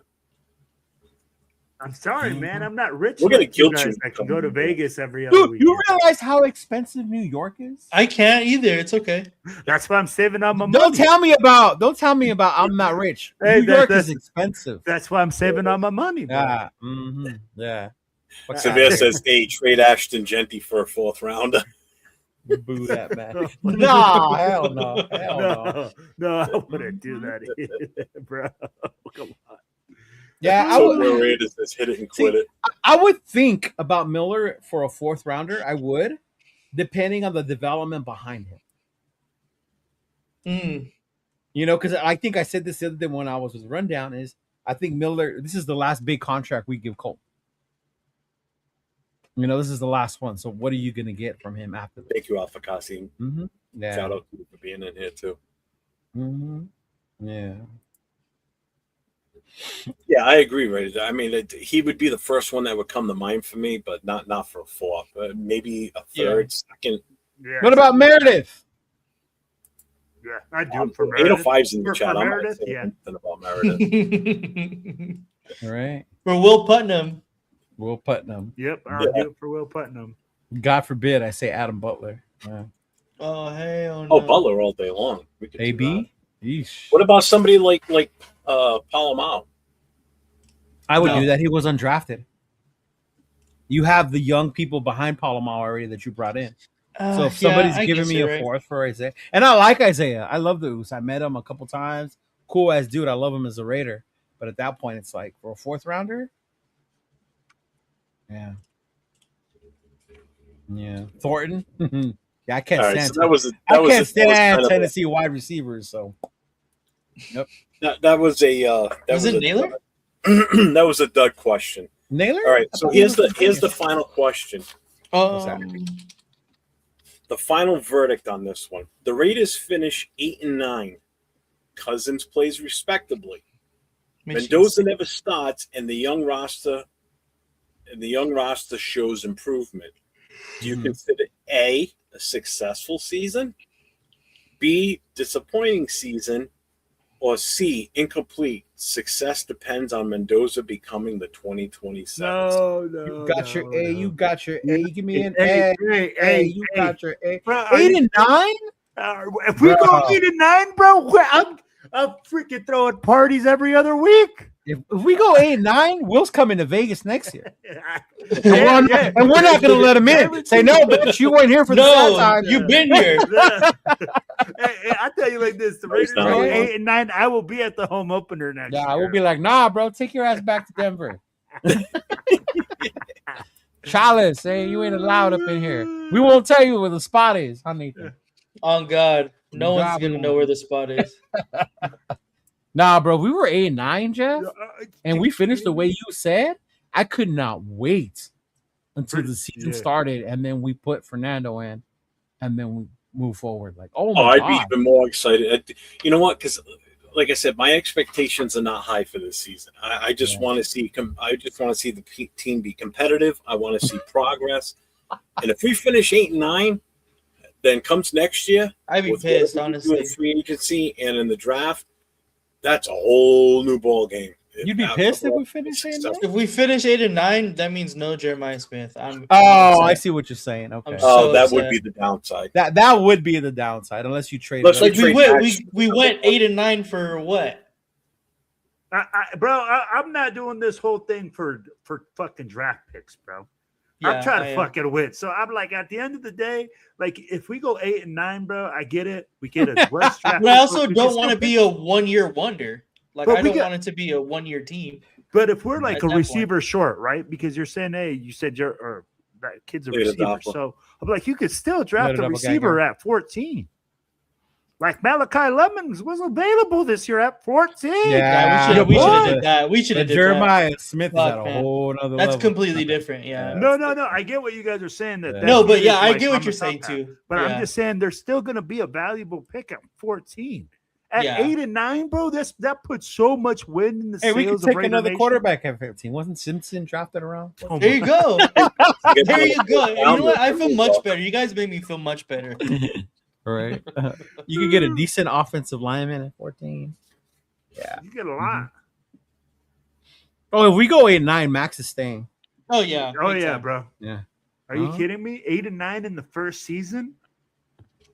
S2: I'm sorry, man. I'm not rich.
S1: We're gonna
S2: like you
S1: guilt you.
S2: guys. I can go to Vegas every other
S3: Dude,
S2: week.
S3: you realize how expensive New York is?
S4: I can't either. It's okay.
S2: That's why I'm saving on my
S3: Don't
S2: money.
S3: tell me about I'm not rich.
S2: Hey,
S3: New York
S2: that's-
S3: is expensive.
S2: That's why I'm saving on my money, bro.
S3: Yeah. Yeah. Fuck
S1: Severe
S3: that.
S1: says, hey, trade Ashton Genty for a 4th rounder.
S3: Boo that man. No, hell no. Hell no.
S2: No, I wouldn't do that either, bro. Come on.
S3: Yeah, I
S1: So
S3: would.
S1: Raiders says hit it and quit it.
S3: I would think about Miller for a 4th rounder. I would, depending on the development behind him. You know, because I think I said this the other day when I was with Rundown is I think Miller, this is the last big contract we give Colt. You know, this is the last one. So what are you going to get from him after this?
S1: Thank you, Afakasi.
S3: Yeah.
S1: Shout out to you for being in here, too.
S3: Yeah.
S1: Yeah, I agree, right? I mean, he would be the first one that would come to mind for me, but not for a 4th. Maybe a 3rd, 2nd.
S2: Yeah.
S3: What about Meredith?
S2: Yeah, I do it for Meredith.
S1: 805's in the
S2: For
S1: chat. I might
S2: Meredith,
S1: say
S2: yeah.
S1: something about Meredith.
S3: All right.
S4: For Will Putnam.
S3: Will Putnam.
S2: Yep, I'll do it for Will Putnam.
S3: God forbid I say Adam Butler. Yeah.
S4: Oh, hell no.
S1: Oh, Butler all day long. We could do
S3: AB? Yeesh.
S1: What about somebody like Palomao?
S3: I would
S4: No.
S3: do that. He was undrafted. You have the young people behind Palomar already that you brought in. So if somebody's
S4: I
S3: giving
S4: guess
S3: me
S4: you're
S3: a
S4: right.
S3: fourth for Isaiah, and I like Isaiah, I love the Oos. I met him a couple times. Cool ass dude. I love him as a Raider. But at that point, it's like for a fourth rounder. Yeah. Yeah. Thornton. Yeah, I can't
S1: All right,
S3: stand.
S1: so that was
S3: I can't
S1: that was
S3: stand
S1: kind of
S3: Tennessee wide receivers. So
S1: that was a that
S4: Was it Naylor?
S1: that was a Doug question.
S3: Naylor.
S1: All right,
S3: I
S1: so
S3: thought he was
S1: here's the
S3: from
S1: final question.
S4: Um,
S1: The final verdict on this one. The Raiders finish 8-9. Cousins plays respectably. Mendoza never starts, and the young roster shows improvement. Do you
S3: Mhm.
S1: consider A, a successful season, B, disappointing season, or C, incomplete? Success depends on Mendoza becoming the 2027.
S2: No,
S3: You got your A. You got your A. Give me an
S2: Hey,
S3: A.
S2: hey,
S3: A.
S2: hey,
S3: You
S2: hey.
S3: got your A.
S2: Bro, are
S3: 8
S2: you-
S3: and 9.
S2: If we go
S3: Bro.
S2: 8-9, bro, I'm freaking throwing parties every other week.
S3: If we go 8 and 9, Will's coming to Vegas next year. And
S2: Yeah,
S3: we're,
S2: yeah.
S3: and we're not going to let him in.
S2: Every
S3: Say, no,
S2: single-
S3: bitch, you weren't here for the sad
S4: No,
S3: time.
S4: you've been here.
S2: Hey, I tell you like this: the
S1: Praise
S2: Raiders go
S1: God.
S2: 8-9. I will be at the home opener next
S3: Yeah,
S2: year.
S3: we'll be like, nah, bro, take your ass back to Denver. Chalice, hey, you ain't allowed up in here. We won't tell you where the spot is, huh, Nathan?
S4: On God, no
S3: God,
S4: one's
S3: we
S4: gonna know
S3: won't.
S4: where the spot is.
S3: Nah, bro, we were 8 and 9, Jeff, and we finished the way
S2: way.
S3: you said. I could not wait until the season
S2: Yeah.
S3: started, and then we put Fernando in, and then we move forward. Like, oh my
S1: Oh, I'd
S3: god,
S1: be even more excited. You know what? Because, like I said, my expectations are not high for this season. I just
S3: Yeah.
S1: want to see. I just want to see the team be competitive. I want to see progress. And if we finish 8-9, then comes next year,
S4: I'd be
S1: with
S4: pissed,
S1: what we do in
S4: honestly.
S1: free agency and in the draft, that's a whole new ball game.
S3: you'd be pissed if we finished 8 and 9?
S4: If we finish 8 and 9, that means no Jeremiah Smith. I'm
S3: Oh, I
S4: upset.
S3: see what you're saying. Okay,
S4: I'm
S1: Oh,
S4: so
S1: that
S4: upset.
S1: would be the downside.
S3: that would be the downside unless you trade.
S1: Let's
S3: it up.
S4: Like we
S1: trade
S4: went,
S1: backs.
S4: we went 8 and 9 for what?
S2: I'm not doing this whole thing for fucking draft picks, bro. I'm trying
S4: I
S2: to
S4: am.
S2: fucking win. So I'm like, at the end of the day, like if we go 8 and 9, bro, I get it. We get a worse draft.
S4: But I
S2: pick,
S4: also
S2: we can
S4: don't
S2: still
S4: want to
S2: pick-
S4: be a 1-year wonder. Like
S2: But
S4: I
S2: we
S4: don't
S2: got-
S4: want it to be a 1-year team.
S2: But if we're like
S4: At
S2: a
S4: that point.
S2: receiver short, right? Because you're saying, hey, you said that kid's a
S1: Look at
S2: receiver.
S1: Adolfo.
S2: So I'm like, you could still
S3: Look
S2: draft
S3: at
S2: a
S3: Adolfo
S2: receiver at 14. Like Malachi Lemons was available this year at 14.
S3: Yeah,
S4: we should have
S2: boy.
S4: did that. We should
S3: But
S4: have did
S3: Jeremiah Smith is
S4: Fuck,
S3: at a
S4: man.
S3: whole other
S4: that. That's
S3: level.
S4: completely different. Yeah.
S2: No. I get what you guys are saying. That
S3: Yeah.
S2: that
S4: No, but
S2: kid
S4: yeah,
S2: is,
S4: I
S2: like,
S4: get
S2: on
S4: what
S2: the
S4: you're
S2: top
S4: saying
S2: half.
S4: too.
S2: But
S4: Yeah.
S2: I'm just saying there's still going to be a valuable pick at 14. At
S4: Yeah.
S2: 8 and 9, bro, that puts so much wind in the
S3: Hey, we could
S2: sails of
S3: take
S2: Raider
S3: another
S2: Nation.
S3: quarterback at 15. Wasn't Simpson drafted around?
S2: Oh
S4: There
S2: my-
S4: you go.
S1: Get
S4: There
S1: to
S4: you
S1: the
S4: go.
S1: fourth
S4: You know what? I
S1: round,
S4: feel
S1: then
S4: much
S1: we'll
S4: better. You guys make me feel much better.
S3: Right. You could get a decent offensive lineman at 14. Yeah.
S2: You get a lot.
S3: Oh, if we go 8 and 9, Max is staying.
S4: Oh yeah.
S2: Oh
S4: big
S2: yeah,
S4: time.
S2: bro.
S3: Yeah.
S2: Are you
S3: Uh-huh.
S2: kidding me? 8 and 9 in the first season.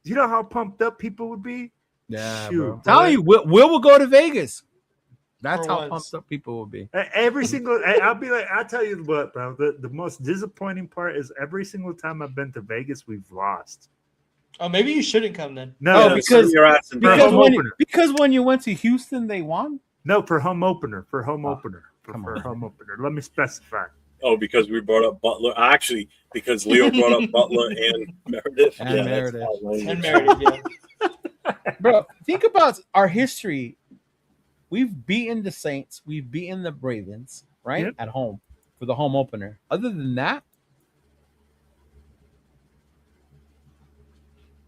S2: Do you know how pumped up people would be?
S3: Yeah,
S2: Shoot,
S3: bro.
S2: boy.
S3: Telling you, Will go to Vegas. That's
S4: For
S3: how
S4: once.
S3: pumped up people will be.
S2: Every single, I'll be like, I'll tell you what, bro. The most disappointing part is every single time I've been to Vegas, we've lost.
S4: Oh, maybe you shouldn't come then.
S2: No,
S3: Oh,
S1: Yeah,
S3: because-
S1: send your ass in
S2: because-
S1: bed.
S2: home opener.
S3: Because when you went to Houston, they won.
S2: no, for home opener, for home
S3: Oh,
S2: opener, for
S3: come on.
S2: home opener. Let me specify.
S1: Oh, because we brought up Butler. Actually, because Leo brought up Butler and Meredith.
S3: And
S1: that's
S3: Meredith.
S1: foul language.
S4: And Meredith, yeah.
S3: Bro, think about our history. We've beaten the Saints. We've beaten the Ravens, right?
S2: Yep.
S3: At home for the home opener. Other than that,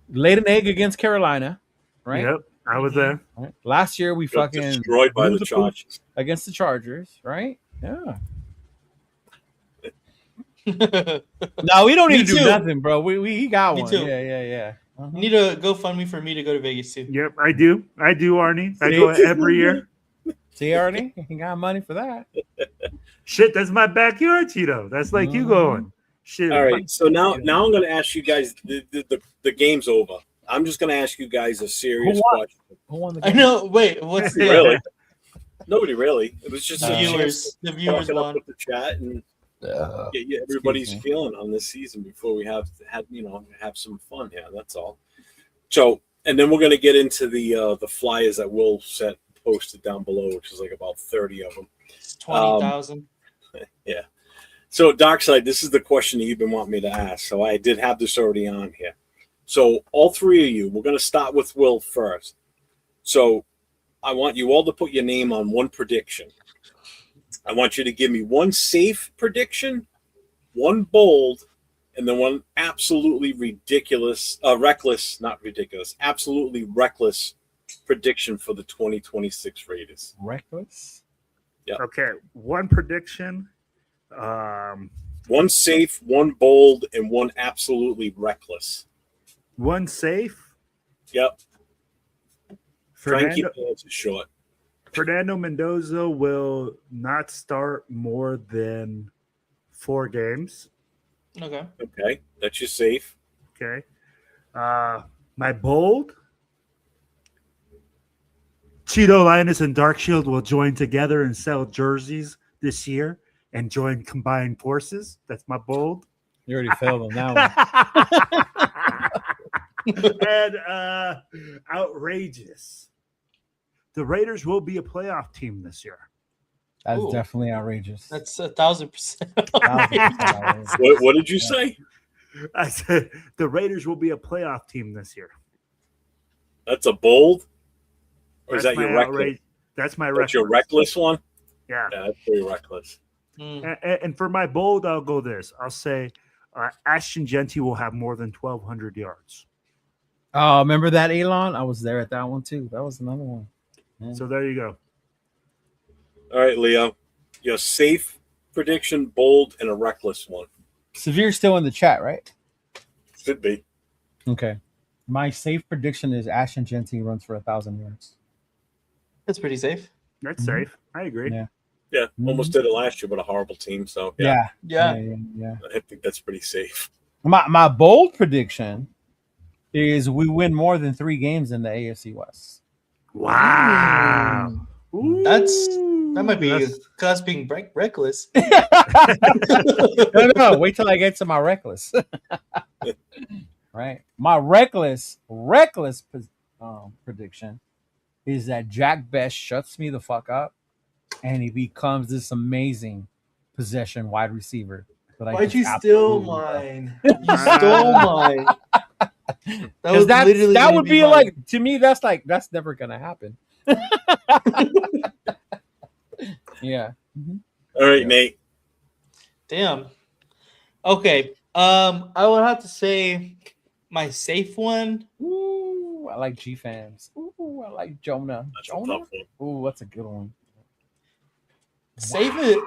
S3: laid an egg against Carolina, right?
S2: Yep, I was there.
S3: Right? Last year we
S1: Got
S3: fucking
S1: destroyed by
S3: blew
S1: the
S3: the poop
S1: Chargers.
S3: against the Chargers, right? Yeah. No, we don't
S4: Me
S3: need to do
S4: too.
S3: nothing, bro. We got
S4: Me
S3: one.
S4: too.
S3: Yeah.
S4: You need to GoFundMe for me to go to Vegas too.
S2: Yep, I do, Arnie. I
S3: See?
S2: go every year.
S3: See, Arnie, you got money for that.
S2: Shit, that's my backyard, Tito. That's like you
S3: Mhm.
S2: going. Shit.
S1: All right, so now I'm going to ask you guys. The game's over. I'm just going to ask you guys a serious
S3: Who won?
S1: question.
S3: Who won the
S4: I
S3: game?
S4: know. Wait, what's the
S1: Really? Nobody really. It was just
S4: The
S1: a chance
S4: viewers.
S1: to
S4: The viewers
S1: talk it up
S4: won.
S1: with the chat, and get everybody's
S3: me.
S1: feeling on this season before we have some fun here. That's all. So, and then we're going to get into the flyers that Will set posted down below, which is like about 30 of them.
S4: It's 20,000.
S1: Yeah. So, Darkside, this is the question that you've been wanting me to ask. So I did have this already on here. So all three of you, we're going to start with Will first. So I want you all to put your name on one prediction. I want you to give me one safe prediction, one bold, and then one absolutely absolutely reckless prediction for the 2026 Raiders.
S3: Reckless?
S1: Yep.
S2: Okay, one prediction.
S1: One safe, one bold, and one absolutely reckless.
S2: One safe.
S1: Yep. Try and keep
S2: Fernando,
S1: the answers short.
S2: Fernando Mendoza will not start more than 4 games.
S4: Okay.
S1: Okay, that's your safe.
S2: Okay. My bold. Chidolinus and Darkshield will join together and sell jerseys this year and join combined forces. That's my bold.
S3: You already failed on that one.
S2: And outrageous. The Raiders will be a playoff team this year.
S3: That's
S4: Ooh.
S3: definitely outrageous.
S4: That's 1,000%.
S3: 1,000% outrageous.
S1: What did you say?
S2: I said the Raiders will be a playoff team this year.
S1: That's a bold? Or is
S2: That's
S1: that your
S2: my
S1: reckless?
S2: outrage- That's my
S1: That's
S2: reckless.
S1: your reckless one?
S2: Yeah.
S1: Yeah, that's very reckless.
S4: Mm.
S2: And for my bold, I'll go this. I'll say Ashton Genty will have more than 1,200 yards.
S3: Oh, remember that, Elon? I was there at that one too. That was another one. Yeah.
S2: So there you go.
S1: All right, Leo. Your safe prediction, bold, and a reckless one.
S3: Severe's still in the chat, right?
S1: Should be.
S3: Okay. My safe prediction is Ashton Genty runs for 1,000 yards.
S4: That's pretty safe.
S2: That's
S3: Mhm.
S2: safe. I agree.
S3: Yeah.
S1: Yeah,
S3: Mhm.
S1: almost did it last year, but a horrible team. So,
S3: Yeah.
S4: Yeah.
S1: I think that's pretty safe.
S3: My bold prediction is we win more than 3 games in the AFC West.
S2: Wow. Ooh.
S4: That might be
S2: That's-
S4: us being reckless.
S3: No, wait till I get to my reckless. Right. My reckless prediction is that Jack Best shuts me the fuck up and he becomes this amazing possession wide receiver. That I
S4: Why'd
S3: just
S4: you steal
S3: absolutely love.
S4: mine? You stole mine.
S3: Because that
S4: gonna
S3: would be
S4: mine.
S3: like, to me, that's never gonna happen. Yeah. Mhm.
S1: All right,
S3: Yeah.
S1: Nate.
S4: Damn. Okay. I would have to say my safe one.
S3: Ooh, I like G fans. Ooh, I like Jonah.
S1: That's a
S3: Jonah.
S1: tough one.
S3: Ooh, that's a good one.
S4: Safe it.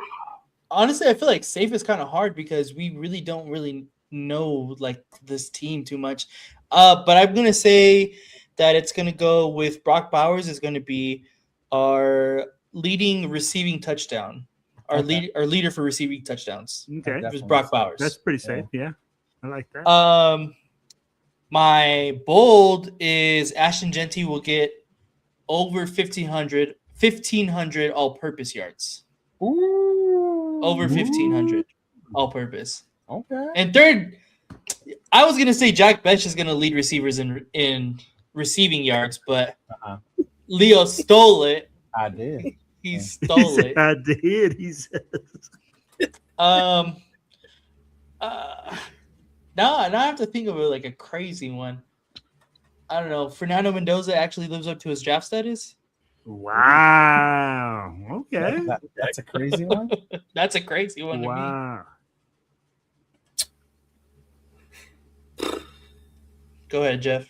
S4: Honestly, I feel like safe is kind of hard because we really don't really know like this team too much. But I'm gonna say that it's gonna go with Brock Bowers is gonna be our leading receiving touchdown. Our
S3: Okay.
S4: leader for receiving touchdowns.
S2: Okay.
S4: It was
S3: Definitely.
S4: Brock Bowers.
S2: That's pretty safe. Yeah. I like that.
S4: My bold is Ashton Genty will get over 1,500 all-purpose yards.
S3: Ooh.
S4: Over 1,500 all-purpose.
S3: Okay.
S4: And third, I was gonna say Jack Best is gonna lead receivers in receiving yards, but
S3: Uh-huh.
S4: Leo stole it.
S3: I did.
S4: He stole it.
S2: I did. He said.
S4: Now I have to think of like a crazy one. I don't know. Fernando Mendoza actually lives up to his draft status.
S2: Wow. Okay.
S3: That's a crazy one.
S4: That's a crazy one to me.
S2: Wow.
S4: Go ahead, Jeff.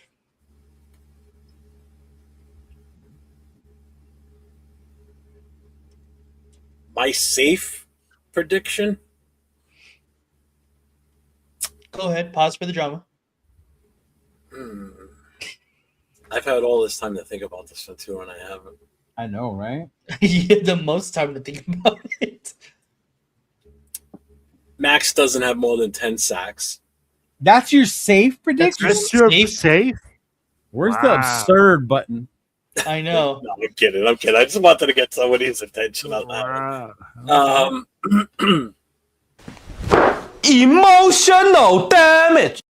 S1: My safe prediction.
S4: Go ahead. Pause for the drama.
S1: I've had all this time to think about this one too, and I haven't.
S3: I know, right?
S4: You had the most time to think about it.
S1: Max doesn't have more than 10 sacks.
S3: That's your safe prediction.
S2: That's your
S4: safe.
S2: safe.
S3: Where's the
S2: Wow.
S3: absurd button?
S4: I know.
S1: No, I'm kidding. I just wanted to get somebody's attention on that
S2: Wow.
S1: one.
S6: Emotional damage.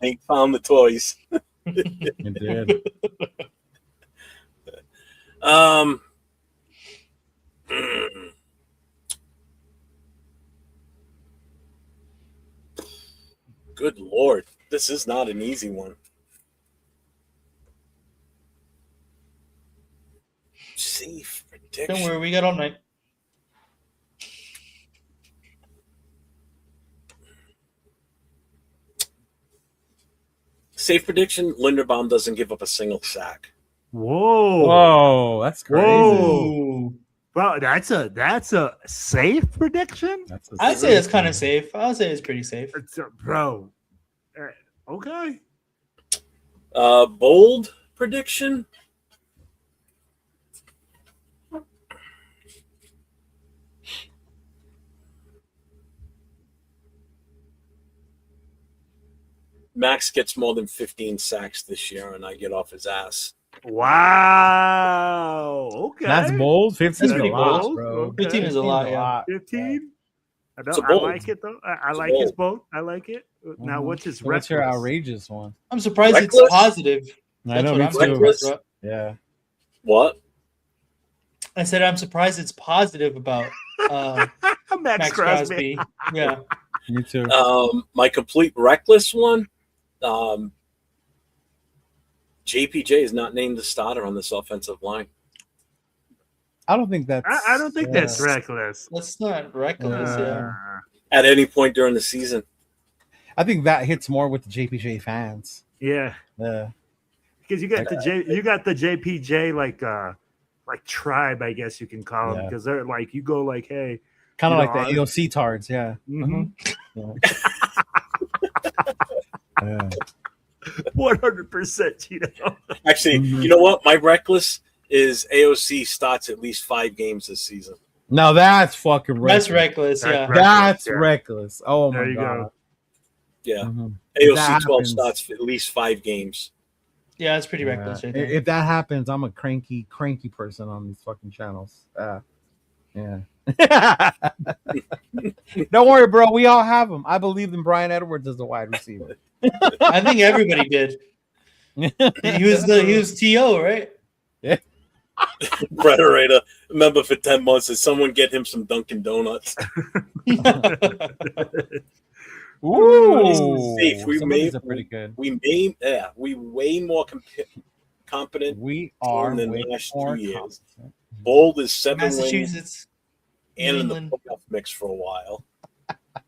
S1: They found the toys.
S3: It did.
S1: Good Lord, this is not an easy one. Safe prediction.
S4: Don't worry, we got all night.
S1: Safe prediction: Linderbaum doesn't give up a single sack.
S2: Whoa.
S3: Whoa, that's crazy.
S2: Whoa.
S4: Ooh.
S2: Bro, that's a safe prediction?
S3: That's
S4: I'd say it's kind of safe. I'll say it's pretty safe.
S2: Bro. Okay.
S1: Bold prediction. Max gets more than 15 sacks this year, and I get off his ass.
S2: Wow. Okay.
S3: That's bold. 15
S4: That's
S3: is a
S4: pretty
S3: lot,
S2: bold.
S3: bro.
S2: Okay.
S4: 15 is a lot, yeah.
S2: 15?
S1: It's a
S2: I
S1: bold.
S2: like it, though. I
S1: It's a
S2: like his
S1: bold.
S2: both. I like it. Now,
S3: Mhm.
S2: what's his
S3: So what's your
S2: reckless?
S3: outrageous one?
S4: I'm surprised
S1: Reckless?
S4: it's positive.
S3: I
S4: That's
S3: know,
S4: what
S3: me
S4: I'm
S3: too.
S4: surprised about.
S3: Yeah.
S1: What?
S4: I said I'm surprised it's positive about
S2: Max Crosby.
S4: Crosby. Yeah.
S3: Me too.
S1: My complete reckless one. JPJ is not named the starter on this offensive line.
S3: I don't think that's.
S2: I don't think that's reckless.
S4: That's not reckless, yeah.
S1: At any point during the season.
S3: I think that hits more with the JPJ fans.
S2: Yeah.
S3: Yeah.
S2: Because you got the JPJ like tribe, I guess you can call them,
S3: Yeah.
S2: because they're like, you go like, hey,
S3: Kind
S2: You
S3: of like
S2: know,
S3: the AOC tards. Yeah.
S2: Mhm.
S3: Yeah.
S2: 100%, you know.
S1: Actually,
S3: Mhm.
S1: you know what? My reckless is AOC starts at least 5 games this season.
S3: Now that's fucking reckless.
S4: That's reckless,
S2: That's
S4: yeah.
S2: reckless,
S3: That's
S2: yeah.
S3: reckless. Oh
S2: There
S3: my
S2: you
S3: god.
S2: go.
S1: Yeah.
S3: Mhm.
S1: AOC
S3: That
S1: 12
S3: happens.
S1: starts at least 5 games.
S4: Yeah, it's pretty
S3: Yeah.
S4: reckless right there.
S3: If that happens, I'm a cranky person on these fucking channels. Yeah. Don't worry, bro. We all have them. I believed in Brian Edwards as the wide receiver.
S4: I think everybody did. He was TO, right?
S1: Predator, remember for 10 months, did someone get him some Dunkin' Donuts?
S3: Ooh,
S1: Safe.
S3: some of these are pretty good.
S1: We way more competent
S3: We are
S1: than
S3: way
S1: last
S3: more
S1: 2 years.
S3: competent.
S1: Bold is 7 wins
S4: Massachusetts.
S1: and in the
S4: England.
S1: playoff mix for a while.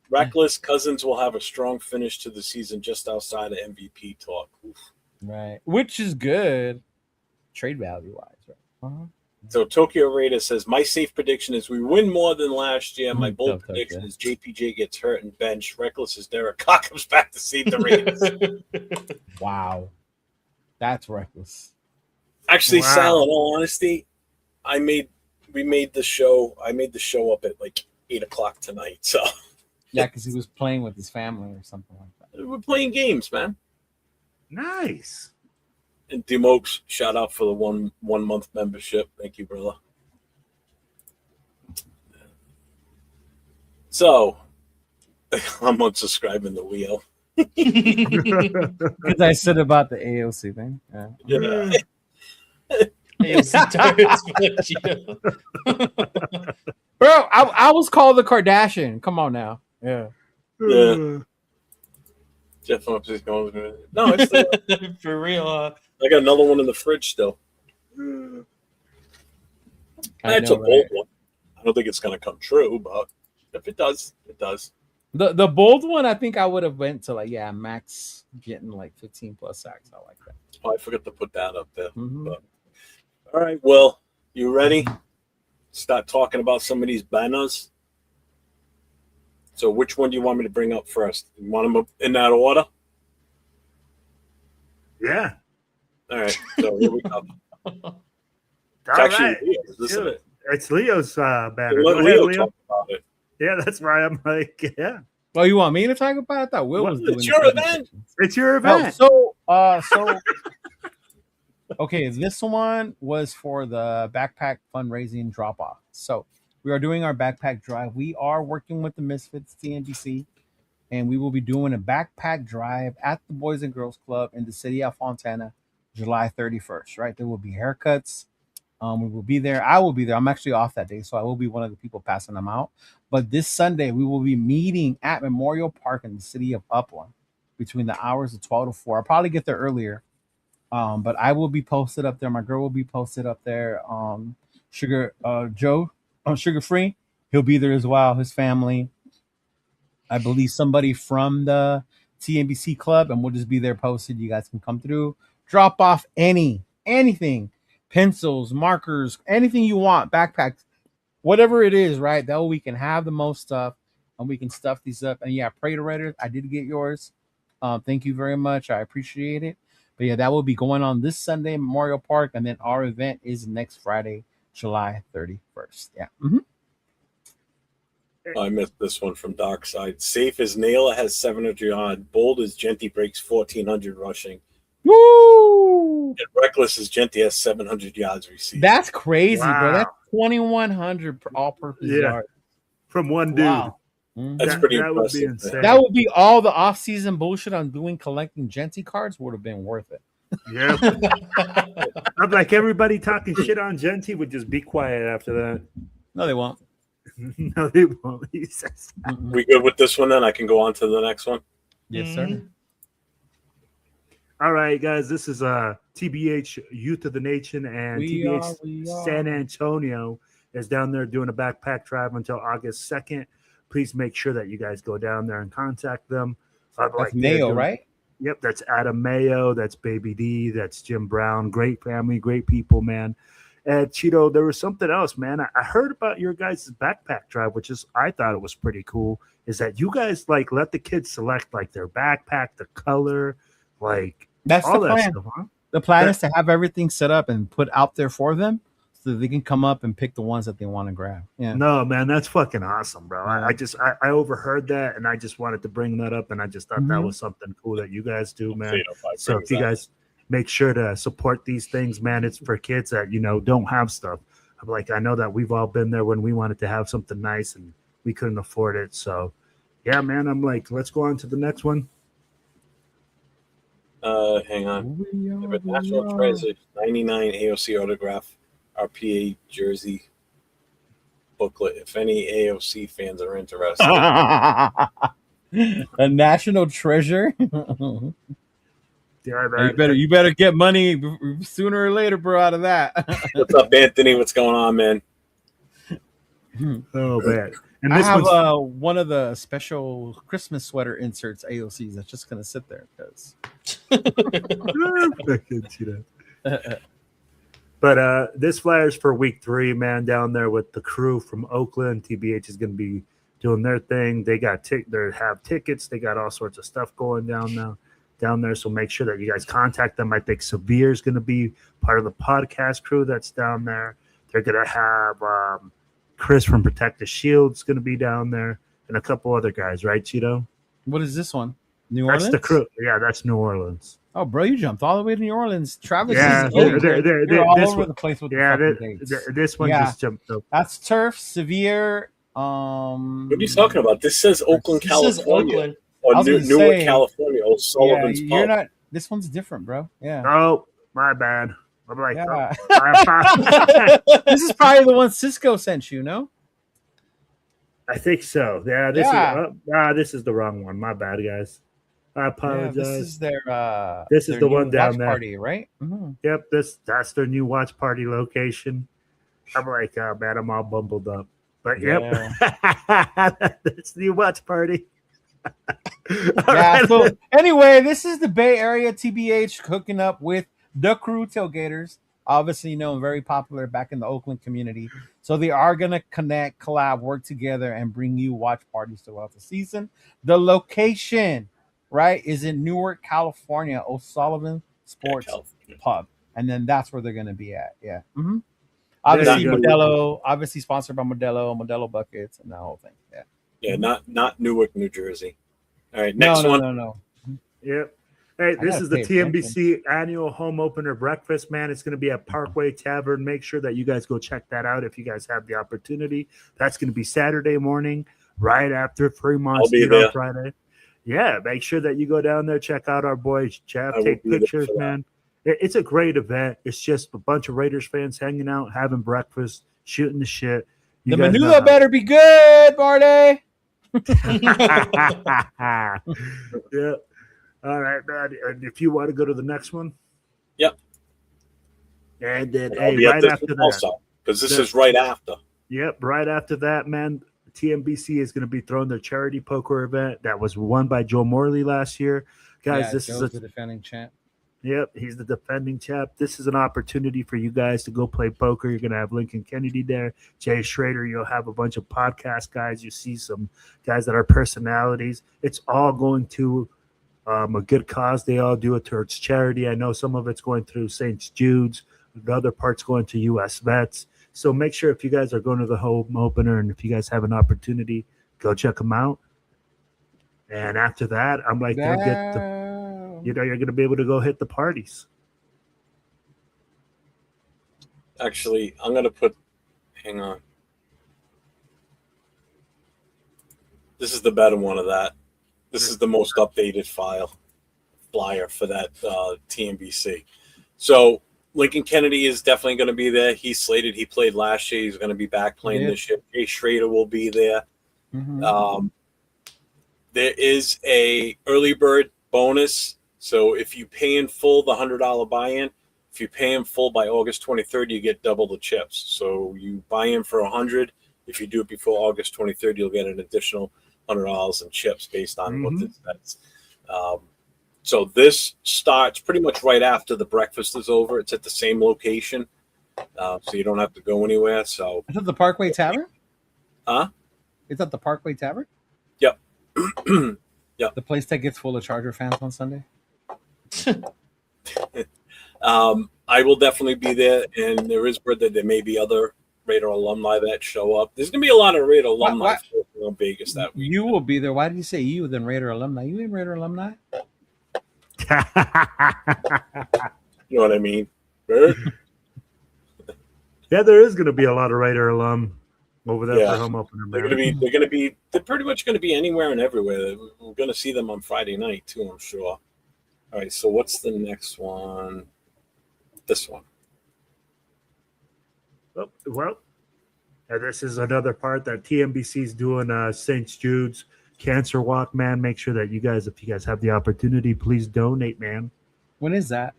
S1: Reckless, Cousins will have a strong finish to the season just outside of MVP talk. Oof.
S3: Right, which is good trade value wise, right? Uh-huh.
S1: So Tokyo Raider says, my safe prediction is we win more than last year. My bold
S3: Tough,
S1: prediction
S3: yeah.
S1: is JPJ gets hurt and bench. Reckless is Derek Carr comes back to save the Raiders.
S3: Wow, that's reckless.
S1: Actually,
S2: Wow.
S1: Sal, in all honesty, I made the show up at like 8:00 tonight. So
S3: Yeah, because he was playing with his family or something like that.
S1: we're playing games, man.
S2: Nice.
S1: And Demokes, shout out for the one month membership. Thank you, brother. So I'm unsubscribing the wheel.
S3: Because I said about the AOC thing. Yeah.
S1: Yeah.
S3: Bro, I was called the Kardashian. Come on now. Yeah.
S1: Yeah. Jeff Phillips is going. No, it's
S4: For real.
S1: I got another one in the fridge still.
S3: I
S1: That's
S3: know,
S1: a bold
S3: right?
S1: one. I don't think it's going to come true, but if it does, it does.
S3: The bold one, I think I would have went to Max getting like 15 plus sacks. I like that.
S1: Oh, I forgot to put that up there.
S3: Mhm.
S1: But, all right, Will, you ready? Start talking about some of these banners. So which one do you want me to bring up first? You want them in that order?
S2: Yeah.
S1: All right, so here we go. It's
S2: All
S1: actually
S2: right.
S1: Leo's, isn't it?
S2: It's Leo's banner.
S1: Let
S2: Go ahead,
S1: Leo
S2: Leo.
S1: talk about it.
S2: Yeah, that's why I'm like, yeah.
S3: Oh, you want me to talk about it? I thought Will
S2: Well,
S3: was doing
S1: it's
S3: the
S1: your
S3: presentations.
S2: It's your
S3: Oh,
S2: event.
S3: so okay, this one was for the backpack fundraising drop off. So We are doing our backpack drive. We are working with the Misfits TNBC, and we will be doing a backpack drive at the Boys and Girls Club in the city of Fontana, July 31st. Right, there will be haircuts. We will be there. I will be there. I'm actually off that day, so I will be one of the people passing them out. But this Sunday, we will be meeting at Memorial Park in the city of Upland between the hours of 12 to 4. I'll probably get there earlier. But I will be posted up there. My girl will be posted up there. Joe, Sugar Free, he'll be there as well. His family. I believe somebody from the TNBC club, and we'll just be there posted. You guys can come through, drop off anything, pencils, markers, anything you want, backpacks, whatever it is, right? That way we can have the most stuff and we can stuff these up. And yeah, Prater Raiders, I did get yours. Thank you very much. I appreciate it. But yeah, that will be going on this Sunday, Memorial Park, and then our event is next Friday, July 31st. Yeah. Mm-hmm.
S1: I missed this one from Dockside. Safe as Naila has 700 yard. Bold as Genty breaks 1,400 rushing.
S3: Woo!
S1: And reckless as Genty has 700 yards received.
S3: That's crazy,
S2: Wow.
S3: bro. That's 2,100 all-purpose yards.
S2: From one dude.
S3: Wow. Mhm.
S1: That's pretty
S2: that would be
S1: impressive.
S2: insane.
S3: That would be all the off-season bullshit I'm doing collecting Genty cards would have been worth it.
S2: Yeah. I'm like, everybody talking shit on Genty would just be quiet after that.
S3: No, they won't.
S2: No, they won't. He says.
S3: Mm-mm.
S1: We good with this one then? I can go on to the next one.
S3: Yes, sir.
S4: Mhm.
S2: All right, guys, this is TBH Youth of the Nation, and
S3: We
S2: TBH
S3: are.
S2: San Antonio is down there doing a backpack drive until August 2nd. Please make sure that you guys go down there and contact them.
S3: That's Mayo, right?
S2: Yep, that's Adam Mayo, that's Baby D, that's Jim Brown. Great family, great people, man. And Cheeto, there was something else, man. I heard about your guys' backpack drive, which is I thought it was pretty cool. Is that you guys like let the kids select like their backpack, the color, like
S3: That's
S2: all
S3: the
S2: that
S3: plan.
S2: stuff, huh?
S3: The plan is to have everything set up and put out there for them so that they can come up and pick the ones that they want to grab. Yeah.
S2: No, man, that's fucking awesome, bro.
S3: Yeah.
S2: I overheard that and I just wanted to bring that up, and I just thought that
S3: Mhm.
S2: was something cool that you guys do, man.
S1: Fade if I
S2: So
S1: bring
S2: if you
S1: that.
S2: guys make sure to support these things, man, it's for kids that don't have stuff. I'm like, I know that we've all been there when we wanted to have something nice and we couldn't afford it. So yeah, man, I'm like, let's go on to the next one.
S1: Hang on.
S3: We are,
S1: But National Treasure 99 AOC autograph RPA jersey booklet. If any AOC fans are interested.
S3: A national treasure.
S2: Yeah, man.
S3: you better get money sooner or later, bro, out of that.
S1: What's up, Anthony? What's going on, man?
S2: Oh man. And
S3: I
S2: this
S3: have
S2: one's
S3: one of the special Christmas sweater inserts AOCs that's just gonna sit there because
S2: fucking Cheeto. But this flyer's for week 3, man, down there with the crew from Oakland. TBH is going to be doing their thing. They got they have tickets. They got all sorts of stuff going down there. So make sure that you guys contact them. I think Severe is going to be part of the podcast crew that's down there. They're going to have Chris from Protect the Shield's going to be down there, and a couple other guys, right, Cheeto?
S3: what is this one? New
S2: That's
S3: Orleans?
S2: the crew. Yeah, that's New Orleans.
S3: Oh, bro, you jumped all the way to New Orleans. Travis
S2: Yeah,
S3: is you're all
S2: this
S3: over
S2: one-
S3: the place with
S2: Yeah,
S3: the fucking dates.
S2: this one
S3: Yeah.
S2: just jumped up.
S3: That's Turf, Severe.
S1: What are you talking about? This says Oakland,
S4: This is
S1: California.
S4: Oakland.
S1: Or
S3: I was gonna
S1: Newark,
S3: say-
S1: California. Old Sullivan's
S3: Yeah, you're
S1: Pub.
S3: not. This one's different, bro. Yeah.
S2: Oh, my bad. I'm like,
S3: Yeah.
S2: I
S3: This is probably the one Cisco sent you, no?
S2: think so. Yeah, this is the wrong one. My bad, guys. I
S3: Yeah,
S2: apologize.
S3: this is their
S2: This is
S3: their
S2: the
S3: new
S2: one down
S3: watch
S2: there.
S3: party, right? Mhm.
S2: Yep, that's their new watch party location. I'm like, oh man, I'm all bumbled up. But yep, that's the new watch party. All
S3: Yeah.
S2: right.
S3: So anyway, this is the Bay Area TBH hooking up with the Crew Tailgaters. Obviously, very popular back in the Oakland community. So they are gonna connect, collab, work together, and bring you watch parties throughout the season. The location, right, is in Newark, California, O'Sullivan Sports
S1: California.
S3: Pub, and then that's where they're gonna be at. Yeah. Mm-hmm. Obviously,
S2: you go.
S3: Modelo. Obviously, sponsored by Modelo buckets, and that whole thing. Yeah.
S1: Yeah, not Newark, New Jersey. All right,
S3: No,
S1: next
S3: no,
S1: one.
S3: no, no.
S2: Yep. Hey,
S3: I
S2: this
S3: gotta
S2: is the
S3: pay attention.
S2: TMBC annual home opener breakfast, man. It's going to be at Parkway Tavern. Make sure that you guys go check that out if you guys have the opportunity. That's going to be Saturday morning, right after Fremont's
S1: I'll be
S2: Eat On
S1: there.
S2: Friday. Yeah, make sure that you go down there, check out our boy Jeff,
S1: I will
S2: take
S1: be there
S2: pictures,
S1: for that.
S2: man. It's a great event. It's just a bunch of Raiders fans hanging out, having breakfast, shooting the shit. You
S3: The
S2: guys know
S3: menudo
S2: how-
S3: better be good, Marty.
S2: Yeah. All right, man. And if you want to go to the next one.
S1: Yep.
S2: And then,
S1: And I'll
S2: hey,
S1: be at
S2: right
S1: this
S2: after
S1: one
S2: that.
S1: also, because this
S2: The-
S1: is right after.
S2: Yep, right after that, man. TMBC is going to be throwing their charity poker event that was won by Joe Morley last year. Guys,
S3: Yeah,
S2: this
S3: Joe's
S2: is
S3: the defending champ.
S2: Yep, he's the defending champ. This is an opportunity for you guys to go play poker. You're going to have Lincoln Kennedy there, Jay Schrader. You'll have a bunch of podcast guys. You see some guys that are personalities. It's all going to a good cause. They all do it towards charity. I know some of it's going through St. Jude's. The other part's going to U.S. Vets. So make sure if you guys are going to the home opener and if you guys have an opportunity, go check them out. And after that, I'm like, they'll get the you're going to be able to go hit the parties.
S1: Actually, I'm going to put, hang on. This is the better one of that. This is the most updated flyer for that TMBC. So Lincoln Kennedy is definitely going to be there. He's slated. He played last year. He's going to be back playing this year. Jay Schrader will be there.
S3: Mhm.
S1: There is a early bird bonus. So if you pay in full the $100 buy-in, if you pay in full by August 23rd, you get double the chips. So you buy in for $100. If you do it before August 23rd, you'll get an additional $100 in chips based on what this is. So this starts pretty much right after the breakfast is over. It's at the same location, so you don't have to go anywhere. So
S3: Is that the Parkway Tavern?
S1: Huh?
S3: Is that the Parkway Tavern?
S1: Yep.
S3: Yep. The place that gets full of Charger fans on Sunday?
S1: I will definitely be there, and there is word that there may be other Raider alumni that show up. There's going to be a lot of Raider alumni in Vegas that week.
S3: You will be there. Why did you say you then Raider alumni? You ain't Raider alumni?
S1: You know what I mean? Bert?
S2: Yeah, there is going to be a lot of Raider alum over there for home opener.
S1: They're pretty much going to be anywhere and everywhere. We're going to see them on Friday night too, I'm sure. All right, so what's the next one? This one.
S2: Well, this is another part that TMBC is doing. St. Jude's Cancer Walk, man. Make sure that you guys, if you guys have the opportunity, please donate, man.
S3: When is that?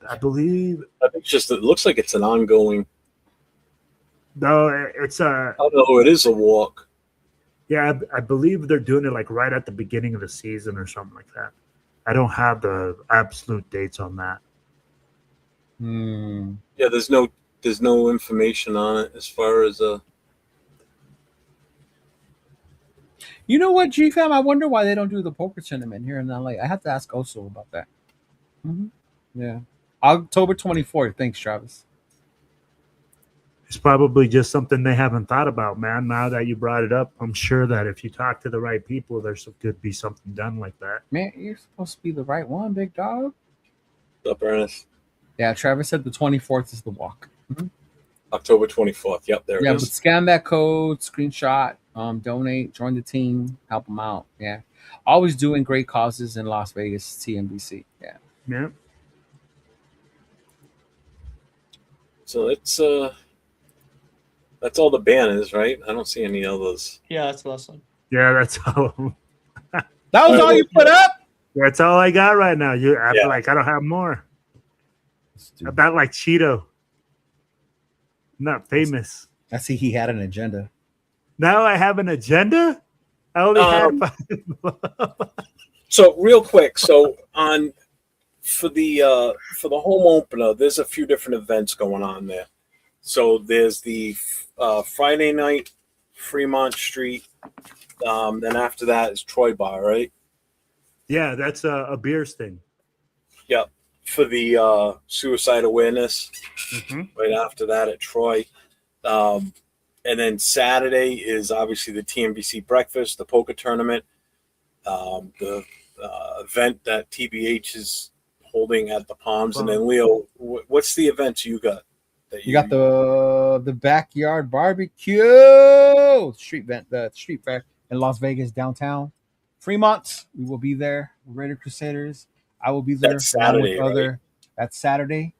S2: I believe.
S1: It looks like it's an ongoing.
S2: No, it's a.
S1: Oh no, it is a walk.
S2: Yeah, I believe they're doing it like right at the beginning of the season or something like that. I don't have the absolute dates on that.
S1: Yeah, there's no information on it as far as
S3: You know what, GFAM? I wonder why they don't do the poker tournament here in LA. I have to ask Oso about that. Yeah. October 24th. Thanks, Travis.
S2: It's probably just something they haven't thought about, man. Now that you brought it up, I'm sure that if you talk to the right people, there could be something done like that.
S3: Man, you're supposed to be the right one, big dog.
S1: What's up, Ernest?
S3: Yeah, Travis said the 24th is the walk.
S1: October 24th. Yep, there it
S3: Yeah,
S1: is.
S3: but scan that code, screenshot, donate, join the team, help them out. Yeah. Always doing great causes in Las Vegas, TMBC. Yeah.
S2: Yeah.
S1: So that's all the banners, right? I don't see any others.
S4: Yeah, that's the last one.
S2: Yeah, that's all.
S3: That was all you put up?
S2: That's all I got right now. I feel like I don't have more. About like Cheeto. Not famous.
S3: I see he had an agenda.
S2: Now I have an agenda? I only had 5.
S1: So real quick, for the home opener, there's a few different events going on there. So there's the Friday night Fremont Street. Then after that is Troy Bar, right?
S2: Yeah, that's a beers thing.
S1: Yep. For the suicide awareness, right after that at Troy. And then Saturday is obviously the TMBC breakfast, the poker tournament, the event that TBH is holding at the Palms, and then Leo, what's the events you got? That
S3: You got the backyard barbecue the street fair in Las Vegas downtown. Fremont, we will be there. Raider Crusaders, I will be there.
S1: That's Saturday, right?
S3: That's Saturday.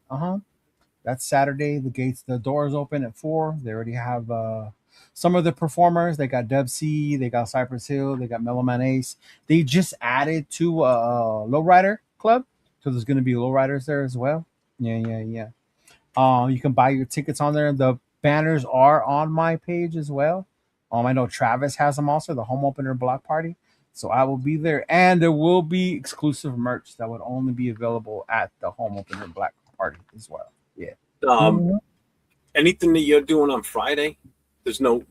S3: That's Saturday. The doors open at 4. They already have some of the performers. They got Dub C, they got Cypress Hill, they got Meloman Ace. They just added to Lowrider Club, so there's going to be lowriders there as well. Yeah. You can buy your tickets on there. The banners are on my page as well. I know Travis has them also, the home opener block party. So I will be there, and there will be exclusive merch that would only be available at the home opener black party as well. Yeah.
S1: Anything that you're doing on Friday? There's no,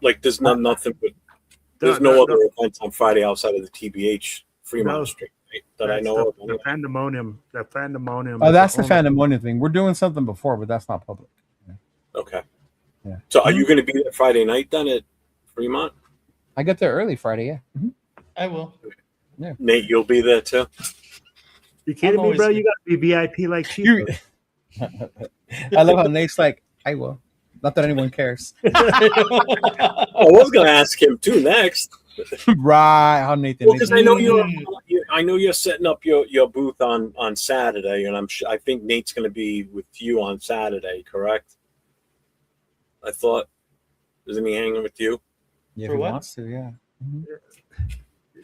S1: nothing, but there's no other events on Friday outside of the TBH Fremont Street, right? That I know of.
S2: The Pandemonium.
S3: Oh, that's the Pandemonium thing. We're doing something before, but that's not public. Yeah.
S1: Okay.
S3: Yeah.
S1: So are you going to be there Friday night then at Fremont?
S3: I get there early Friday, yeah.
S4: I will.
S3: Yeah.
S1: Nate, you'll be there too?
S2: You kidding me, bro? You got to be VIP like Chico.
S3: I love how Nate's like, I will. Not that anyone cares.
S1: I was going to ask him too next.
S3: Right, how Nathan?
S1: Well, because I know you're setting up your booth on Saturday, and I think Nate's going to be with you on Saturday, correct? I thought, isn't he hanging with you?
S3: Yeah,
S4: For
S3: if he
S4: what?
S3: wants to, yeah.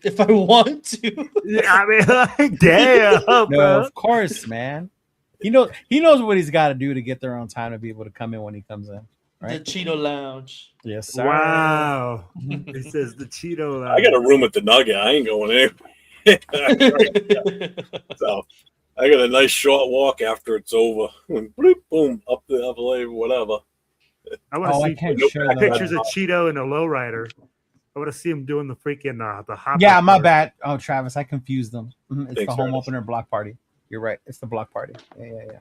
S4: If I want to.
S2: Yeah, I mean, like, damn,
S3: No,
S2: bro.
S3: of course, man. He knows what he's got to do to get there on time to be able to come in when he comes in. Right?
S4: The Cheeto Lounge.
S3: Yes, sir.
S2: Wow. It says the Cheeto.
S1: I got a room at the Nugget. I ain't going in. So I got a nice short walk after it's over. Bloop, boom, up the LA, whatever.
S2: I want to
S3: I
S2: see
S3: can't
S1: Nope.
S3: share that.
S2: pictures of Cheeto and a lowrider. I want to see him doing the freaking the hop.
S3: Yeah, my bad. Oh, Travis, I confused them. It's
S1: Thanks,
S3: the home
S1: Travis.
S3: opener block party. You're right. It's the block party. Yeah.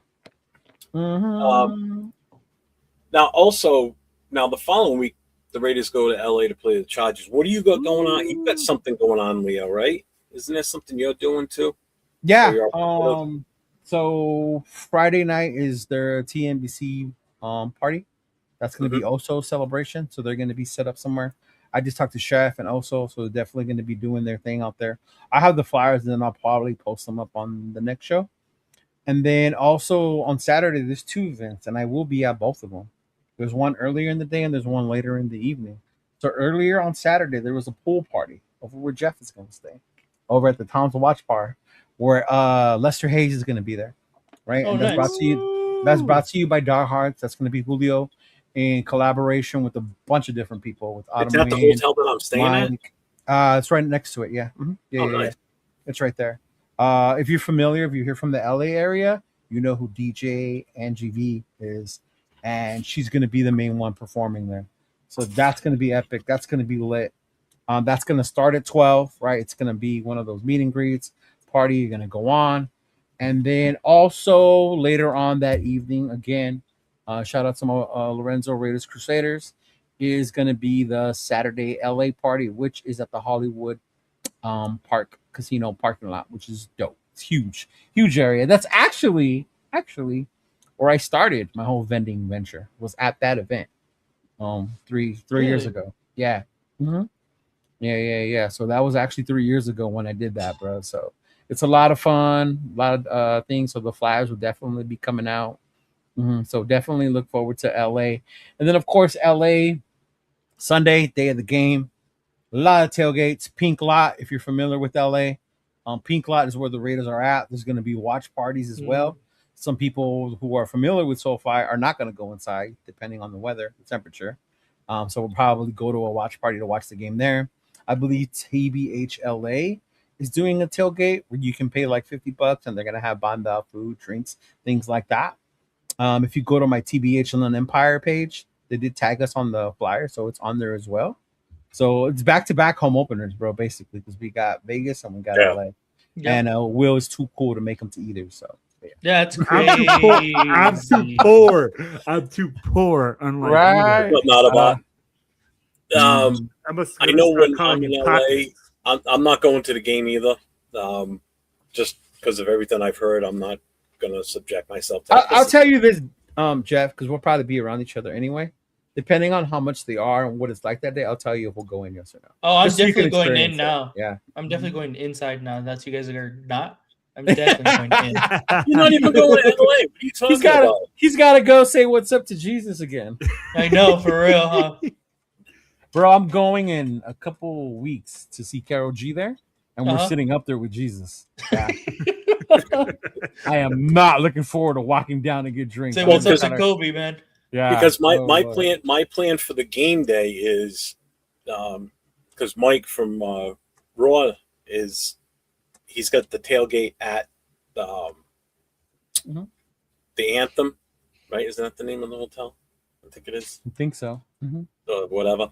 S1: Now, the following week, the Raiders go to LA to play the Chargers. What do you got going on? You got something going on, Leo, right? Isn't there something you're doing too?
S3: Yeah.
S1: Or you're-
S3: So Friday night is their TNBC party. That's going to be Oso celebration. So they're going to be set up somewhere. I just talked to Chef and Oso, so they're definitely going to be doing their thing out there. I have the flyers, and then I'll probably post them up on the next show. And then also on Saturday, there's 2 events, and I will be at both of them. There's one earlier in the day, and there's one later in the evening. So earlier on Saturday, there was a pool party over where Jeff is going to stay, over at the Tom's Watch Bar, where Lester Hayes is going to be there, right?
S4: Oh,
S3: and that's
S4: nice.
S3: brought to you by Die Hards. That's going to be Julio in collaboration with a bunch of different people. With
S1: It's at the hotel that I'm staying at?
S3: It's right next to it. Yeah. Yeah,
S1: Nice.
S3: It's right there. If you're familiar, if you're here from the LA area, you know who DJ Angie V is, and she's going to be the main one performing there. So that's going to be epic. That's going to be lit. That's going to start at 12, right? It's going to be one of those meet and greets party. You're going to go on. And then also later on that evening, again, shout out to Lorenzo Raiders Crusaders, is going to be the Saturday LA party, which is at the Hollywood Park Casino parking lot, which is dope. It's huge area. That's actually where I started my whole vending venture, was at that event 3 years ago. Yeah. Yeah. So that was actually 3 years ago when I did that, bro. So it's a lot of fun, a lot of things. So the flyers will definitely be coming out. So definitely look forward to LA. And then, of course, LA, Sunday, day of the game. A lot of tailgates. Pink Lot, if you're familiar with LA. Pink Lot is where the Raiders are at. There's going to be watch parties as well. Some people who are familiar with SoFi are not going to go inside, depending on the weather, the temperature. So we'll probably go to a watch party to watch the game there. I believe TBH LA is doing a tailgate where you can pay like $50 and they're going to have banda, food, drinks, things like that. If you go to my TBH Inland Empire page, they did tag us on the flyer, so it's on there as well. So it's back-to-back home openers, bro, basically, because we got Vegas and we got LA. Yeah. And Will is too cool to make them to either. So
S4: yeah, it's crazy.
S2: I'm too poor. Unlike
S3: right.
S1: But not about. I know when I'm in LA, I'm not going to the game either. Just because of everything I've heard, I'm not going to subject myself to.
S3: I'll tell you this, Jeff, because we'll probably be around each other anyway. Depending on how much they are and what it's like that day, I'll tell you if we'll go in, yes or no.
S4: Oh, I'm
S3: Just so you
S4: definitely
S3: can
S4: going in
S3: experience it.
S4: now.
S3: Yeah.
S4: I'm definitely going inside now. That's you guys are not. I'm definitely going in.
S1: You're not even going to LA. What are you talking about?
S3: He's got to go say what's up to Jesus again.
S4: I know, for real, huh?
S3: Bro, I'm going in a couple weeks to see Carol G there, and we're
S4: Uh-huh.
S3: sitting up there with Jesus. Yeah. I am not looking forward to walking down to get drinks.
S4: Say
S1: Well,
S4: what's up
S1: because
S4: to Kobe, man.
S3: Yeah.
S1: Because my
S3: Oh,
S1: my plan for the game day is because Mike from Raw he's got the tailgate at
S3: Mhm.
S1: the Anthem, right? Isn't that the name of the hotel? I think it is.
S3: I think so. Mhm.
S1: Whatever,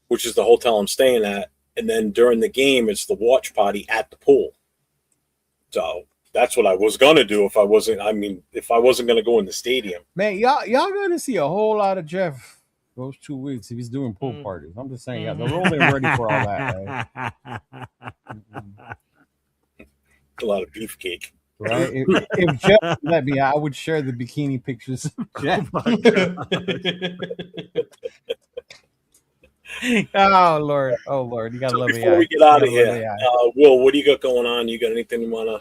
S1: which is the hotel I'm staying at. And then during the game, it's the watch party at the pool. So that's what I was gonna do if I wasn't. I mean, if I wasn't gonna go in the stadium.
S3: Man, y'all gonna see a whole lot of Jeff those 2 weeks if he's doing pool
S4: Mm.
S3: parties. I'm just saying, yeah, the road ain't ready for all that,
S1: A lot of beefcake.
S3: right? If Jeff let me, I would share the bikini pictures of Jeff. Oh Lord, you gotta
S1: So
S3: love me.
S1: before we get out of here, Will, what do you got going on? You got anything you wanna?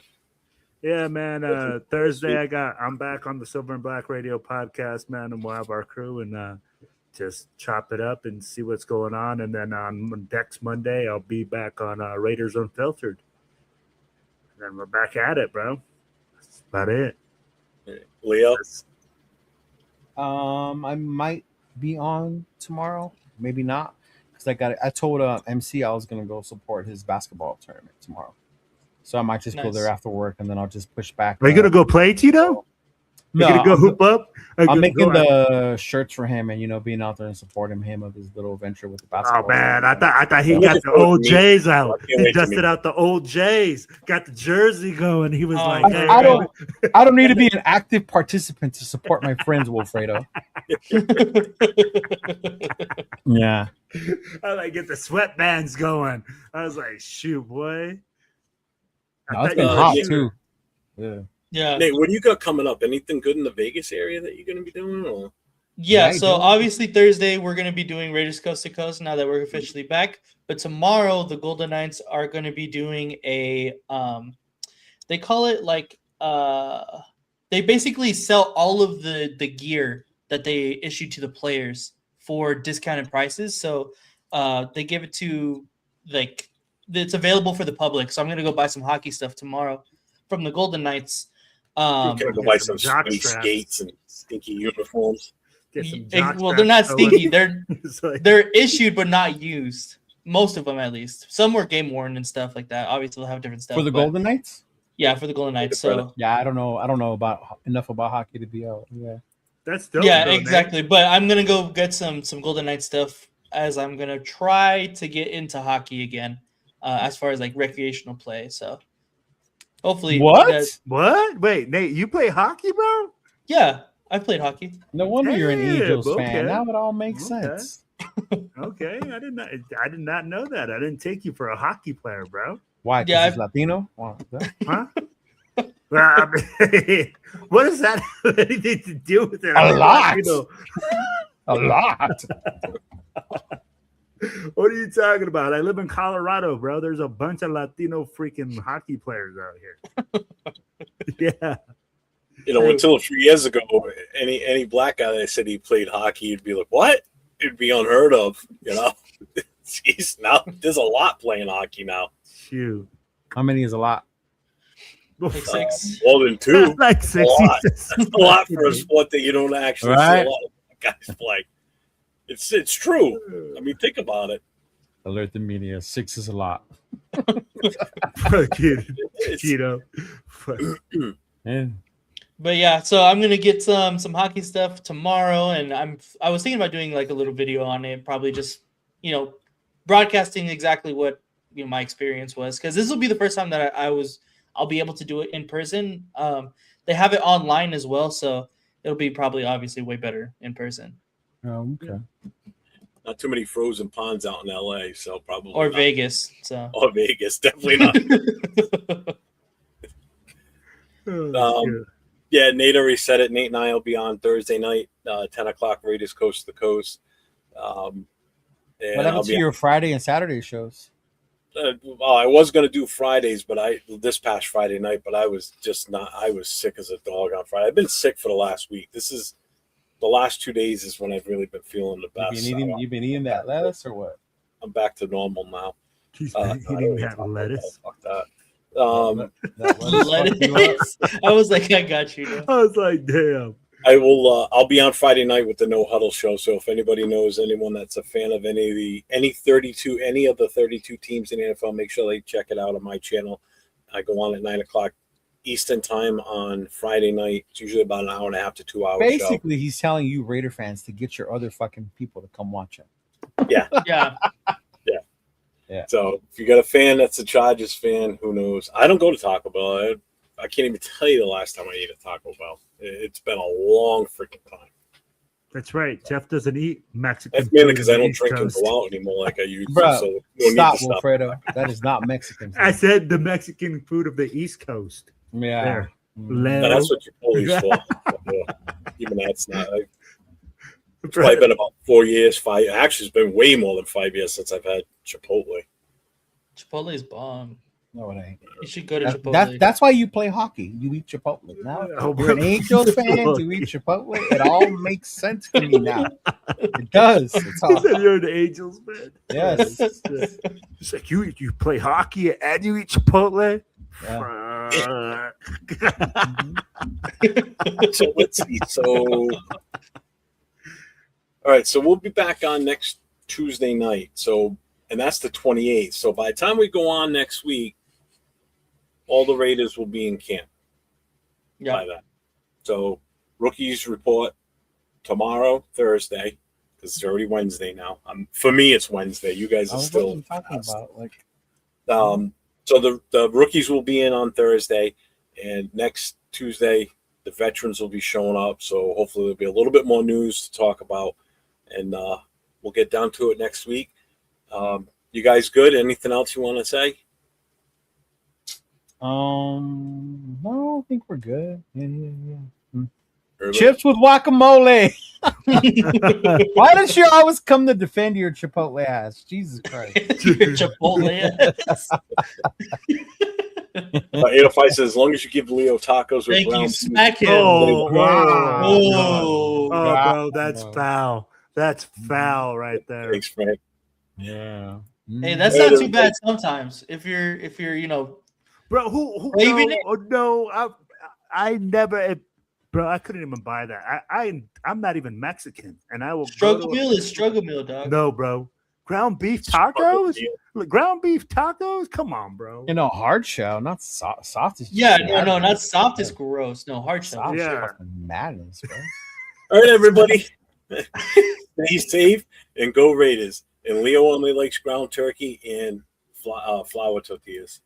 S2: Yeah, man. Thursday, I'm back on the Silver and Black Radio podcast, man, and we'll have our crew and just chop it up and see what's going on. And then on next Monday, I'll be back on Raiders Unfiltered. And then we're back at it, bro. That's about it.
S1: Leo?
S3: I might be on tomorrow, maybe not, because I told MC I was gonna go support his basketball tournament tomorrow, so I might just go
S4: Nice.
S3: there after work and then I'll just push back.
S2: Are you gonna go play, Tito?
S3: No,
S2: you gonna go hoop up?
S3: I'm making the shirts for him and being out there and supporting him of his little venture with the basketball.
S2: Oh man, I thought he
S1: I'm
S2: got
S1: looking
S2: the
S1: forward
S2: old
S1: to
S2: Jays
S1: I
S2: out.
S1: can't
S2: He
S1: wait to
S2: dusted
S1: meet
S2: out the old Jays, got the jersey going. He was
S4: Oh,
S2: like, hey,
S3: I
S2: man.
S3: don't need to be an active participant to support my friends, Wilfredo. Yeah.
S2: I like get the sweatbands going. I was like, shoot, boy. I
S3: No, it's
S2: thought
S3: been
S2: you were a
S3: hot
S2: shooter.
S3: too. Yeah.
S4: Yeah.
S1: Nate, what do you got coming up? Anything good in the Vegas area that you're going to be doing? Or?
S4: Yeah,
S3: Yeah,
S4: so
S3: dude.
S4: obviously Thursday we're going to be doing Raiders Coast to Coast now that we're officially back. But tomorrow the Golden Knights are going to be doing a they call it like they basically sell all of the gear that they issue to the players for discounted prices. So they give it to like it's available for the public. So I'm going to go buy some hockey stuff tomorrow from the Golden Knights.
S1: You're going to go
S2: Get
S1: buy
S2: some
S1: some
S2: jock
S1: sweet
S2: straps.
S1: skates and stinky uniforms.
S2: Get some
S4: Well, they're not
S2: jock straps
S4: stinky.
S2: going. It's like-
S4: They're issued but not used. Most of them, at least. Some were game worn and stuff like that. Obviously, they'll have different stuff.
S3: For the
S4: but-
S3: Golden Knights?
S4: Yeah, for the Golden Knights. So
S3: Yeah, I don't know about enough about hockey to be out. Yeah.
S2: That's dope.
S4: yeah,
S2: though, Nate.
S4: exactly. But I'm gonna go get some Golden Knights stuff as I'm gonna try to get into hockey again, as far as like recreational play. So hopefully,
S3: What?
S2: What? Wait, Nate, you play hockey, bro?
S4: yeah, I played hockey.
S3: No wonder you're an
S2: Damn,
S3: Angels
S2: okay.
S3: fan. Now it all makes
S2: Okay.
S3: sense.
S2: Okay, I did not know that. I didn't take you for a hockey player, bro.
S3: Why? 'Cause
S4: Yeah,
S3: he's Latino? Wow.
S2: Huh? Well, I mean, what does that have anything to do with it?
S3: A lot.
S2: You
S3: A lot.
S2: what are you talking about? I live in Colorado, bro. There's a bunch of Latino freaking hockey players out here. Yeah.
S1: Until a few years ago, any black guy that said he played hockey, you'd be like, what? It'd be unheard of, Jeez, now there's a lot playing hockey now.
S2: Shoot.
S3: How many is a lot?
S4: Like 6.
S1: More than two.
S2: Like 60.
S1: lot. A lot for a sport that you don't actually see
S3: Right.
S1: a lot of guys play. It's true. I mean, think about it.
S3: Alert the media. 6 is a lot.
S2: Fucking
S1: It's-
S2: Cheeto.
S3: Yeah.
S4: But yeah, so I'm gonna get some hockey stuff tomorrow, and I was thinking about doing like a little video on it, probably just broadcasting exactly what my experience was, because this will be the first time that I'll be able to do it in person. They have it online as well, so it'll be probably obviously way better in person.
S3: Oh, okay.
S1: Not too many frozen ponds out in LA, so probably
S4: Or
S1: not.
S4: Vegas. So
S1: Or Vegas, definitely not.
S2: Oh,
S1: Yeah, Nate already said it. Nate and I will be on Thursday night, 10 o'clock, Raiders Coast to Coast. And
S3: What happened to your Friday and Saturday shows?
S1: well, I was going to do Fridays, but this past Friday night, but I was just not. I was sick as a dog on Friday. I've been sick for the last week. This is the last 2 days is when I've really been feeling the best.
S3: You've been eating that lettuce or what?
S1: I'm back to normal now.
S2: He's
S1: I
S2: eating
S1: don't
S2: that
S1: talk about
S2: lettuce.
S1: Fuck that.
S3: That lettuce fucked you up?
S4: I was like, I got you. Now.
S2: I was like, damn.
S1: I will. I'll be on Friday night with the No Huddle show. So if anybody knows anyone that's a fan of any of the 32 teams in the NFL, make sure they check it out on my channel. I go on at 9 o'clock Eastern time on Friday night. It's usually about an hour and a half to 2 hours.
S3: Basically, he's telling you Raider fans to get your other fucking people to come watch him.
S1: Yeah.
S4: Yeah.
S3: Yeah.
S1: So if you got a fan that's a Chargers fan, who knows? I don't go to Taco Bell. I can't even tell you the last time I ate a Taco Bell. It's been a long freaking time.
S2: That's right. Jeff doesn't eat Mexican.
S1: That's mainly
S2: food
S1: because
S2: on
S1: I
S2: the
S1: don't
S2: East
S1: drink and
S2: Coast.
S1: go out anymore like I used to.
S3: Bruh,
S1: So no need
S3: Stop,
S1: to stop.
S3: Wilfredo. That is not Mexican food.
S2: I said the Mexican food of the East Coast.
S3: Yeah.
S2: There.
S3: Mm.
S1: Now, that's what Chipotle's for. Even that's not. It's probably been about 4 years, 5. Actually, it's been way more than 5 years since I've had Chipotle.
S4: Chipotle is bomb.
S3: No, it ain't.
S4: You should go to Chipotle.
S3: That's why you play hockey. You eat Chipotle. Now
S2: Oh,
S3: you're an Angels fan. You eat Chipotle. It all makes sense to me now. It does. It's
S2: He
S3: all,
S2: said you're an Angels fan.
S3: yes.
S2: It's like you play hockey and you eat Chipotle.
S3: Yeah.
S1: So let's see. So, all right. So we'll be back on next Tuesday night. So, and that's the 28th. So by the time we go on next week, all the Raiders will be in camp.
S4: Yeah.
S1: By that. So rookies report tomorrow, Thursday, because it's already Wednesday now. For me, it's Wednesday. You guys
S3: I
S1: are
S3: was
S1: still
S3: talking about like
S1: So the rookies will be in on Thursday, and next Tuesday the veterans will be showing up. So hopefully there'll be a little bit more news to talk about, and we'll get down to it next week. You guys good? Anything else you want to say?
S3: no, I think we're good. Yeah.
S1: Everybody?
S3: Chips with guacamole. Why don't you always come to defend your Chipotle ass? Jesus Christ.
S4: Chipotle.
S1: 805 says, as long as you give Leo tacos with
S4: Thank you.
S1: brown
S4: Smack him.
S2: Oh, wow.
S4: Oh.
S2: Oh, bro, that's foul. That's foul right there.
S1: Thanks, Frank.
S3: Yeah.
S4: Hey, that's not too bad sometimes. If you're
S2: Bro, who
S4: Waving
S2: no, I never, bro, I couldn't even buy that. I'm not even Mexican, and I will
S4: struggle meal is struggle meal, dog.
S2: No, bro. Ground beef tacos? Ground beef tacos? Come on, bro.
S3: You know, hard shell, not soft. Is
S4: Yeah,
S3: just
S4: no,
S3: madness.
S4: not soft is gross. No, hard shell.
S3: Soft is
S2: Yeah.
S3: fucking madness, bro.
S1: All right, everybody. Stay safe and go Raiders. And Leo only likes ground turkey and flour tortillas.